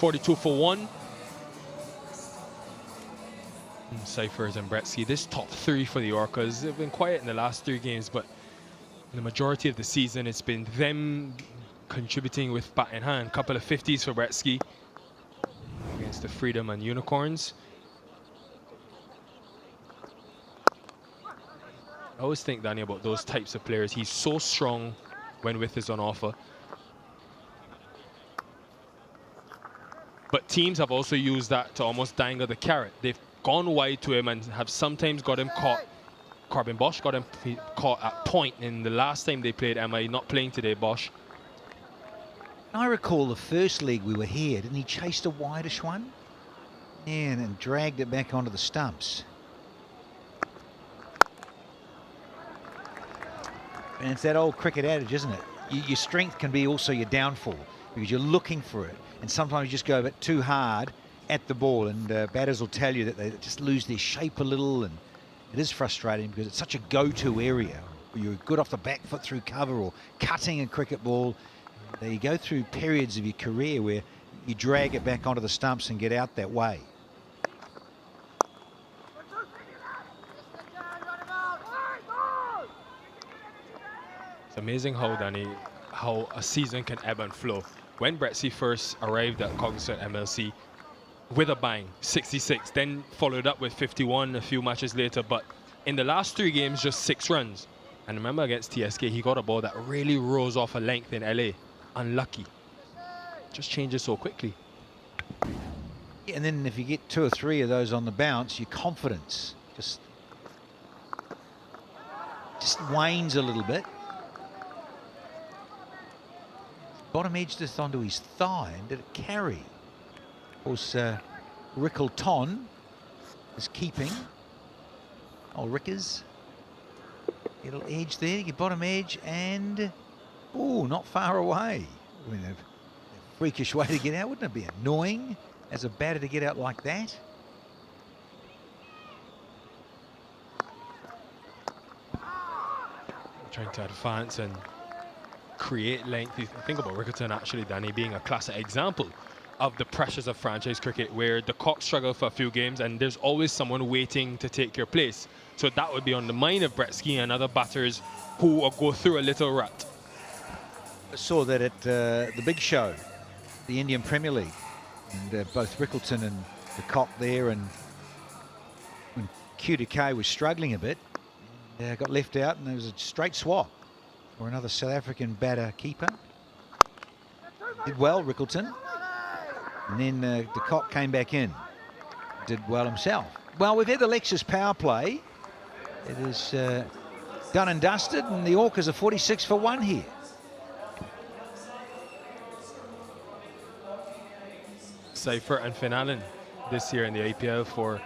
42 for 1. Cyphers and Bretsky, this top 3 for the Orcas. They've been quiet in the last 3 games, but in the majority of the season, it's been them contributing with bat in hand. Couple of 50s for Bretsky against the Freedom and Unicorns. I always think, Danny, about those types of players. He's so strong when width is on offer. But teams have also used that to almost dangle the carrot. They've gone wide to him and have sometimes got him caught. Corbin Bosch got him caught at point in the last time they played MI, not playing today, Bosch. I recall the first leg we were here, didn't he chase a wideish one? Yeah, and then dragged it back onto the stumps. And it's that old cricket adage, isn't it? Your strength can be also your downfall because you're looking for it. And sometimes you just go a bit too hard at the ball, and batters will tell you that they just lose their shape a little, and it is frustrating because it's such a go-to area where you're good off the back foot through cover or cutting a cricket ball. You go through periods of your career where you drag it back onto the stumps and get out that way. It's amazing how, Danny, how a season can ebb and flow. When Bretsky first arrived at Cognizant MLC with a bang, 66, then followed up with 51 a few matches later, but in the last 3 games, just 6 runs. And remember against TSK, he got a ball that really rose off a length in LA. Unlucky. Just changes so quickly. Yeah, and then if you get 2 or 3 of those on the bounce, your confidence just wanes a little bit. Bottom edge just onto his thigh, and did it carry? Of course, Rickleton is keeping. Oh, Rickers. Little edge there, your bottom edge, and oh, not far away. I mean, a freakish way to get out. Wouldn't it be annoying as a batter to get out like that? Trying to advance and create length. You think about Rickleton actually, Danny, being a classic example of the pressures of franchise cricket, where the Cox struggle for a few games and there's always someone waiting to take your place. So that would be on the mind of Bretsky and other batters who will go through a little rut. I saw that at the big show, the Indian Premier League, and both Rickleton and the Cock there, and when QTK was struggling a bit, got left out, and there was a straight swap for another South African batter keeper. Did well, Rickleton. And then de Kock came back in. Did well himself. Well, we've had the Lexus power play. It is done and dusted, and the Orcas are 46 for 1 here. Seifert and Finn Allen this year in the IPL for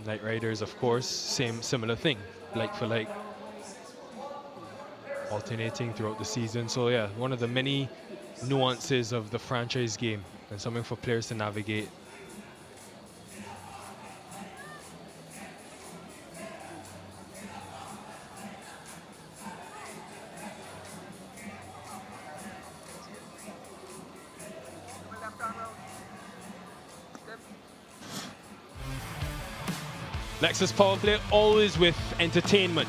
Knight Riders, of course. Similar thing, like for like. Alternating throughout the season. So yeah, one of the many nuances of the franchise game, and something for players to navigate. Lexus power play always with entertainment.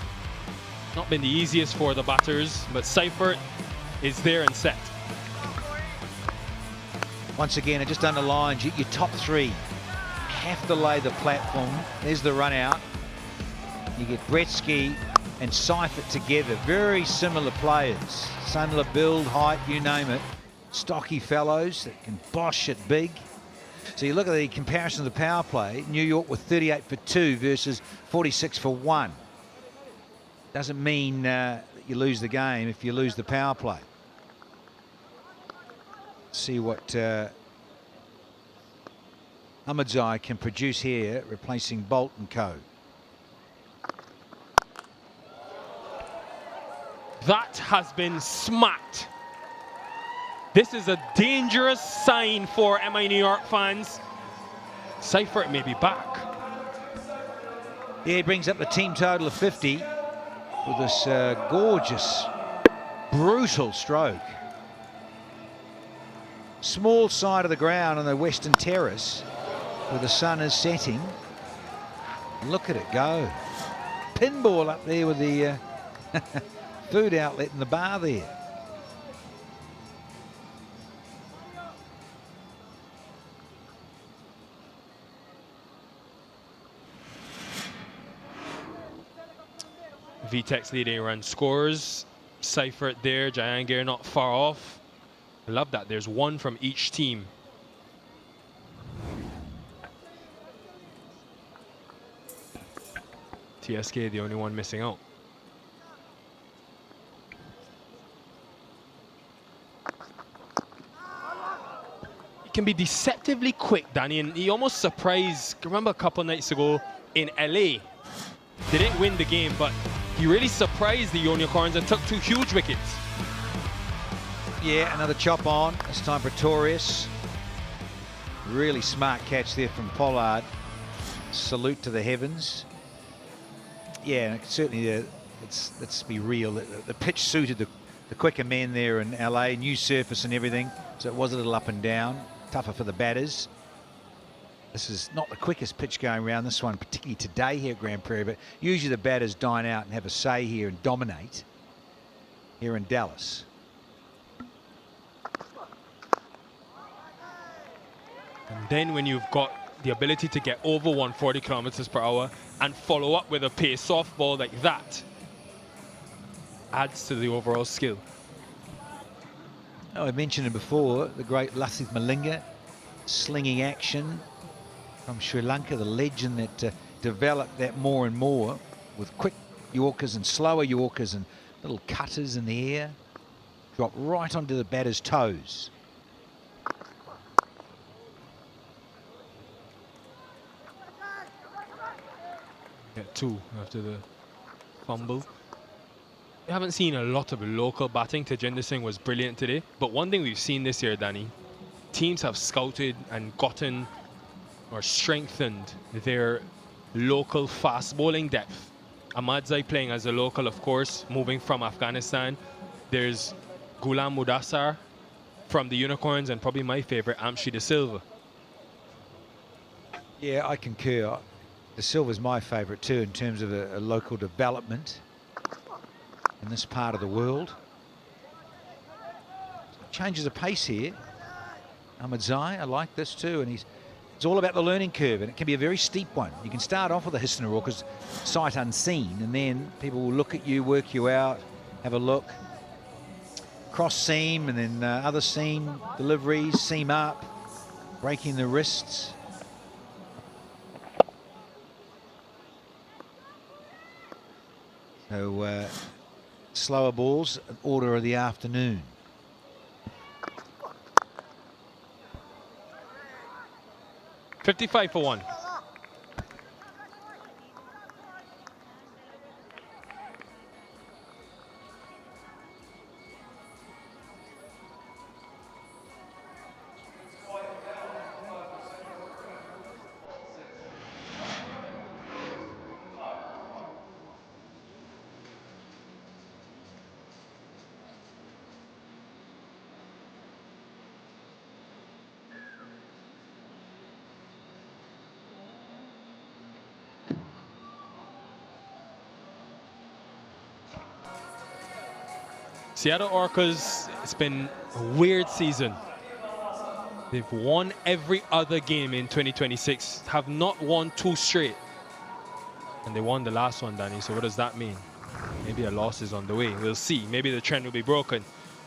Not been the easiest for the batters, but Seifert is there and set. Once again, it just underlines your top 3 have to lay the platform. There's the run out. You get Bretsky and Seifert together. Very similar players. Similar build, height, you name it. Stocky fellows that can bosh it big. So you look at the comparison of the power play. New York with 38 for 2 versus 46 for 1. Doesn't mean you lose the game if you lose the power play. See what Ahmadzai can produce here, replacing Bolt and co. That has been smacked. This is a dangerous sign for MI New York fans. Seifert may be back. Yeah, he brings up the team total of 50 with this gorgeous, brutal stroke. small side of the ground on the western terrace where the sun is setting. Look at it go. Pinball up there with the food outlet in the bar there. VTEC's leading run scores. Seifert there, Jahangir not far off. I love that. There's one from each team. TSK the only one missing out. He can be deceptively quick, Danny, and he almost surprised. Remember a couple nights ago in LA, they didn't win the game, but he really surprised the Unicorns and took 2 huge wickets. Yeah, another chop on. This time Pretorius. Really smart catch there from Pollard. Salute to the heavens. Yeah, certainly, let's be real. The pitch suited the quicker men there in LA, new surface and everything, so it was a little up and down, tougher for the batters. This is not the quickest pitch going around, this one, particularly today here at Grand Prairie, but usually the batters dine out and have a say here and dominate here in Dallas. And then when you've got the ability to get over 140 kilometers per hour and follow up with a pace softball like that, adds to the overall skill. Oh, I mentioned it before, the great Lasith Malinga, slinging action from Sri Lanka, the legend that developed that more and more with quick Yorkers and slower Yorkers and little cutters in the air. Drop right onto the batter's toes. Get 2 after the fumble. We haven't seen a lot of local batting. Tejinder Singh was brilliant today. But one thing we've seen this year, Danny, teams have scouted and gotten or strengthened their local fast bowling depth. Ahmadzai playing as a local, of course, moving from Afghanistan. There's Ghulam Mudassar from the Unicorns, and probably my favorite, Amshi De Silva. Yeah, I concur. De Silva's my favourite too in terms of a local development in this part of the world. Changes of pace here. Ahmadzai, I like this too, and it's all about the learning curve, and it can be a very steep one. You can start off with the Hisner Orcas sight unseen, and then people will look at you, work you out, have a look. Cross seam, and then other seam deliveries, seam up, breaking the wrists. So slower balls, order of the afternoon. $55 for 1. Seattle Orcas, it's been a weird season. They've won every other game in 2026, have not won 2 straight. And they won the last one, Danny, so what does that mean? Maybe a loss is on the way. We'll see. Maybe the trend will be broken.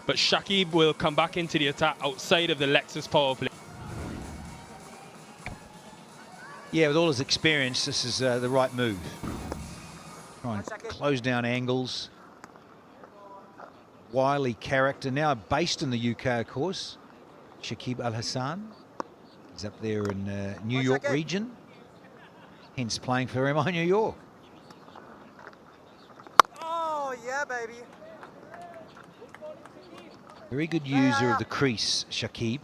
But Shakib will come back into the attack outside of the Lexus power play. Yeah, with all his experience, this is the right move. Try and close down angles. Wily character, now based in the UK, of course. Shakib Al Hassan is up there in New York region, hence playing for MI New York. Oh, yeah, baby. Very good user of the crease, Shakib.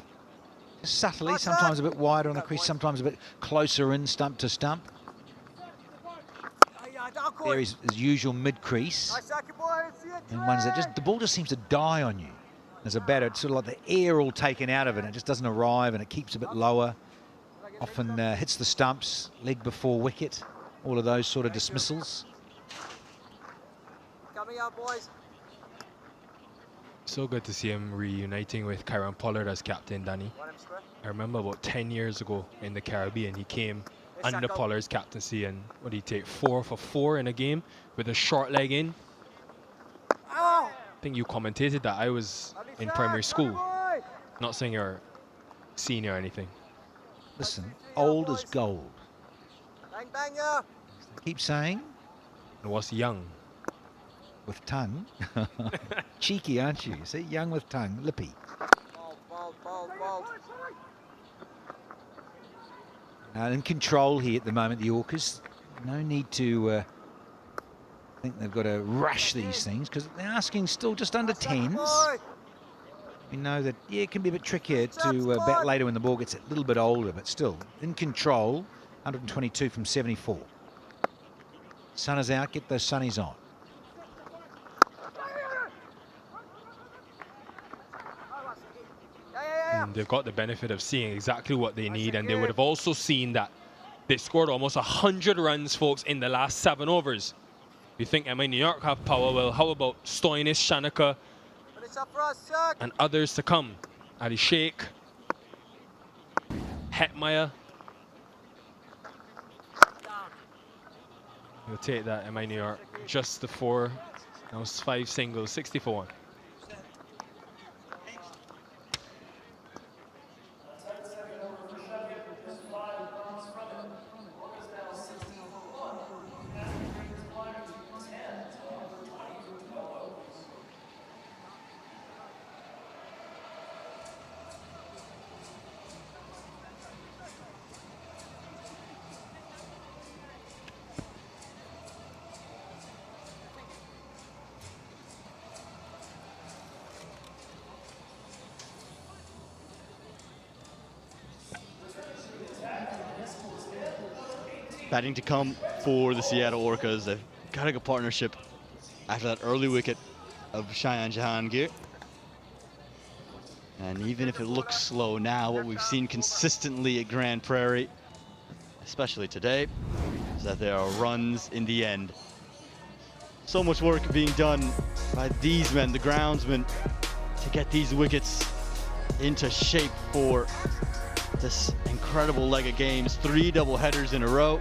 Just subtly, sometimes a bit wider on the crease, sometimes a bit closer in stump to stump. There is his usual mid-crease. And ones that just, the ball just seems to die on you. As a batter, it's sort of like the air all taken out of it. It just doesn't arrive and it keeps a bit lower. Often hits the stumps, leg before wicket, all of those sort of dismissals. Coming up, boys. So good to see him reuniting with Kyron Pollard as captain, Danny. I remember about 10 years ago in the Caribbean, he came under Pollard's captaincy, and what did he take, 4 for 4 in a game with a short leg in? I think you commentated that. I was in primary school. Not saying you're senior or anything. Listen, old as gold. Bang, bang, yeah. Keep saying. And what's young? With tongue. Cheeky, aren't you? See, young with tongue, lippy. Ball. In control here at the moment, the Orcas. No need to think they've got to rush these things because they're asking still just under 10s. We know that, yeah, it can be a bit trickier to bat later when the ball gets a little bit older, but still in control. 122 from 74. Sun is out, get those sunnies on. And they've got the benefit of seeing exactly what they need, and they would have also seen that they scored almost 100 runs, folks, in the last 7 overs. You think MI New York have power? Well, how about Stoinis, Shanaka, and others to come? Ali Sheikh, Hetmeyer. You'll take that, MI New York. Just the 4. That was 5 singles, 64. Batting to come for the Seattle Orcas. They've got a good partnership after that early wicket of Cheyenne Jahangir. And even if it looks slow now, what we've seen consistently at Grand Prairie, especially today, is that there are runs in the end. So much work being done by these men, the groundsmen, to get these wickets into shape for this incredible leg of games. 3 double headers in a row.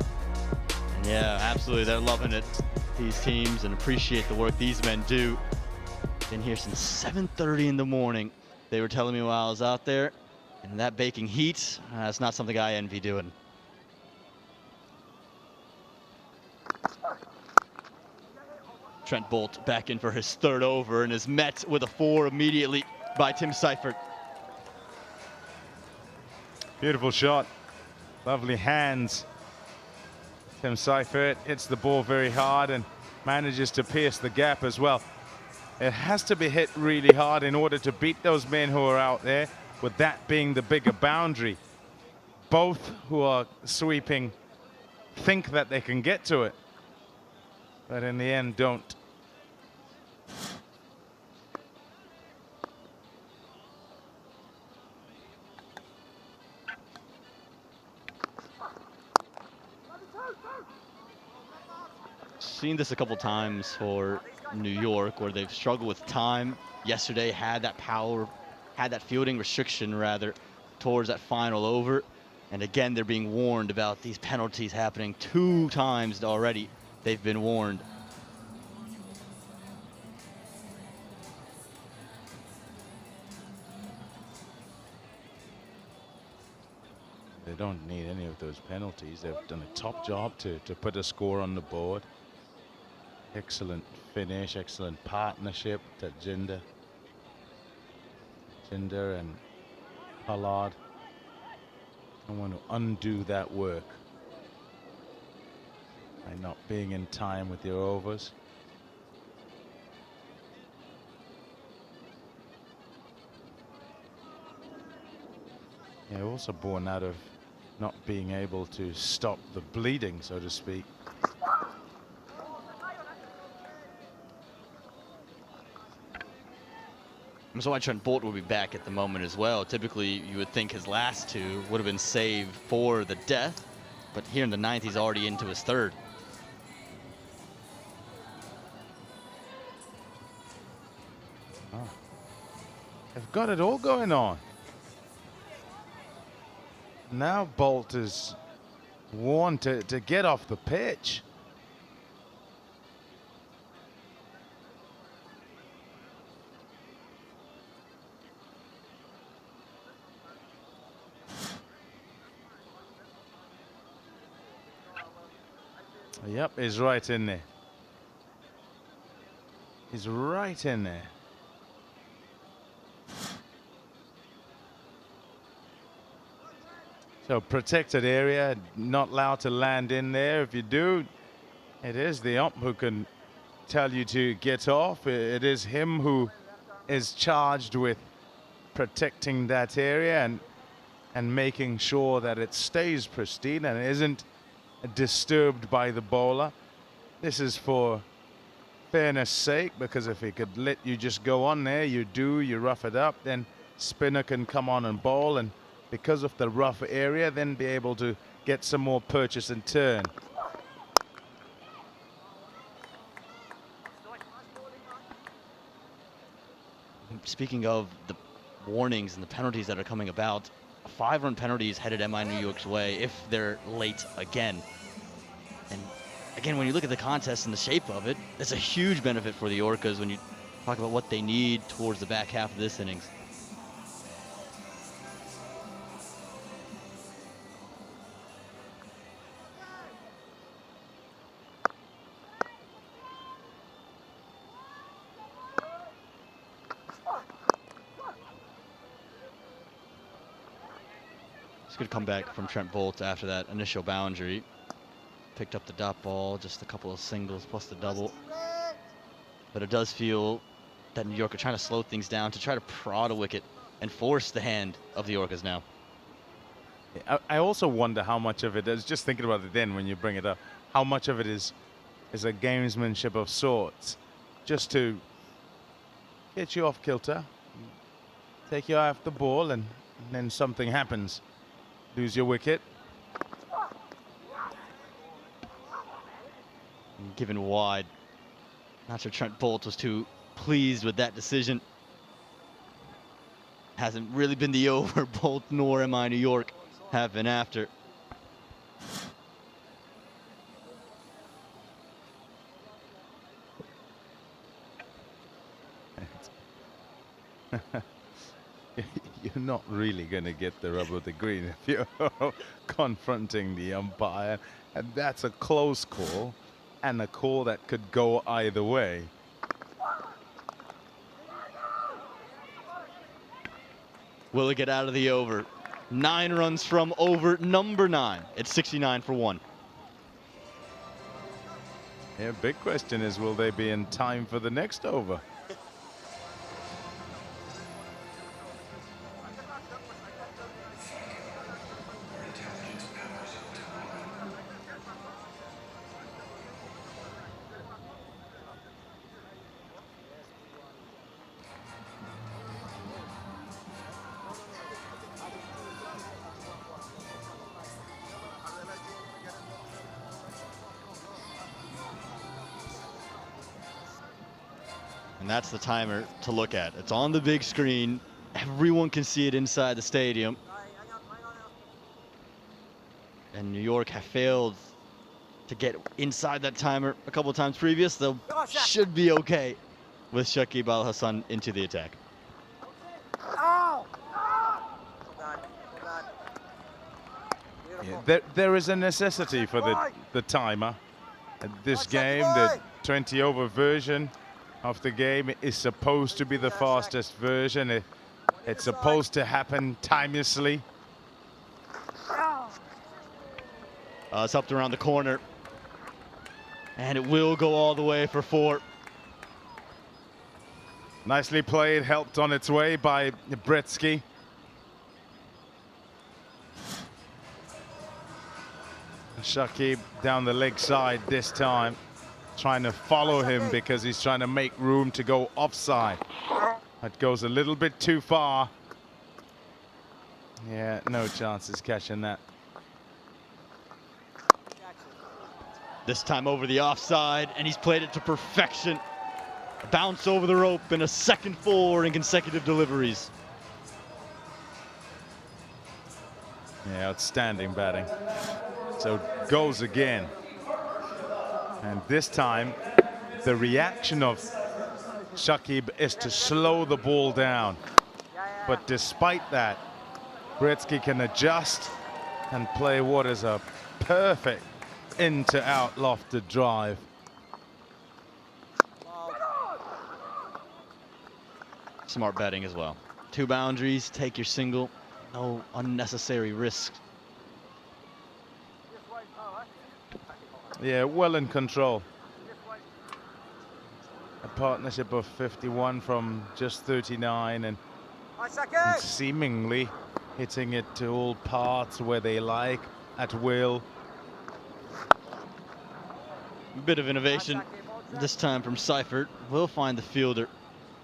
And yeah, absolutely, they're loving it, these teams, and appreciate the work these men do. Been here since 7:30 in the morning. They were telling me while I was out there, and that baking heat, that's not something I envy doing. Trent Bolt back in for his 3rd over and is met with a 4 immediately by Tim Seifert. Beautiful shot. Lovely hands. Tim Seifert hits the ball very hard and manages to pierce the gap as well. It has to be hit really hard in order to beat those men who are out there, with that being the bigger boundary. Both who are sweeping think that they can get to it, but in the end don't. Seen this a couple times for New York, where they've struggled with time. Yesterday had that fielding restriction rather towards that final over, and again they're being warned about these penalties happening 2 times already. They've been warned. They don't need any of those penalties. They've done a top job to put a score on the board. Excellent finish, excellent partnership to Jinder and Pollard. Don't want to undo that work by not being in time with your overs. Yeah, also born out of not being able to stop the bleeding, so to speak. That's why Trent Bolt will be back at the moment as well. Typically, you would think his last two would have been saved for the death, but here in the 9th, he's already into his 3rd. Oh. They've got it all going on. Now Bolt is warned to get off the pitch. Yep, he's right in there. He's right in there. So protected area, not allowed to land in there. If you do, it is the ump who can tell you to get off. It is him who is charged with protecting that area and making sure that it stays pristine and isn't disturbed by the bowler. This is for fairness sake, because if he could let you just go on there, you do, you rough it up, then spinner can come on and bowl, and because of the rough area, then be able to get some more purchase and turn. Speaking of the warnings and the penalties that are coming about, 5-run penalties headed MI New York's way if they're late again. And again, when you look at the contest and the shape of it, it's a huge benefit for the Orcas when you talk about what they need towards the back half of this innings. It's good comeback from Trent Bolt after that initial boundary. Picked up the dot ball, just a couple of singles plus the double. But it does feel that New York are trying to slow things down to try to prod a wicket and force the hand of the Orcas now. I also wonder how much of it is, just thinking about it then when you bring it up, how much of it is a gamesmanship of sorts, just to get you off kilter, take you off the ball, and then something happens. Lose your wicket. Given wide. Not sure Trent Bolt was too pleased with that decision. Hasn't really been the over Bolt nor MI New York have been after. You're not really going to get the rub of the green if you're confronting the umpire. And that's a close call, and a call that could go either way. Will it get out of the over? 9 runs from over number 9. It's 69 for 1. Yeah, big question is, will they be in time for the next over? And that's the timer to look at. It's on the big screen. Everyone can see it inside the stadium. And New York have failed to get inside that timer a couple of times previous. They should be okay with Shakib Al Hassan into the attack. Yeah, there is a necessity for the timer. This game, the 20-over version of the game, is supposed to be the fastest version. It's supposed to happen timelessly. It's up around the corner. And it will go all the way for 4. Nicely played, helped on its way by Bretsky. Shakib down the leg side this time, trying to follow him because he's trying to make room to go offside. It goes a little bit too far. Yeah, no chances catching that. This time over the offside, and he's played it to perfection. A bounce over the rope and a second 4 in consecutive deliveries. Yeah, outstanding batting. So goes again. And this time, the reaction of Shakib is to slow the ball down. But despite that, Britsky can adjust and play what is a perfect in to out lofted drive. Smart batting as well. 2 boundaries, take your single, no unnecessary risk. Yeah, well in control. A partnership of 51 from just 39 and seemingly hitting it to all parts where they like, at will. A bit of innovation, this time from Seifert. Will find the fielder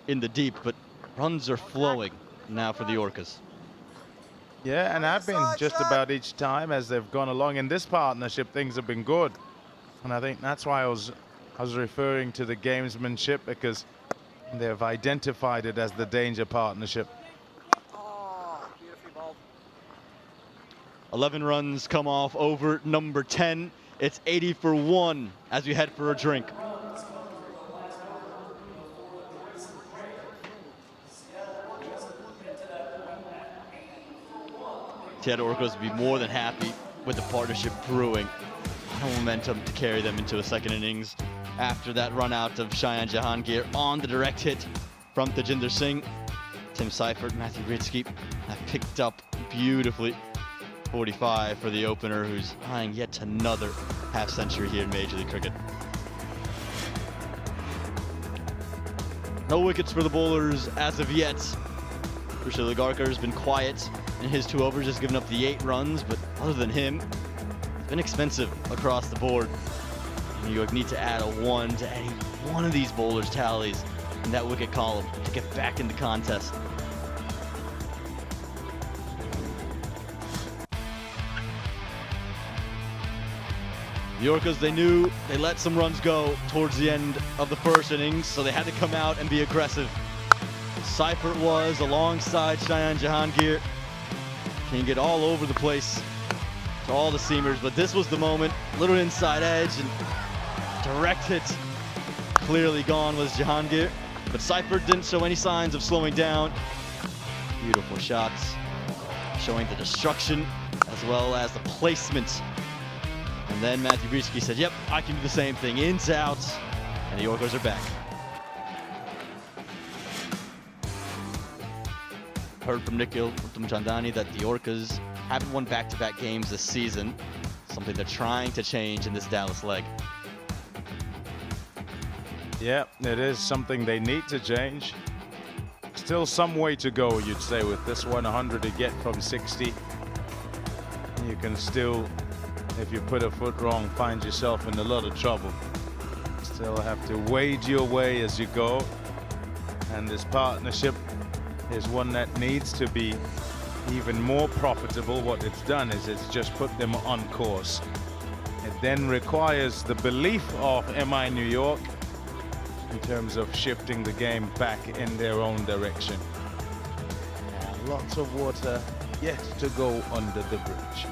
in the deep, but runs are flowing now for the Orcas. Yeah, and I've been just about each time as they've gone along in this partnership, things have been good. And I think that's why I was referring to the gamesmanship, because they've identified it as the danger partnership. 11 runs come off over number 10. It's 80 for 1 as we head for a drink. Seattle Orcas would be more than happy with the partnership brewing. No momentum to carry them into a second innings after that run out of Cheyenne Jahangir on the direct hit from Tajinder Singh. Tim Seifert, Matthew Britsky have picked up beautifully. 45 for the opener, who's eyeing yet another half century here in Major League Cricket. No wickets for the bowlers as of yet. Rushil Agarkar has been quiet in his 2 overs, just given up the 8 runs, but other than him, it's been expensive across the board. New York need to add a 1 to any one of these bowlers' tallies in that wicket column to get back in the contest. The Orcas, they knew they let some runs go towards the end of the first innings, so they had to come out and be aggressive. Seifert was alongside Cheyenne Jahangir. Can get all over the place to all the seamers, but this was the moment. Little inside edge and direct hit. Clearly gone was Jahangir, but Seifert didn't show any signs of slowing down. Beautiful shots, showing the destruction as well as the placement. And then Matthew Britsky said, yep, I can do the same thing. Ins, outs, and the Orcas are back. Heard from Nikhil Chandani that the Orcas haven't won back-to-back games this season, something they're trying to change in this Dallas leg. Yeah, it is something they need to change. Still some way to go, you'd say, with this one. 100 to get from 60. You can still, if you put a foot wrong, find yourself in a lot of trouble. Still have to wade your way as you go. And this partnership is one that needs to be even more profitable. What it's done is it's just put them on course. It then requires the belief of MI New York in terms of shifting the game back in their own direction. And lots of water yet to go under the bridge.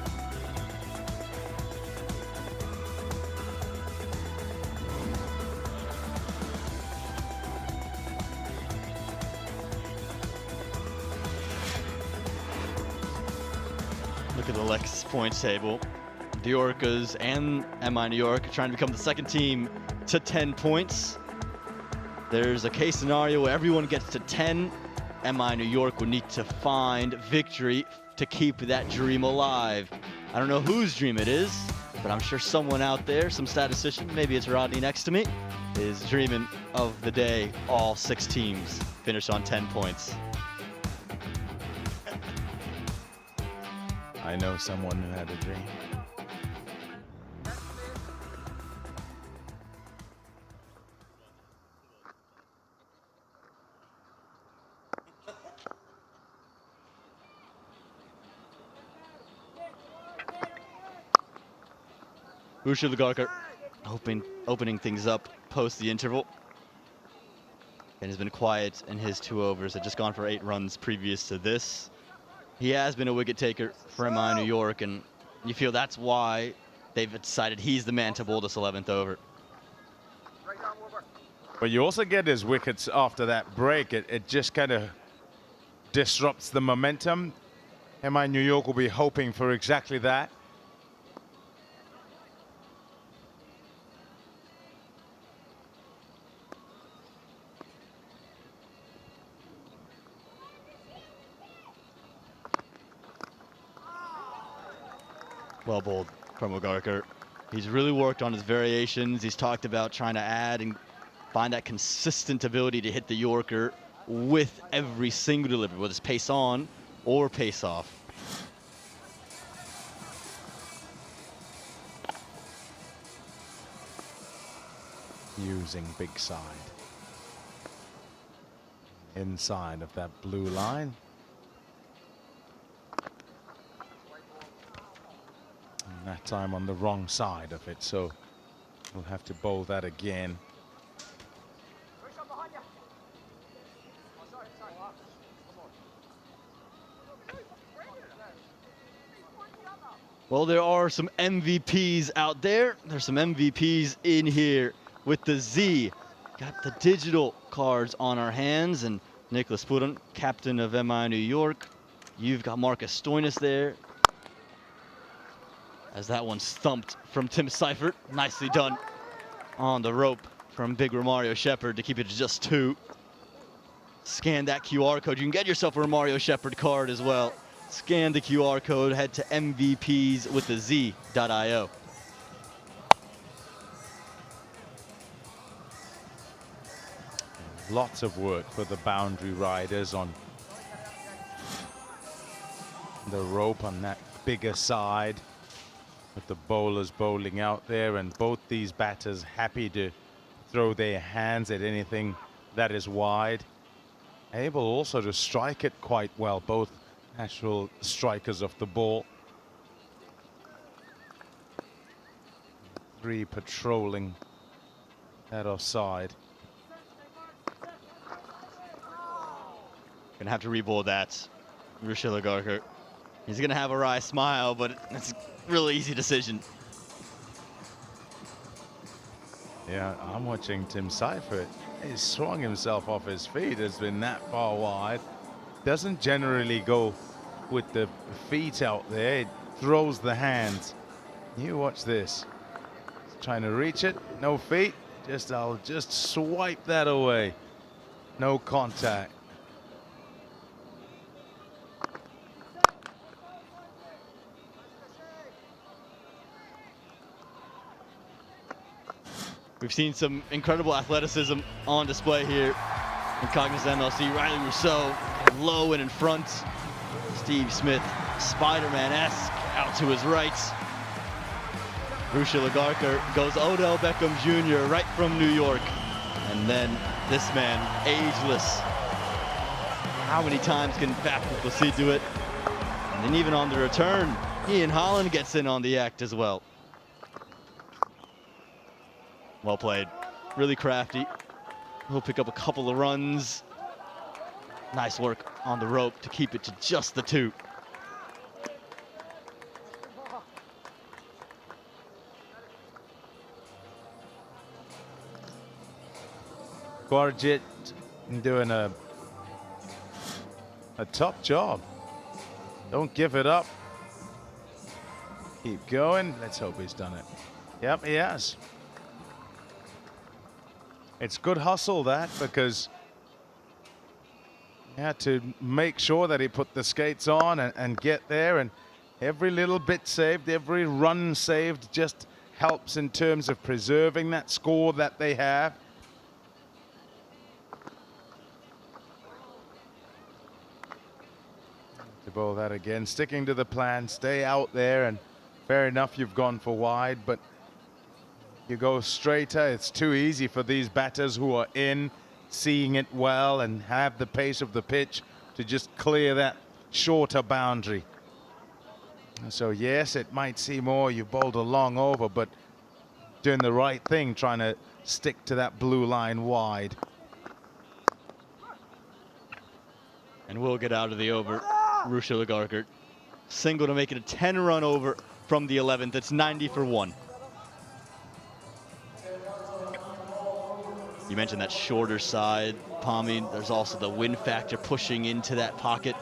Look at the Lex points table. The Orcas and MI New York are trying to become the second team to 10 points. There's a case scenario where everyone gets to 10. MI New York would need to find victory to keep that dream alive. I don't know whose dream it is, but I'm sure someone out there, some statistician, maybe it's Rodney next to me, is dreaming of the day all 6 teams finish on 10 points. I know someone who had a dream. Rushi Lagarkar opening things up post the interval. And has been quiet in his 2 overs. Had just gone for 8 runs previous to this. He has been a wicket taker for MI New York, and you feel that's why they've decided he's the man to bowl this 11th over. But you also get his wickets after that break. It just kind of disrupts the momentum. MI New York will be hoping for exactly that. Well bowled from Lagarkar. He's really worked on his variations. He's talked about trying to add and find that consistent ability to hit the Yorker with every single delivery, whether it's pace on or pace off. Using big side. Inside of that blue line. And that time on the wrong side of it, so we'll have to bowl that again. Well, there are some MVPs out there. There's some MVPs in here with the Z. Got the digital cards on our hands, and Nicholas Puran, captain of MI New York. You've got Marcus Stoinis there. As that one's thumped from Tim Seifert. Nicely done on the rope from big Romario Shepherd to keep it to just 2. Scan that QR code. You can get yourself a Romario Shepherd card as well. Scan the QR code, head to mvpswithaz.io. Lots of work for the boundary riders on the rope on that bigger side, with the bowlers bowling out there, and both these batters happy to throw their hands at anything that is wide. Able also to strike it quite well, both natural strikers of the ball. 3 patrolling that offside. Gonna have to re-bowl that. Rushi Lagarkar. He's gonna have a wry smile, but it's a really easy decision. Yeah, I'm watching Tim Seifert. He's swung himself off his feet. Has been that far wide. Doesn't generally go with the feet out there. It throws the hands. You watch this. He's trying to reach it. No feet. I'll just swipe that away. No contact. We've seen some incredible athleticism on display here in Cognizant MLC. Riley Rousseau low and in front. Steve Smith, Spider-Man-esque, out to his right. Rushi Lagarkar goes Odell Beckham Jr. right from New York. And then this man, ageless. How many times can Faf du Plessis do it? And then even on the return, Ian Holland gets in on the act as well. Well played, really crafty. He'll pick up a couple of runs. Nice work on the rope to keep it to just the 2. Kwarjit doing a top job. Don't give it up. Keep going. Let's hope he's done it. Yep, he has. It's good hustle, that, because he had to make sure that he put the skates on and get there, and every little bit saved, every run saved just helps in terms of preserving that score that they have. To bowl that again, sticking to the plan, stay out there, and fair enough, you've gone for wide, but you go straighter. It's too easy for these batters who are in, seeing it well and have the pace of the pitch to just clear that shorter boundary. So yes, it might seem, oh, you bowled a long over, but doing the right thing, trying to stick to that blue line wide. And we'll get out of the over. Rushil Agarkar. Single to make it a 10-run over from the 11th. It's 90 for 1. You mentioned that shorter side, Pommy. There's also the wind factor pushing into that pocket.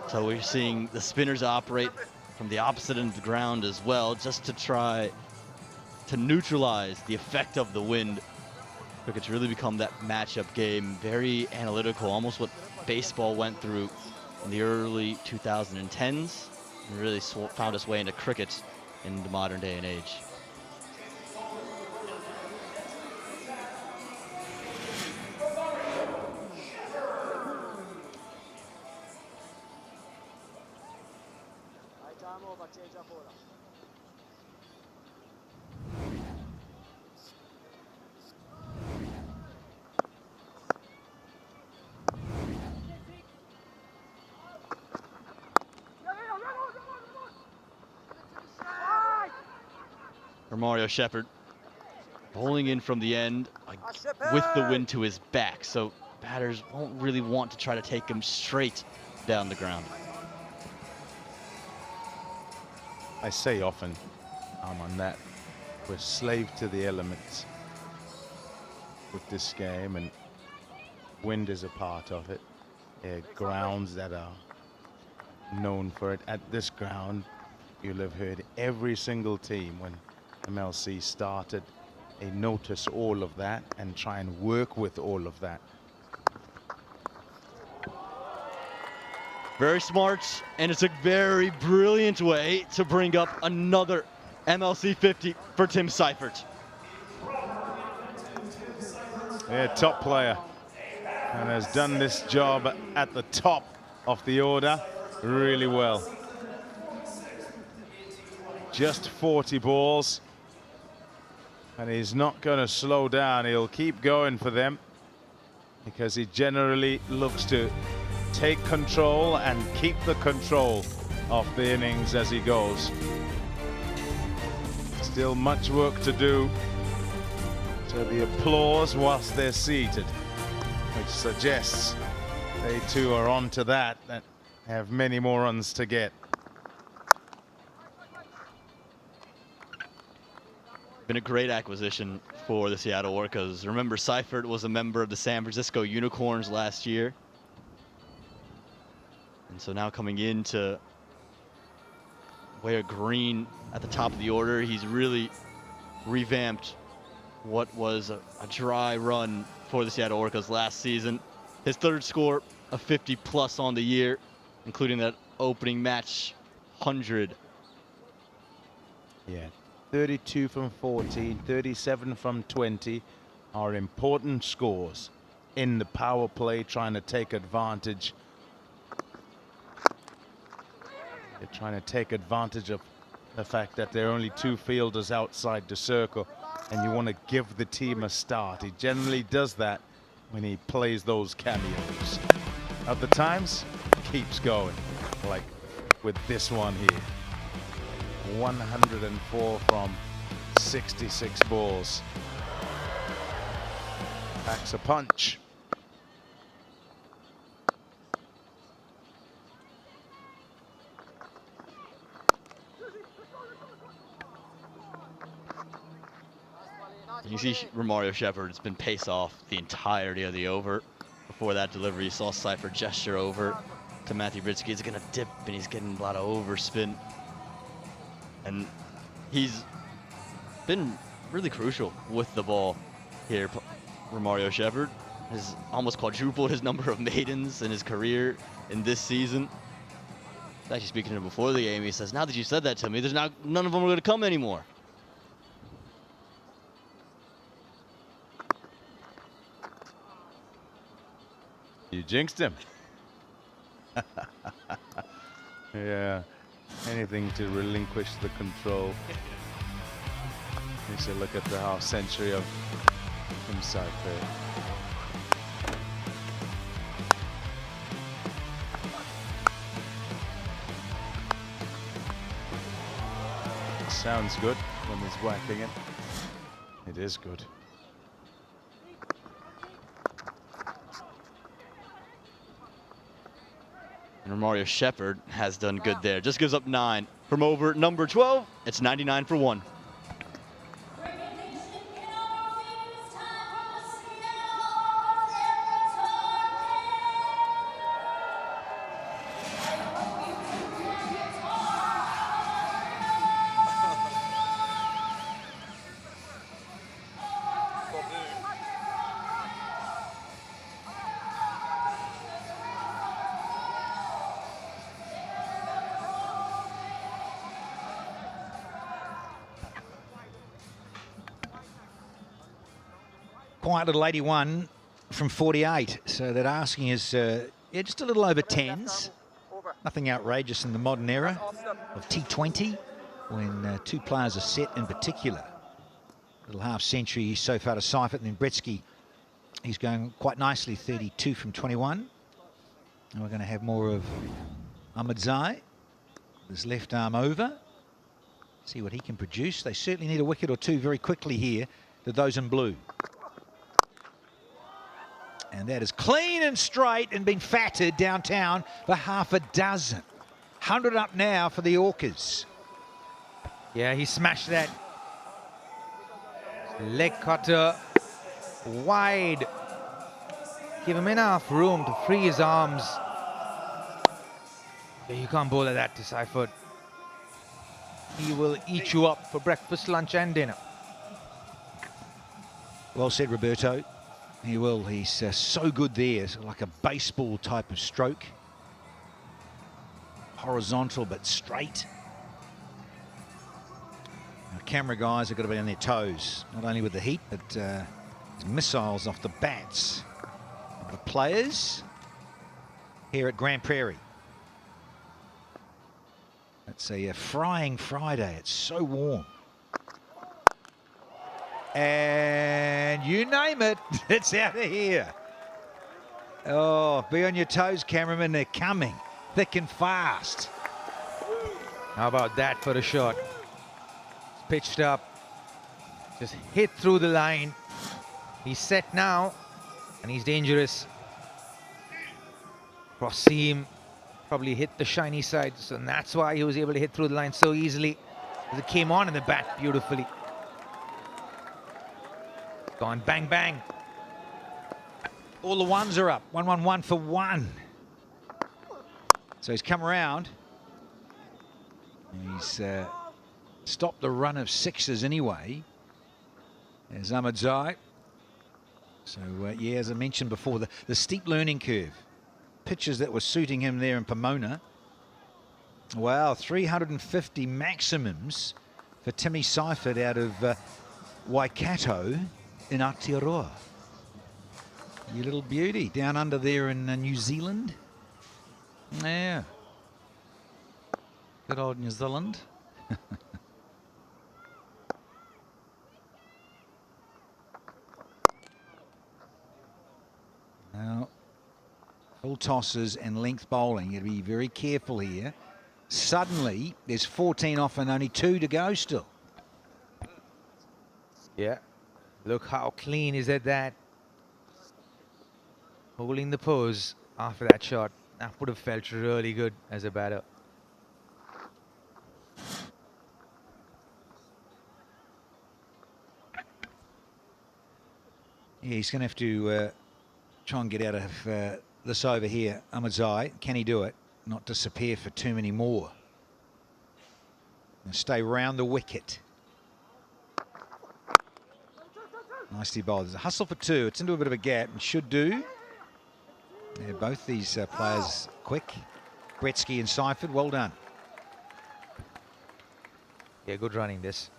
So we're seeing the spinners operate from the opposite end of the ground as well, just to try to neutralize the effect of the wind. Cricket's really become that matchup game, very analytical, almost what baseball went through in the early 2010s, and really found its way into cricket in the modern day and age. Mario Shepard bowling in from the end with the wind to his back, so batters won't really want to try to take him straight down the ground. I say often, on that, we're slave to the elements with this game, and wind is a part of it. There are grounds that are known for it. At this ground, you'll have heard every single team when MLC started, they notice all of that and try and work with all of that. Very smart, and it's a very brilliant way to bring up another MLC 50 for Tim Seifert. Yeah, top player, and has done this job at the top of the order really well. Just 40 balls. And he's not going to slow down. He'll keep going for them because he generally looks to take control and keep the control of the innings as he goes. Still much work to do. So the applause whilst they're seated, which suggests they too are on to that have many more runs to get. Been a great acquisition for the Seattle Orcas. Remember, Seifert was a member of the San Francisco Unicorns last year. And so now coming in to wear green at the top of the order, he's really revamped what was a dry run for the Seattle Orcas last season. His third score, a 50+ on the year, including that opening match 100. Yeah. 32 from 14, 37 from 20 are important scores in the power play, trying to take advantage. They're trying to take advantage of the fact that there are only 2 fielders outside the circle, and you want to give the team a start. He generally does that when he plays those cameos. Other times, keeps going, like with this one here. 104 from 66 balls. Packs a punch. You see Romario Shepard, it's been pace off the entirety of the over. Before that delivery, you saw Seifert gesture over to Matthew Britsky. He's going to dip, and he's getting a lot of overspin. And he's been really crucial with the ball here. Romario Shepard has almost quadrupled his number of maidens in his career in this season. Actually speaking to him before the game, he says, now that you said that to me, none of them are going to come anymore. You jinxed him. Yeah. Anything to relinquish the control. Here's a look at the half century of himself there. Sounds good when he's whacking it. is good. And Romario Shepherd has done good there. Just gives up 9. From over number 12, it's 99 for 1. Quiet little 81 from 48. So that asking is yeah, just a little over 10s. Nothing outrageous in the modern era of T20 when 2 players are set in particular. Little half century so far to Seifert, and then Bretsky. He's going quite nicely, 32 from 21. And we're going to have more of Ahmadzai. His left arm over. See what he can produce. They certainly need a wicket or 2 very quickly here, to those in blue. And that is clean and straight and been fatted downtown for half a dozen. 100 up now for the Orcas. Yeah, he smashed that. Leg cutter wide. Give him enough room to free his arms. Yeah, you can't bowl at that to Seifert. He will eat you up for breakfast, lunch and dinner. Well said, Roberto. He will. He's so good there. It's like a baseball type of stroke. Horizontal but straight. Now, camera guys have got to be on their toes, not only with the heat, but missiles off the bats of the players here at Grand Prairie. It's a frying Friday. It's so warm. And you name it, it's out of here. Oh, be on your toes, cameraman. They're coming thick and fast. How about that for a shot? It's pitched up. Just hit through the line. He's set now, and he's dangerous. Cross seam probably hit the shiny side, so that's why he was able to hit through the line so easily. It came on in the bat beautifully. Gone bang, bang. All the ones are up. 1-1-1 for 1. So he's come around. He's stopped the run of 6s anyway. There's Ahmadzai. So, yeah, as I mentioned before, the steep learning curve. Pitches that were suiting him there in Pomona. Wow, 350 maximums for Timmy Seifert out of Waikato in Aotearoa. You little beauty down under there in New Zealand. Yeah. Good old New Zealand. Now, full tosses and length bowling. You've got to be very careful here. Suddenly, there's 14 off and only 2 to go still. Yeah. Look how clean is that. Holding the pose after that shot. That would have felt really good as a batter. Yeah, he's going to have to try and get out of this over here. Ahmadzai, can he do it? Not disappear for too many more. And stay round the wicket. Nicely bowled. There's a hustle for 2. It's into a bit of a gap and should do. Yeah, both these players quick. Bretsky and Seifert, well done. Yeah, good running this.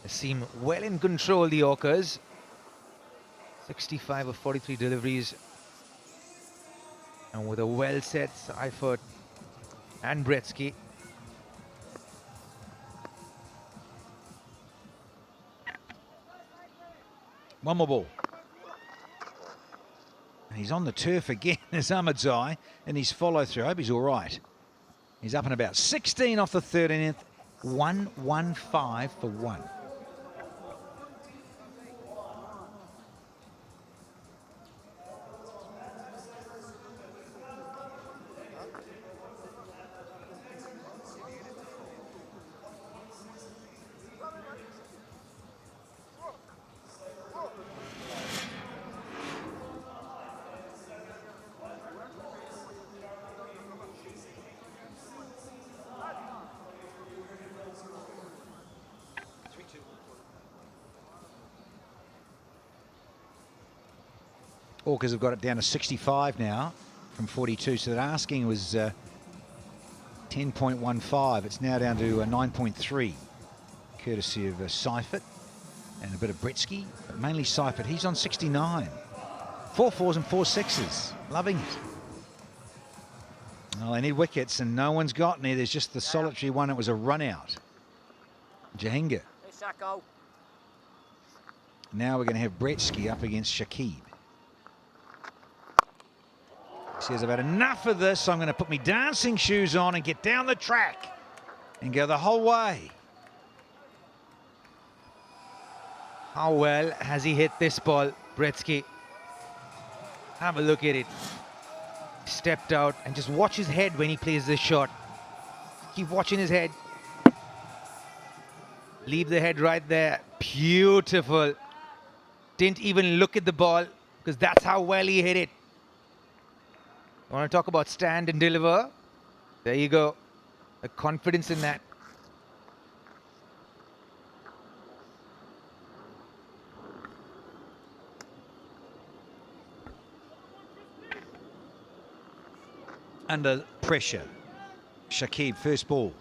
They seem well in control, the Orcas. 65 of 43 deliveries. And with a well-set Seifert and Bretsky. One more ball. And he's on the turf again as Ahmadzai, and his follow-through. I hope he's all right. He's up and about. 16 off the 13th. 1-1-5 for 1. Orcas have got it down to 65 now from 42, so that asking was 10.15. It's now down to 9.3, courtesy of Seifert and a bit of Britsky, but mainly Seifert. He's on 69. 4 4s and 4 6s. Loving it. Well, they need wickets, and no one's got any. There's just the solitary one. It was a run out. Jahinga. Now we're going to have Bretsky up against Shakib. He says, I've had enough of this. I'm going to put my dancing shoes on and get down the track and go the whole way. How well has he hit this ball, Bretsky? Have a look at it. Stepped out, and just watch his head when he plays this shot. Keep watching his head. Leave the head right there. Beautiful. Didn't even look at the ball, because that's how well he hit it. Want to talk about stand and deliver? There you go. The confidence in that. Under pressure. Shakib, first ball.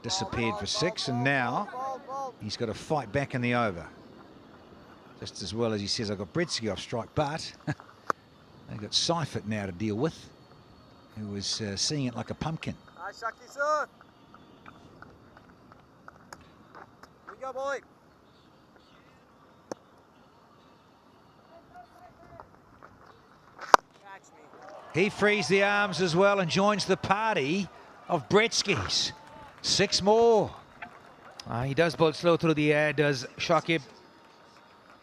Disappeared for 6, and now he's got to fight back in the over. Just as well as he says, I've got Bretsky off strike, but they've got Seifert now to deal with, who was seeing it like a pumpkin. Nice, Shaki, sir. Here we go, boy. He frees the arms as well and joins the party of Bretsky's. 6 more. He does bowl slow through the air, does Shakib.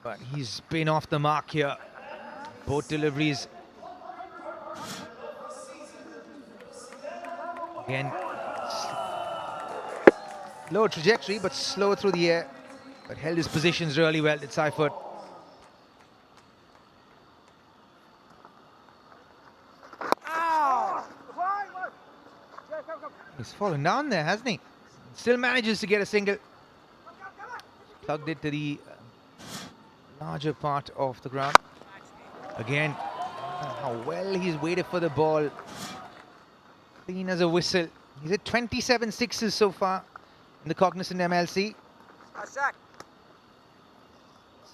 But he's been off the mark here. Both deliveries. Again, low trajectory, but slow through the air. But held his positions really well, did Seifert. He's fallen down there, hasn't he? Still manages to get a single. Plugged it to the larger part of the ground. Again, how well he's waited for the ball. Clean as a whistle. He's at 27 sixes so far in the Cognizant MLC.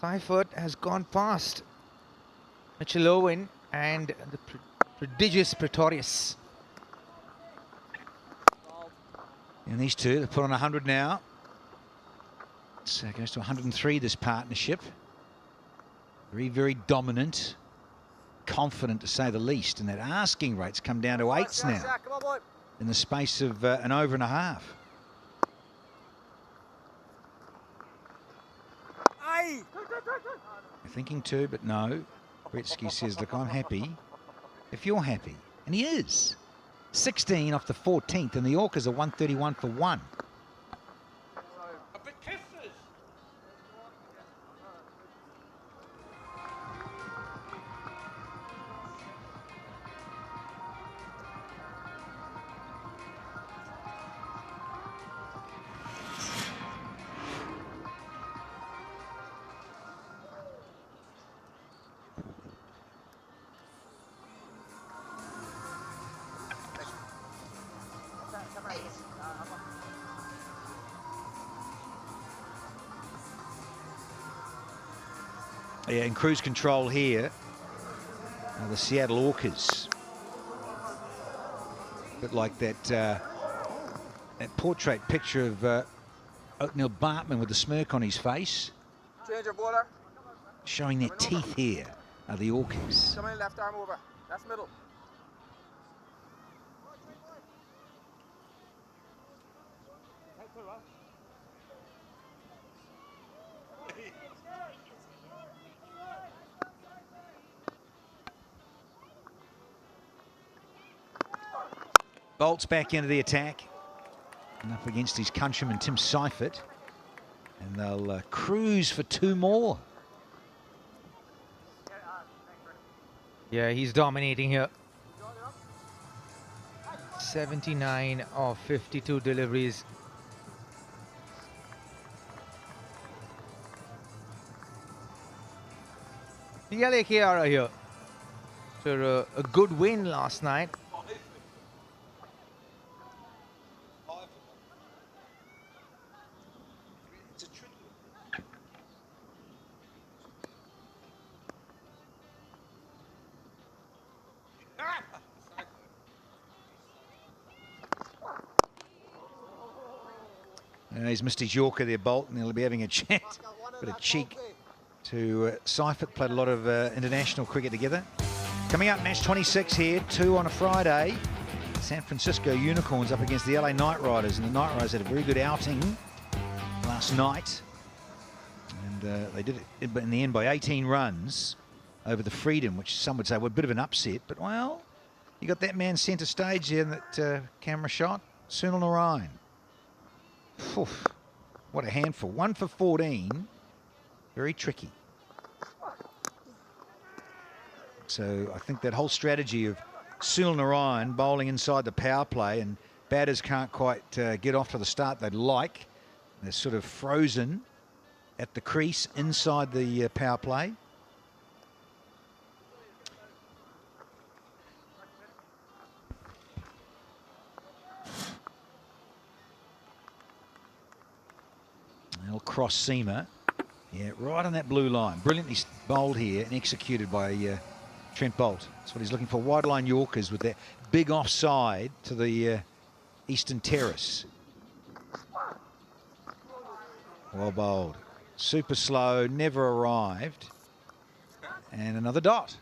Seifert has gone past Mitchell Owen and the prodigious Pretorius. And these two, they've put on 100 now. So it goes to 103, this partnership. Very, very dominant. Confident, to say the least. And that asking rate's come down to 8s now. In the space of an over and a half. You're thinking 2, but no. Bretsky says, look, I'm happy if you're happy. And he is. 16 off the 14th, and the Orcas are 131 for 1. Yeah, in cruise control here are the Seattle Orcas. A bit like that that portrait picture of Oaknell Bartman with the smirk on his face. Change of water. Showing their teeth here are the Orcas. Come in, left arm over. That's middle. Bolts back into the attack. And up against his countryman, Tim Seifert. And they'll cruise for 2 more. Yeah, he's dominating here. 79 of 52 deliveries. The LAK are here. So a good win last night. He's missed his Yorker there, Bolt, and he'll be having a chat. Bit of cheek to Seifert. Played a lot of international cricket together. Coming up, match 26 here, 2 on a Friday. San Francisco Unicorns up against the LA Knight Riders, and the Knight Riders had a very good outing last night. And they did it in the end by 18 runs over the Freedom, which some would say were a bit of an upset. But, well, you got that man centre stage there in that camera shot, Sunil Narayan. Oof, what a handful. 1 for 14. Very tricky. So I think that whole strategy of Sunil Narayan bowling inside the power play, and batters can't quite get off to the start they'd like. They're sort of frozen at the crease inside the power play. Little cross seamer. Yeah, right on that blue line. Brilliantly bowled here and executed by Trent Bolt. That's what he's looking for. Wide line Yorkers with that big offside to the eastern terrace. Well bowled. Super slow, never arrived. And another dot.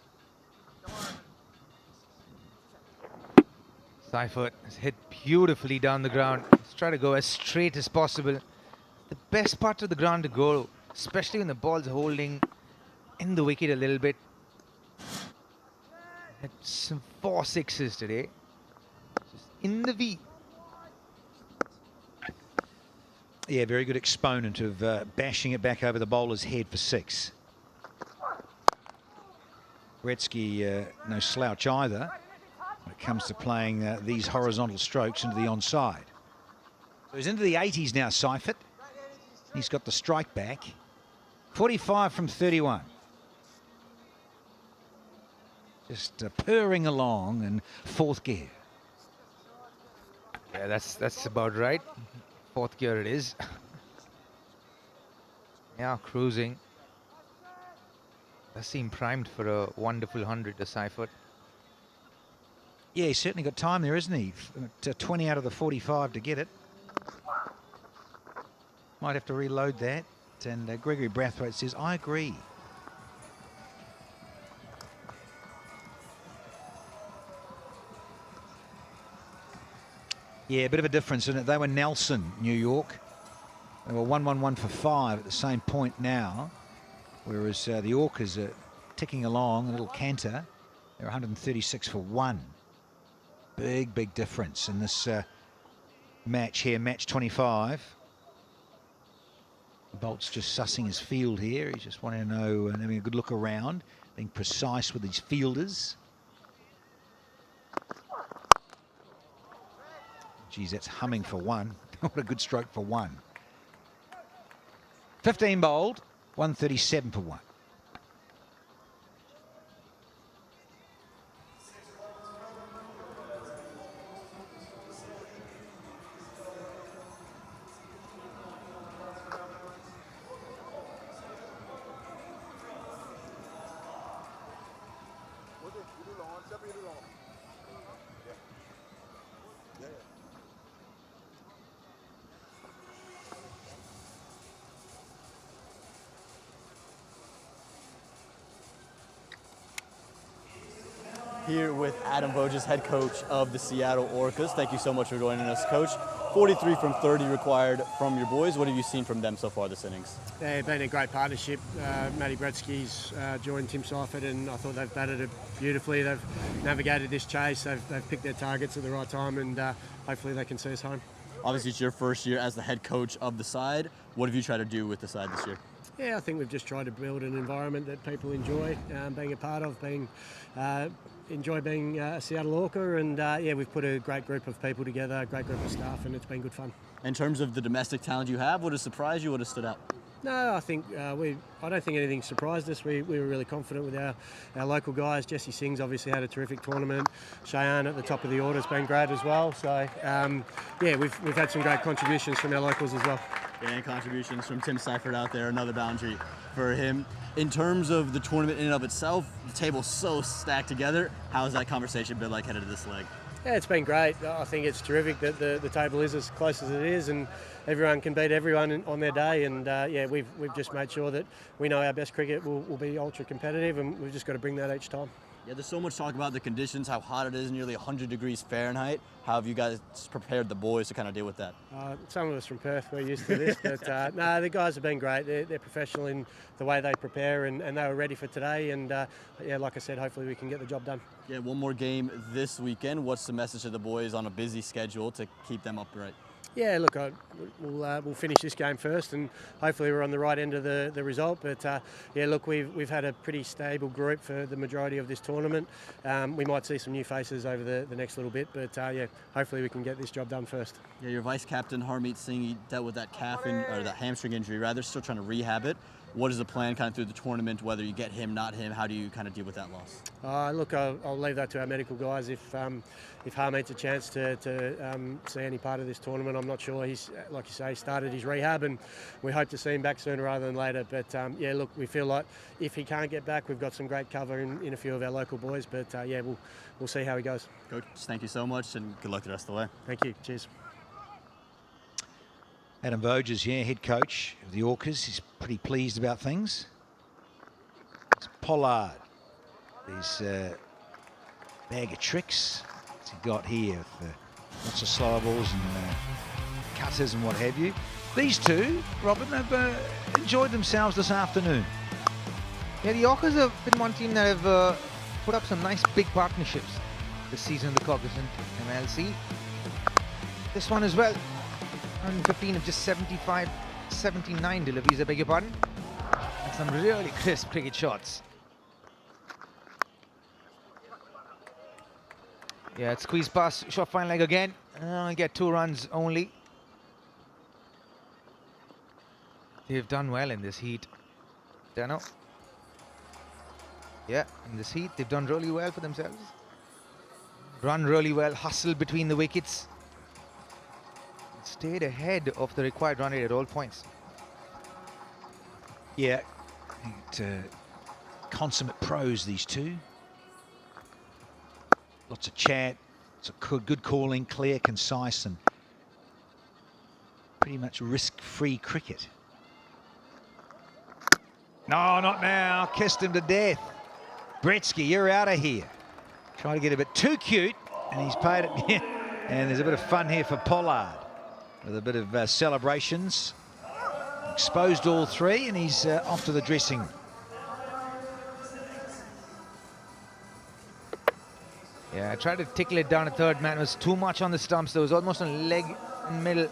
Seifert has hit beautifully down the ground. Let's try to go as straight as possible. The best part of the ground to go, especially when the ball's holding in the wicket a little bit. Had some 4 sixes today. Just in the V. Yeah, very good exponent of bashing it back over the bowler's head for 6. Gretzky, no slouch either when it comes to playing these horizontal strokes into the onside. So he's into the 80s now, Seifert. He's got the strike back. 45 from 31. Just purring along in 4th gear. Yeah, that's about right. 4th gear it is. Yeah, cruising. Does seem primed for a wonderful 100 to Seifert. Yeah, he's certainly got time there, isn't he? 20 out of the 45 to get it. Might have to reload that. And Gregory Brathwaite says, I agree. Yeah, a bit of a difference, isn't it? They were Nelson, New York. They were 1-1-1 for 5 at the same point now. Whereas the Orcas are ticking along, a little canter. They're 136 for 1. Big, big difference in this match here, match 25. Bolt's just sussing his field here. He's just wanting to know and having a good look around, being precise with his fielders. Geez, that's humming for 1. What a good stroke for 1. 15 bowled, 137 for 1. Here with Adam Voges, head coach of the Seattle Orcas. Thank you so much for joining us, Coach. 43 from 30 required from your boys. What have you seen from them so far this innings? They've been a great partnership. Matty Bretsky's joined Tim Seifert, and I thought they've batted it beautifully. They've navigated this chase. They've picked their targets at the right time, and hopefully they can see us home. Obviously, it's your first year as the head coach of the side. What have you tried to do with the side this year? Yeah, I think we've just tried to build an environment that people enjoy being a part of, enjoy being a Seattle Orca, and yeah, we've put a great group of people together, a great group of staff, and it's been good fun. In terms of the domestic talent you have, what has surprised you, what has stood out? No, I think I don't think anything surprised us. We were really confident with our local guys. Jesse Singh's obviously had a terrific tournament. Cheyenne at the top of the order has been great as well. So yeah, we've had some great contributions from our locals as well. Yeah, and contributions from Tim Seifert out there, another boundary for him. In terms of the tournament in and of itself, the table's so stacked together. How has that conversation been like headed to this leg? Yeah, it's been great. I think it's terrific that the table is as close as it is, and everyone can beat everyone on their day. And yeah, we've just made sure that we know our best cricket will be ultra competitive, and we've just got to bring that each time. Yeah, there's so much talk about the conditions, how hot it is, nearly 100 degrees Fahrenheit. How have you guys prepared the boys to kind of deal with that? Some of us from Perth, we're used to this, but no, the guys have been great. They're professional in the way they prepare, and they were ready for today. And yeah, like I said, hopefully we can get the job done. Yeah, one more game this weekend. What's the message to the boys on a busy schedule to keep them upright? Yeah, look, we'll finish this game first, and hopefully we're on the right end of the result. But yeah, look, we've had a pretty stable group for the majority of this tournament. We might see some new faces over the next little bit, but yeah, hopefully we can get this job done first. Yeah, your vice captain Harmeet Singh, he dealt with that or that hamstring injury rather, still trying to rehab it. What is the plan kind of through the tournament, whether you get him, not him? How do you kind of deal with that loss? Look, I'll leave that to our medical guys. If Harmeet's a chance to see any part of this tournament, I'm not sure. He's, like you say, started his rehab, and we hope to see him back sooner rather than later. But yeah, look, we feel like if he can't get back, we've got some great cover in a few of our local boys. But yeah, we'll see how he goes. Coach, thank you so much, and good luck the rest of the way. Thank you. Cheers. Adam Voges, yeah, head coach of the Orcas. He's pretty pleased about things. It's Pollard. His bag of tricks. What's he got here? With, lots of slower balls and cutters and what have you. These two, Robin, have enjoyed themselves this afternoon. Yeah, the Orcas have been one team that have put up some nice big partnerships this season in the Cognizant MLC. This one as well. 115 of just 79 deliveries, I beg your pardon. And some really crisp cricket shots. Yeah, squeeze pass, short fine leg again. Get 2 runs only. They've done well in this heat. Dano. Yeah, in this heat, they've done really well for themselves. Run really well, hustle between the wickets. Stayed ahead of the required run rate at all points. Yeah, consummate pros, these two. Lots of chat, it's a good calling, clear, concise, and pretty much risk-free cricket. No, not now. Kissed him to death. Bretsky, you're out of here. Trying to get a bit too cute, and he's paid it. And there's a bit of fun here for Pollard, with a bit of celebrations. Exposed all 3, and he's off to the dressing. Yeah, I tried to tickle it down a third man. It was too much on the stumps. There was almost a leg in the middle.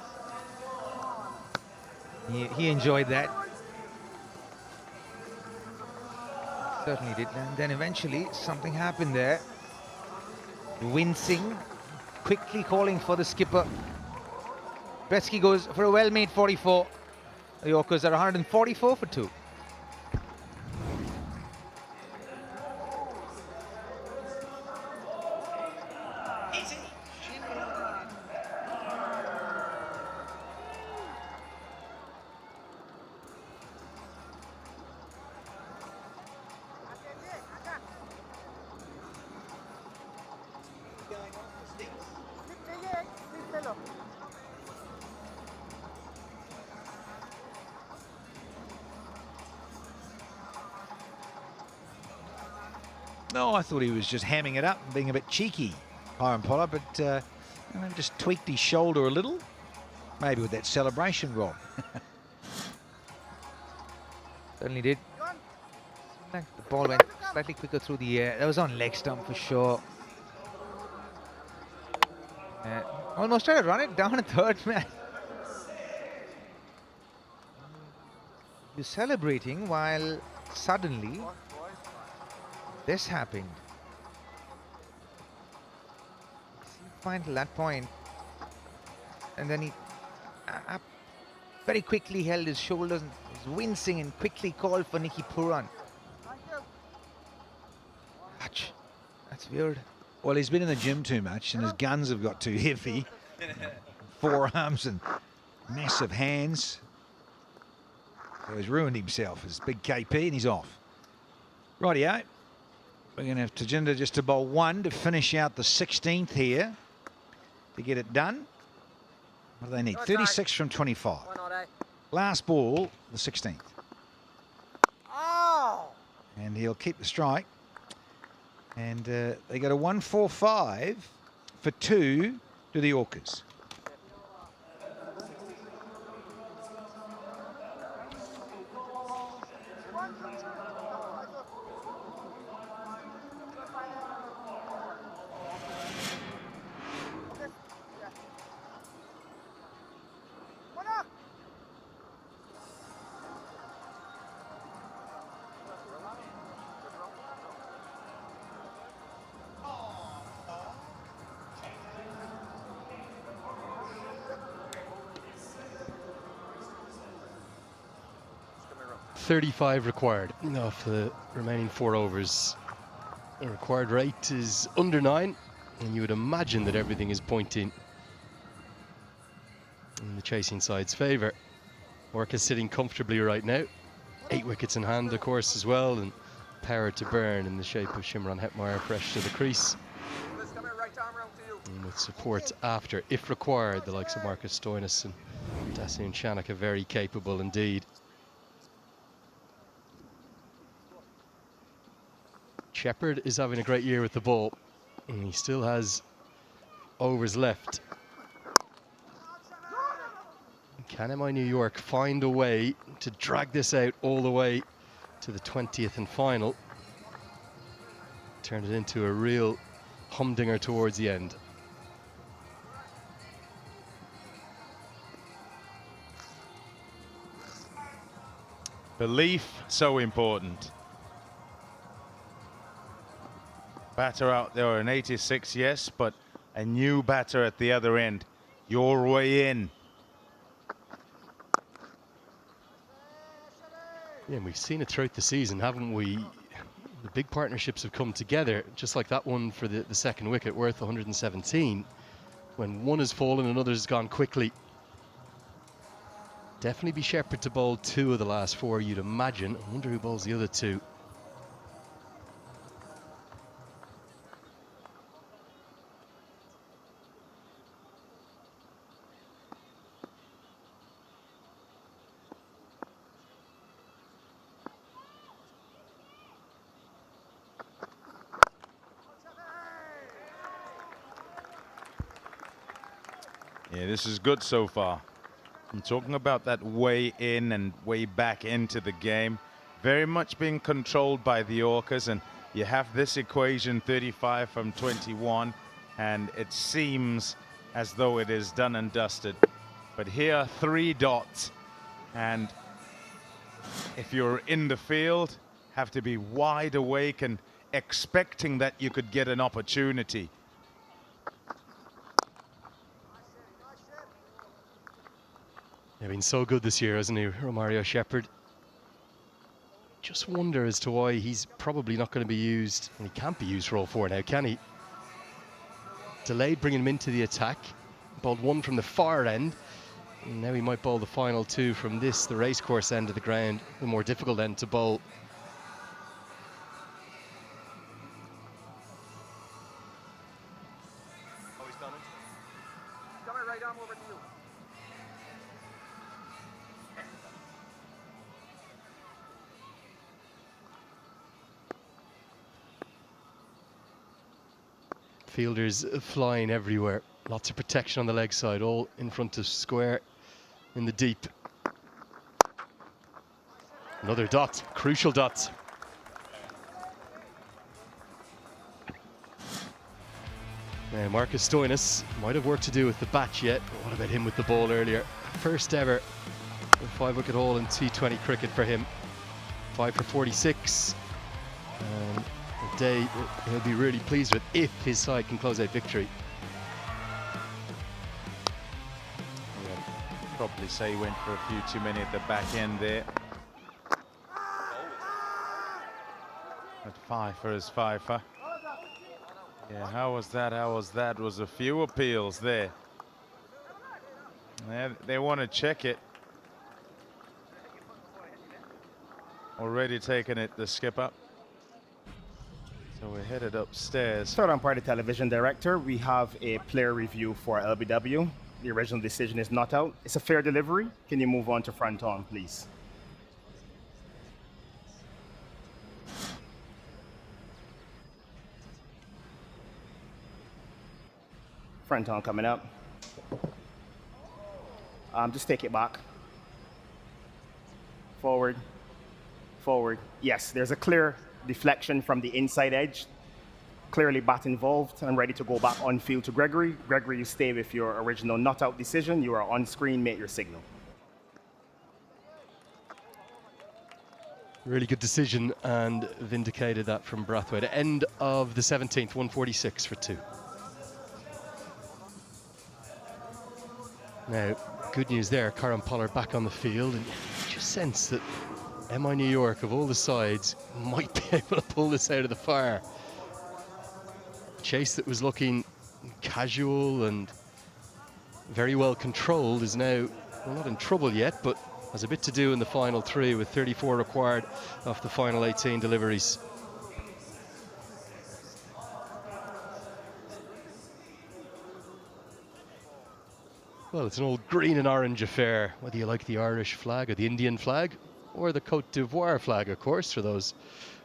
He enjoyed that. Certainly did. And then eventually something happened there. Wincing, quickly calling for the skipper. Bretsky goes for a well-made 44. The Orcas are 144 for 2. No, I thought he was just hamming it up and being a bit cheeky, Hiram Pollard, but just tweaked his shoulder a little. Maybe with that celebration, Rob. Certainly did. The ball went slightly quicker through the air. That was on leg stump for sure. Almost tried to run it down a third man. You're celebrating while suddenly this happened. Find that point, and then he very quickly held his shoulders and was wincing and quickly called for Nikki Puran. Ouch. That's weird. Well, he's been in the gym too much and his guns have got too heavy. Forearms and massive hands. So he's ruined himself. His big KP and he's off. Rightio. We're going to have Tajinder just to bowl 1 to finish out the 16th here to get it done. What do they need? 36 from 25. Last ball, the 16th. And he'll keep the strike. And they got a 145 for 2 to the Orcas. .35 required off the remaining 4 overs. The required rate is under 9, and you would imagine that everything is pointing in the chasing side's favour. Orcas sitting comfortably right now. 8 wickets in hand, of course, as well, and power to burn in the shape of Shimron Hetmeyer fresh to the crease. And with support after, if required, the likes of Marcus Stoinis and Dasun Chanaka, very capable indeed. Shepherd is having a great year with the ball, and he still has overs left. Can MI New York find a way to drag this out all the way to the 20th and final? Turn it into a real humdinger towards the end. Belief, so important. Batter out there, an 86, yes, but a new batter at the other end. Your way in. Yeah, and we've seen it throughout the season, haven't we? The big partnerships have come together, just like that one for the second wicket, worth 117. When one has fallen, another has gone quickly. Definitely be Shepherd to bowl 2 of the last 4, you'd imagine. I wonder who bowls the other 2. Yeah, this is good so far. I'm talking about that way in and way back into the game. Very much being controlled by the Orcas, and you have this equation 35 from 21, and it seems as though it is done and dusted. But here, 3 dots, and if you're in the field, have to be wide awake and expecting that you could get an opportunity. He's been so good this year, hasn't he, Romario Shepherd? Just wonder as to why he's probably not going to be used, and he can't be used for all 4 now, can he? Delayed bringing him into the attack, bowled 1 from the far end, and now he might bowl the final 2 from this, the racecourse end of the ground, the more difficult end to bowl. Fielders flying everywhere. Lots of protection on the leg side, all in front of square. in the deep. Another dot, crucial dot. Now Marcus Stoinis might have work to do with the bat yet, but what about him with the ball earlier? First ever 5-wicket haul in T20 cricket for him. 5 for 46. A day he'll be really pleased with if his side can close out victory. Yeah, probably say he went for a few too many at the back end there. At 5 for his fifer. Yeah, how was that? How was that? Was a few appeals there. They want to check it. Already taken it, the skipper. So we're headed upstairs. Third umpire, the television director, we have a player review for LBW. The original decision is not out. It's a fair delivery. Can you move on to front on, please? Front on coming up. Just take it back. Forward. Forward. Yes, there's a clear deflection from the inside edge. Clearly bat involved and ready to go back on field to Gregory. Gregory, you stay with your original not out decision. You are on screen, make your signal. Really good decision and vindicated that from Brathwaite. End of the 17th, 146 for 2. Now, good news there, Karen Pollard back on the field, and you just sense that MI New York, of all the sides, might be able to pull this out of the fire. Chase that was looking casual and very well controlled is now, well, not in trouble yet, but has a bit to do in the final 3 with 34 required off the final 18 deliveries. Well, it's an old green and orange affair, whether you like the Irish flag or the Indian flag or the Cote d'Ivoire flag, of course, for those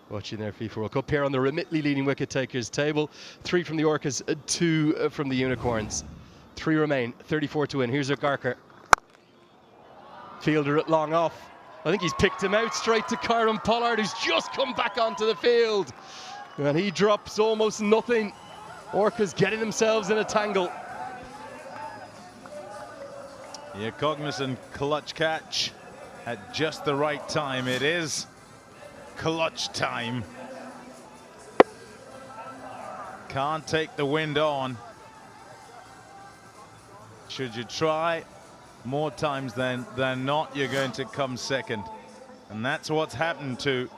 watching their FIFA World Cup. Here on the remitly leading wicket takers table, 3 from the Orcas, 2 from the Unicorns. 3 remain, 34 to win. Here's Agarkar. Fielder at long off. I think he's picked him out straight to Karen Pollard, who's just come back onto the field. And he drops almost nothing. Orcas getting themselves in a tangle. Yeah, Cognizant clutch catch at just the right time. It is clutch time. Can't take the wind on. Should you try, more times than not, you're going to come second. And that's what's happened to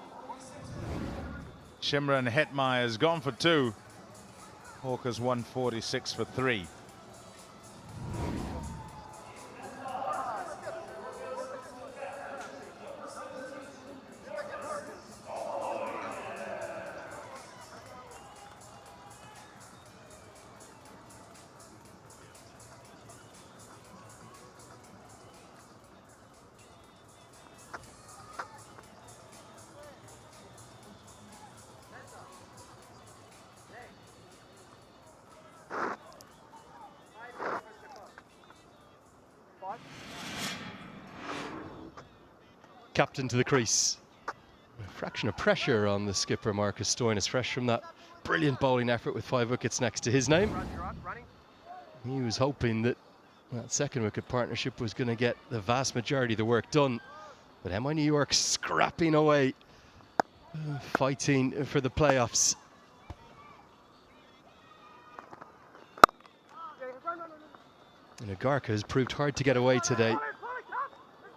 Shimron Hetmeyer. Has gone for 2. Hawkers 146 for 3. Captain to the crease. A fraction of pressure on the skipper, Marcus Stoinis, fresh from that brilliant bowling effort with 5 wickets next to his name. He was hoping that that second wicket partnership was going to get the vast majority of the work done. But MI New York scrapping away, fighting for the playoffs. And Agarkar has proved hard to get away today.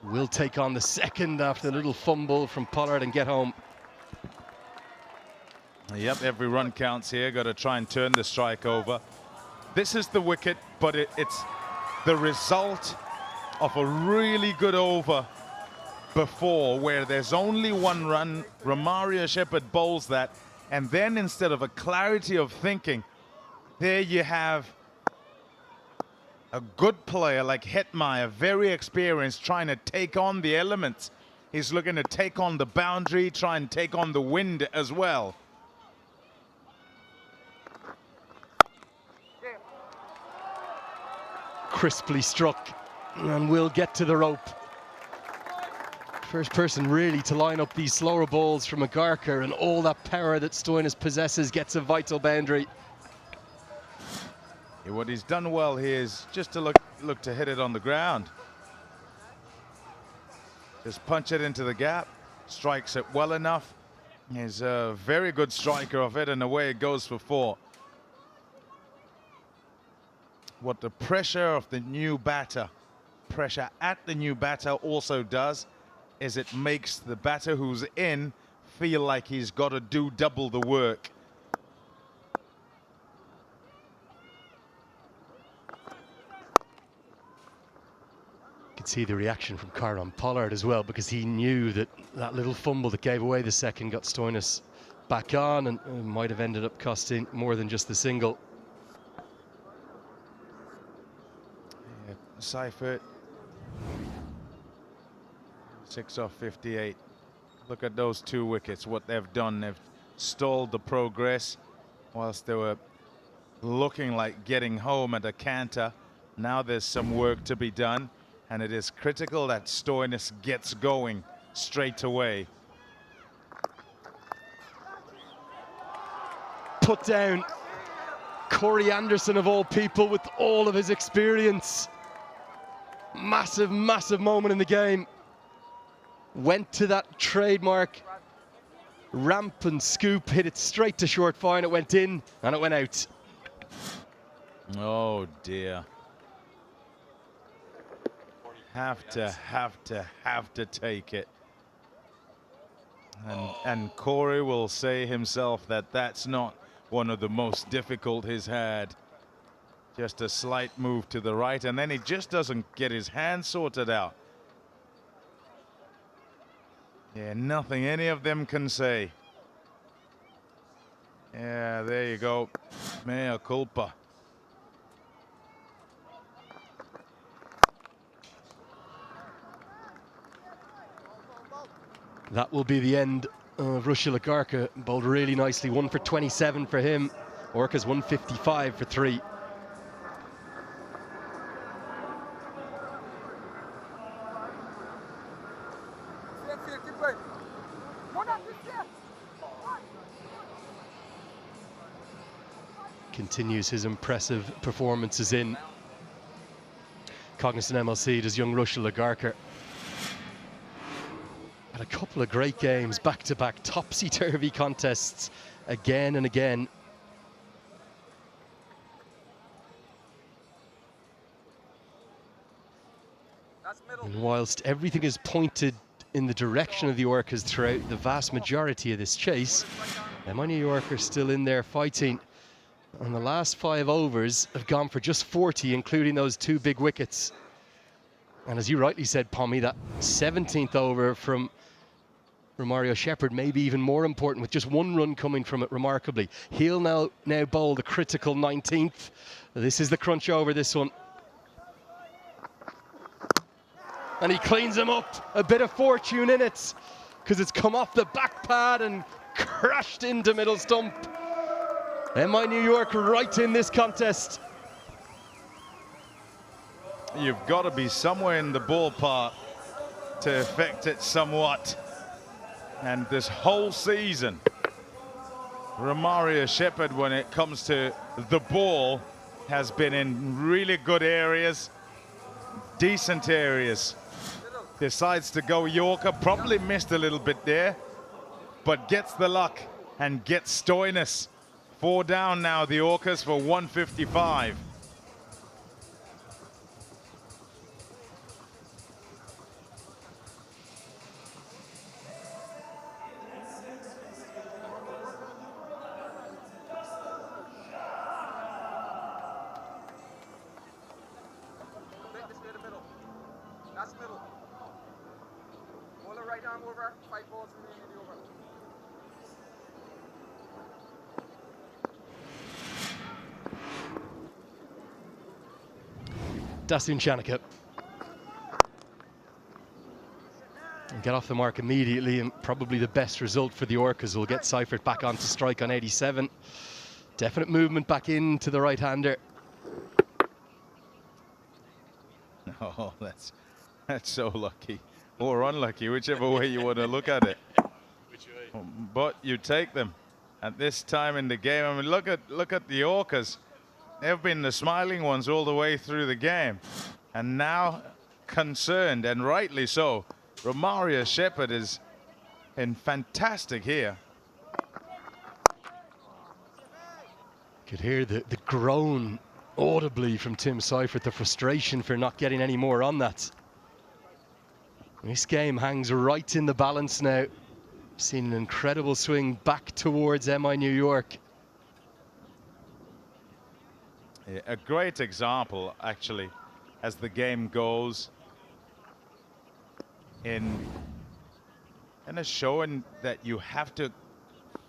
Will take on the second after the little fumble from Pollard and get home. Yep, every run counts here. Got to try and turn the strike over. This is the wicket, but it's the result of a really good over before, where there's only 1 run. Romario Shepherd bowls that, and then instead of a clarity of thinking, there you have a good player like Hetmeyer, very experienced, trying to take on the elements. He's looking to take on the boundary, try and take on the wind as well. Crisply struck and will get to the rope. First person really to line up these slower balls from Agarkar, and all that power that Stoinis possesses gets a vital boundary. Yeah, what he's done well here is just to look to hit it on the ground. Just punch it into the gap, strikes it well enough. He's a very good striker of it, and away it goes for 4. What the pressure of the new batter, pressure at the new batter also does, is it makes the batter who's in feel like he's got to do double the work. You can see the reaction from Caron Pollard as well, because he knew that that little fumble that gave away the second got Stoinis back on, and might have ended up costing more than just the single. Yeah, Seifert, 6 off 58. Look at those 2 wickets, what they've done. They've stalled the progress whilst they were looking like getting home at a canter. Now there's some work to be done, and it is critical that Stoinis gets going straight away. Put down Corey Anderson of all people, with all of his experience. Massive, massive moment in the game. Went to that trademark ramp and scoop, hit it straight to short fine. It went in and it went out. Oh dear. Have to take it. And Corey will say himself that that's not one of the most difficult he's had. Just a slight move to the right, and then he just doesn't get his hand sorted out. Yeah, nothing any of them can say. Yeah, there you go. Mea culpa. That will be the end of Rushil Agarkar. Bowled really nicely. 1 for 27 for him. Orcas 155 for 3. Continues his impressive performances in Cognizant MLC. Does young Rushil Agarkar. Had a couple of great games, back-to-back topsy-turvy contests again and again. And whilst everything is pointed in the direction of the Orcas throughout the vast majority of this chase, MI New York are still in there fighting. And the last 5 overs have gone for just 40, including those 2 big wickets. And as you rightly said, Pommy, that 17th over from Romario Shepherd may be even more important, with just 1 run coming from it, remarkably. He'll now bowl the critical 19th. This is the crunch over, this one. And he cleans him up. A bit of fortune in it, because it's come off the back pad and crashed into middle stump. MI New York right in this contest. You've got to be somewhere in the ballpark to affect it somewhat. And this whole season, Romario Shepherd, when it comes to the ball, has been in really good areas, decent areas. Decides to go Yorker, probably missed a little bit there, but gets the luck and gets Stoinis. 4 down now, the Orcas, for 155. That's middle. Hold the right arm over, 5 balls remaining in the over. Dasun Chanaka. And get off the mark immediately, and probably the best result for the Orcas will get Seifert back on to strike on 87. Definite movement back into the right-hander. Oh, that's so lucky or unlucky, whichever way you want to look at it. But you take them at this time in the game. I mean, look at the Orcas. They've been the smiling ones all the way through the game, and now concerned, and rightly so. Romaria Shepherd is in fantastic here. Could hear the groan audibly from Tim Seifert, the frustration for not getting any more on that. This game hangs right in the balance now. Seen an incredible swing back towards MI New York. Yeah, a great example, actually, as the game goes in a showing that you have to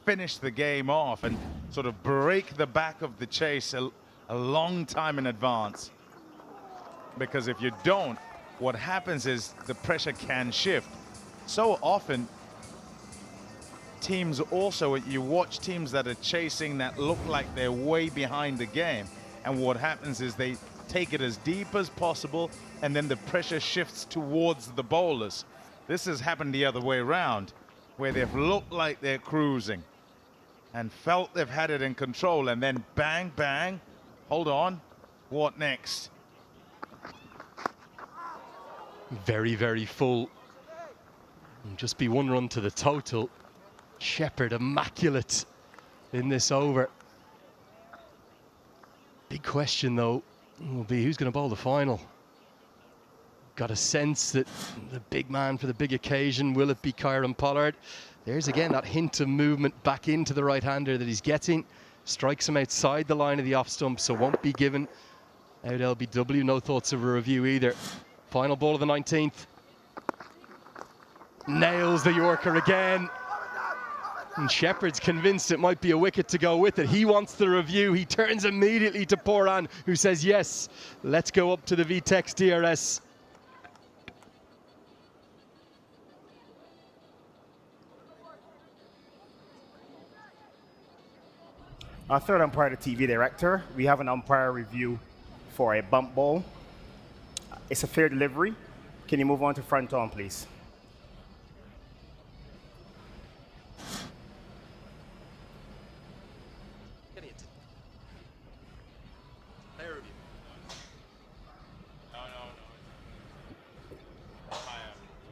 finish the game off and sort of break the back of the chase a long time in advance. Because if you don't, what happens is the pressure can shift. So often, teams also, you watch teams that are chasing that look like they're way behind the game. And what happens is they take it as deep as possible, and then the pressure shifts towards the bowlers. This has happened the other way around, where they've looked like they're cruising and felt they've had it in control, and then bang, bang, hold on, what next? Very, very full. And just be 1 run to the total. Shepherd immaculate in this over. Big question though will be who's going to bowl the final. Got a sense that the big man for the big occasion, will it be Kieran Pollard? There's again that hint of movement back into the right-hander that he's getting. Strikes him outside the line of the off stump, so won't be given out LBW. No thoughts of a review either. Final ball of the 19th. Nails the Yorker again. And Shepherd's convinced it might be a wicket to go with it. He wants the review. He turns immediately to Poran, who says, yes, let's go up to the VTEX DRS. Our third umpire, the TV director. We have an umpire review for a bump ball. It's a fair delivery. Can you move on to front on, please?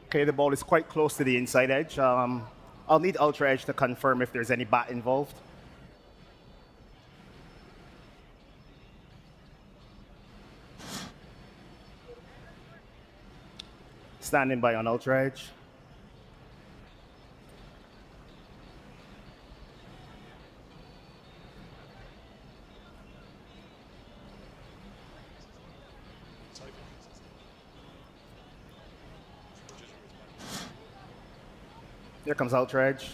Okay, the ball is quite close to the inside edge. I'll need Ultra Edge to confirm if there's any bat involved. Standing by on Ultra Edge. Here comes Ultra Edge.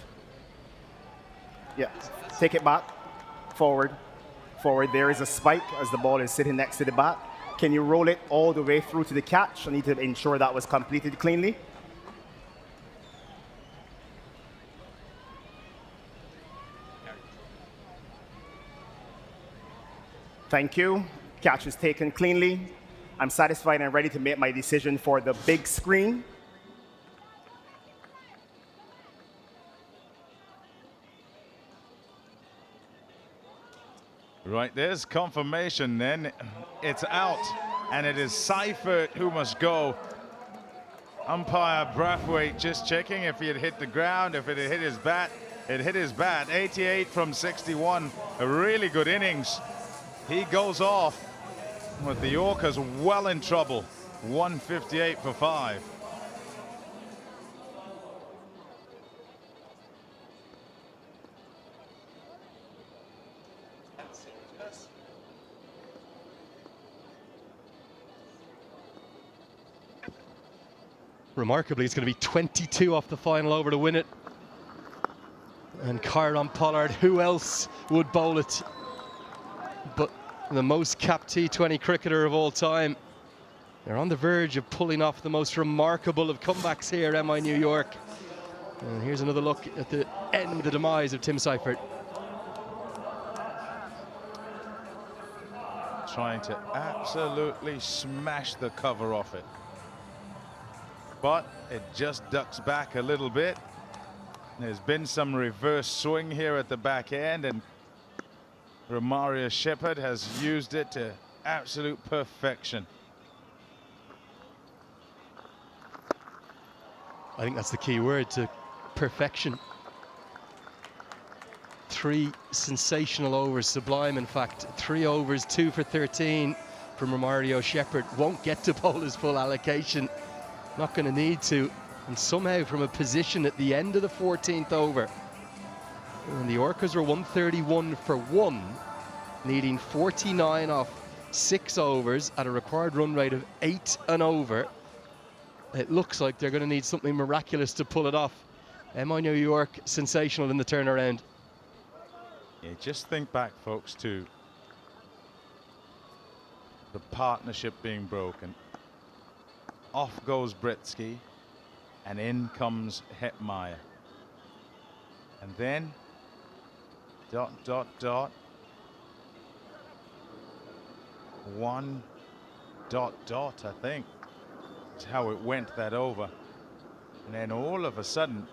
Yeah, take it back, forward, forward. There is a spike as the ball is sitting next to the bat. Can you roll it all the way through to the catch? I need to ensure that was completed cleanly. Thank you. Catch is taken cleanly. I'm satisfied and ready to make my decision for the big screen. Right, there's confirmation then. It's out, and it is Seifert who must go. Umpire Brathwaite just checking if he had hit the ground, if it had hit his bat. It hit his bat, 88 from 61, a really good innings. He goes off with the Orcas well in trouble, 158 for 5. Remarkably, it's going to be 22 off the final over to win it. And Kieran Pollard, who else would bowl it but the most capped T20 cricketer of all time? They're on the verge of pulling off the most remarkable of comebacks here, MI New York. And here's another look at the end, the demise of Tim Seifert. trying to absolutely smash the cover off it. But it just ducks back a little bit. There's been some reverse swing here at the back end, and Romario Shepherd has used it to absolute perfection. I think that's the key word, to perfection. 3 sensational overs, sublime in fact. 3 overs, 2 for 13 from Romario Shepherd. Won't get to bowl his full allocation, not going to need to. And somehow from a position at the end of the 14th over, and the Orcas were 131 for 1, needing 49 off 6 overs at a required run rate of 8 and over. It looks like they're going to need something miraculous to pull it off. MI New York sensational in the turnaround. Yeah, just think back, folks, to the partnership being broken. Off goes Britsky, and in comes Hetmeyer. And then, ... One ... I think. That's how it went, that over. And then all of a sudden,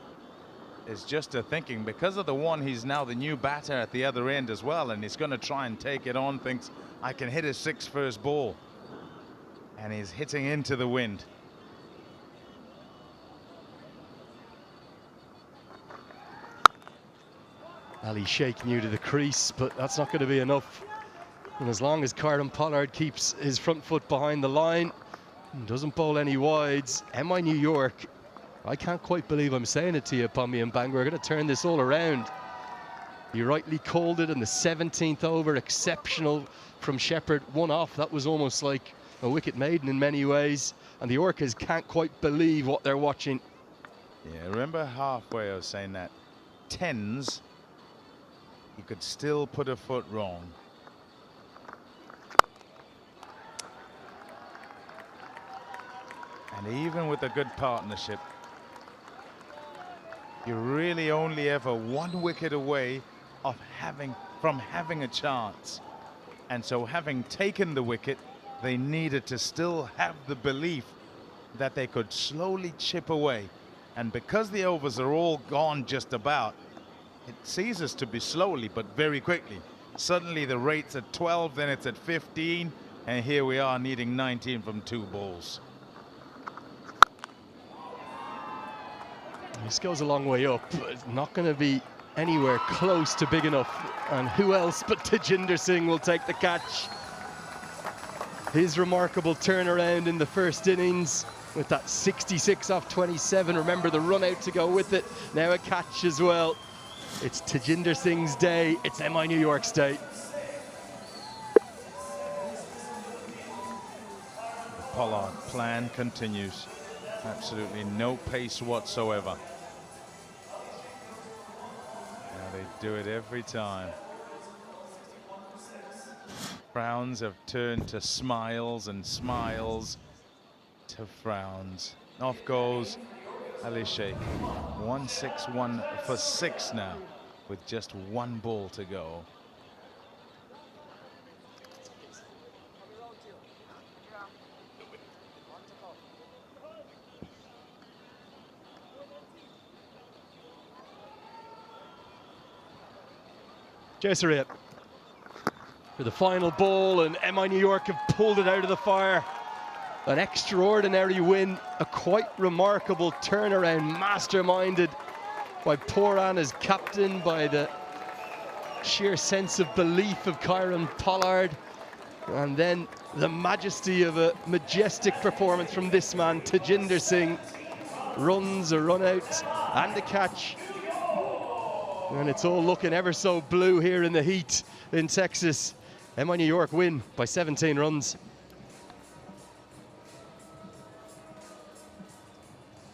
it's just a thinking, because of the one, he's now the new batter at the other end as well, and he's going to try and take it on, thinks, I can hit a 6 first ball. And he's hitting into the wind. Ali Sheikh new to the crease, but that's not going to be enough. And as long as Kieran Pollard keeps his front foot behind the line and doesn't bowl any wides, MI New York, I can't quite believe I'm saying it to you, Pommy and Bang, we're going to turn this all around. You rightly called it in the 17th over, exceptional from Shepherd, 1 off. That was almost like a wicket maiden in many ways, and the Orcas can't quite believe what they're watching. Yeah, remember halfway I was saying that 10s, you could still put a foot wrong. And even with a good partnership, you're really only ever 1 wicket away of having a chance. And so having taken the wicket, they needed to still have the belief that they could slowly chip away. And because the overs are all gone just about, it ceases to be slowly, but very quickly. Suddenly the rate's at 12, then it's at 15, and here we are needing 19 from 2 balls. This goes a long way up, but it's not going to be anywhere close to big enough. And who else but Tajinder Singh will take the catch? His remarkable turnaround in the first innings with that 66 off 27. Remember the run out to go with it. Now a catch as well. It's Tajinder Singh's day. It's MI New York's day. The Pollard plan continues. Absolutely no pace whatsoever. Now they do it every time. Frowns have turned to smiles, and smiles to frowns. Off goes Ali Sheikh. 161 for 6 now, with just 1 ball to go. Jessariat for the final ball, and MI New York have pulled it out of the fire. An extraordinary win, a quite remarkable turnaround, masterminded by Pooran as captain, by the sheer sense of belief of Kieran Pollard, and then the majesty of a majestic performance from this man, Tajinder Singh. Runs, a run out, and a catch. And it's all looking ever so blue here in the heat in Texas. MI New York win by 17 runs.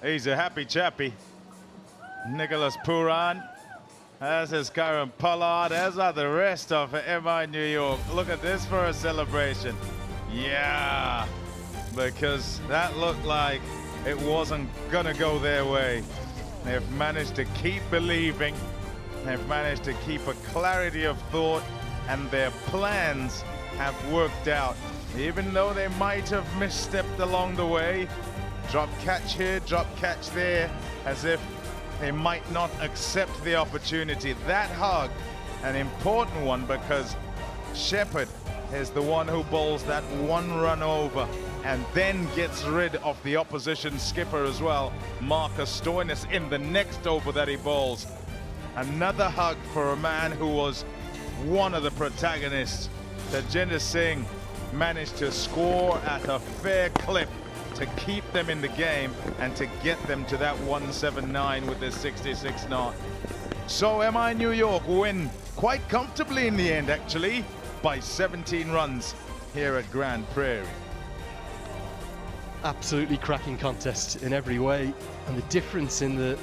He's a happy chappy. Nicholas Pooran, as is Kieran Pollard, as are the rest of MI New York. Look at this for a celebration. Yeah, because that looked like it wasn't gonna go their way. They've managed to keep believing. They've managed to keep a clarity of thought and their plans have worked out. Even though they might have misstepped along the way, drop catch here, drop catch there, as if they might not accept the opportunity. That hug, an important one, because Shepherd is the one who bowls that one run over and then gets rid of the opposition skipper as well, Marcus Stoinis, in the next over that he bowls. Another hug for a man who was one of the protagonists. Tajinder Singh managed to score at a fair clip to keep them in the game and to get them to that 179 with their 66 knot. So MI New York win quite comfortably in the end, actually, by 17 runs here at Grand Prairie. Absolutely cracking contest in every way, and the difference in the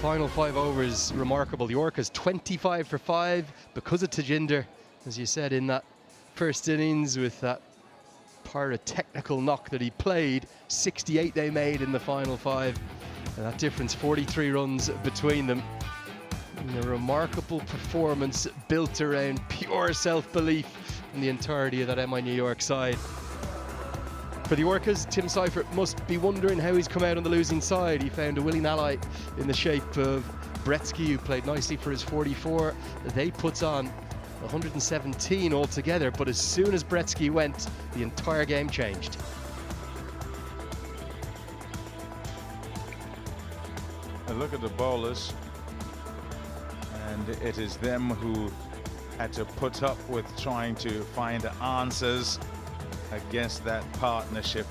final 5 overs remarkable. The Orcas 25 for 5 because of Tajinder, as you said, in that first innings with that pyrotechnical knock that he played. 68 they made in the final 5, and that difference 43 runs between them. And a remarkable performance built around pure self-belief in the entirety of that MI New York side. For the Orcas, Tim Seifert must be wondering how he's come out on the losing side. He found a willing ally in the shape of Bretsky, who played nicely for his 44. They put on 117 altogether, but as soon as Bretsky went, the entire game changed. A look at the bowlers, and it is them who had to put up with trying to find answers against that partnership,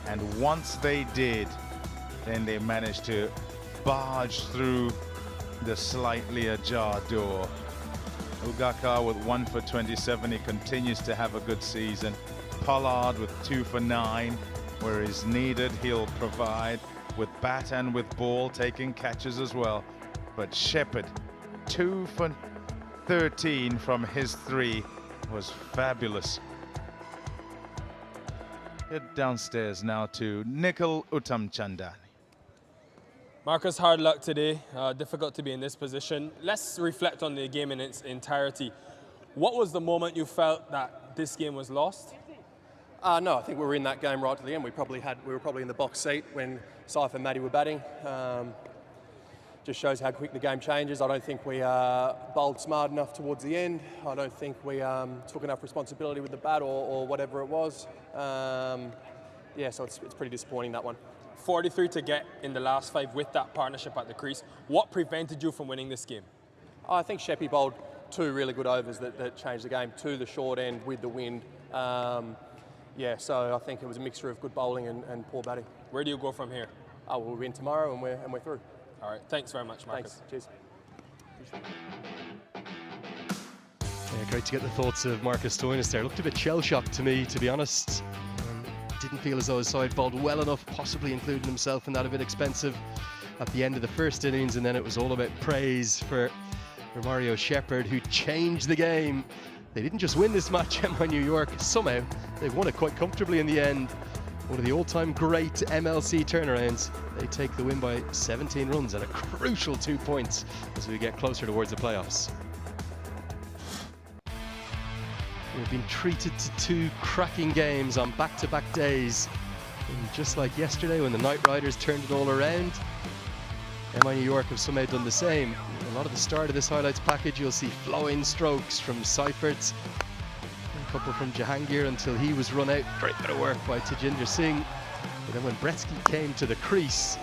and once they did, then they managed to barge through the slightly ajar door. Ugakar with 1 for 27, he continues to have a good season. Pollard with 2 for 9, where he's needed, he'll provide with bat and with ball, taking catches as well. But Shepherd, 2 for 13 from his 3, was fabulous. Head downstairs now to Nikhil Uttamchandani. Marcus, hard luck today. Difficult to be in this position. Let's reflect on the game in its entirety. What was the moment you felt that this game was lost? No, I think we were in that game right to the end. We were probably in the box seat when Saif and Matty were batting. Just shows how quick the game changes. I don't think we bowled smart enough towards the end. I don't think we took enough responsibility with the bat or whatever it was. Yeah, so it's pretty disappointing, that one. 43 to get in the last 5 with that partnership at the crease. What prevented you from winning this game? I think Sheppy bowled 2 really good overs that changed the game to the short end with the wind. Yeah, so I think it was a mixture of good bowling and poor batting. Where do you go from here? Oh, we'll win tomorrow and we're through. All right, thanks very much, Marcus. Thanks, cheers. Yeah, great to get the thoughts of Marcus Stoinis there. Looked a bit shell-shocked to me, to be honest. Didn't feel as though his side bowled well enough, possibly including himself in that a bit expensive at the end of the first innings, and then it was all about praise for Mario Shepherd, who changed the game. They didn't just win this match, MI New York, somehow they won it quite comfortably in the end. One of the all-time great MLC turnarounds. They take the win by 17 runs and a crucial 2 points as we get closer towards the playoffs. We've been treated to 2 cracking games on back-to-back days. And just like yesterday when the Knight Riders turned it all around, MI New York have somehow done the same. A lot of the start of this highlights package, you'll see flowing strokes from Seifert, a couple from Jahangir until he was run out. Great bit of work by Tajinder Singh. But then when Bretsky came to the crease,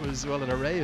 it was, well, an array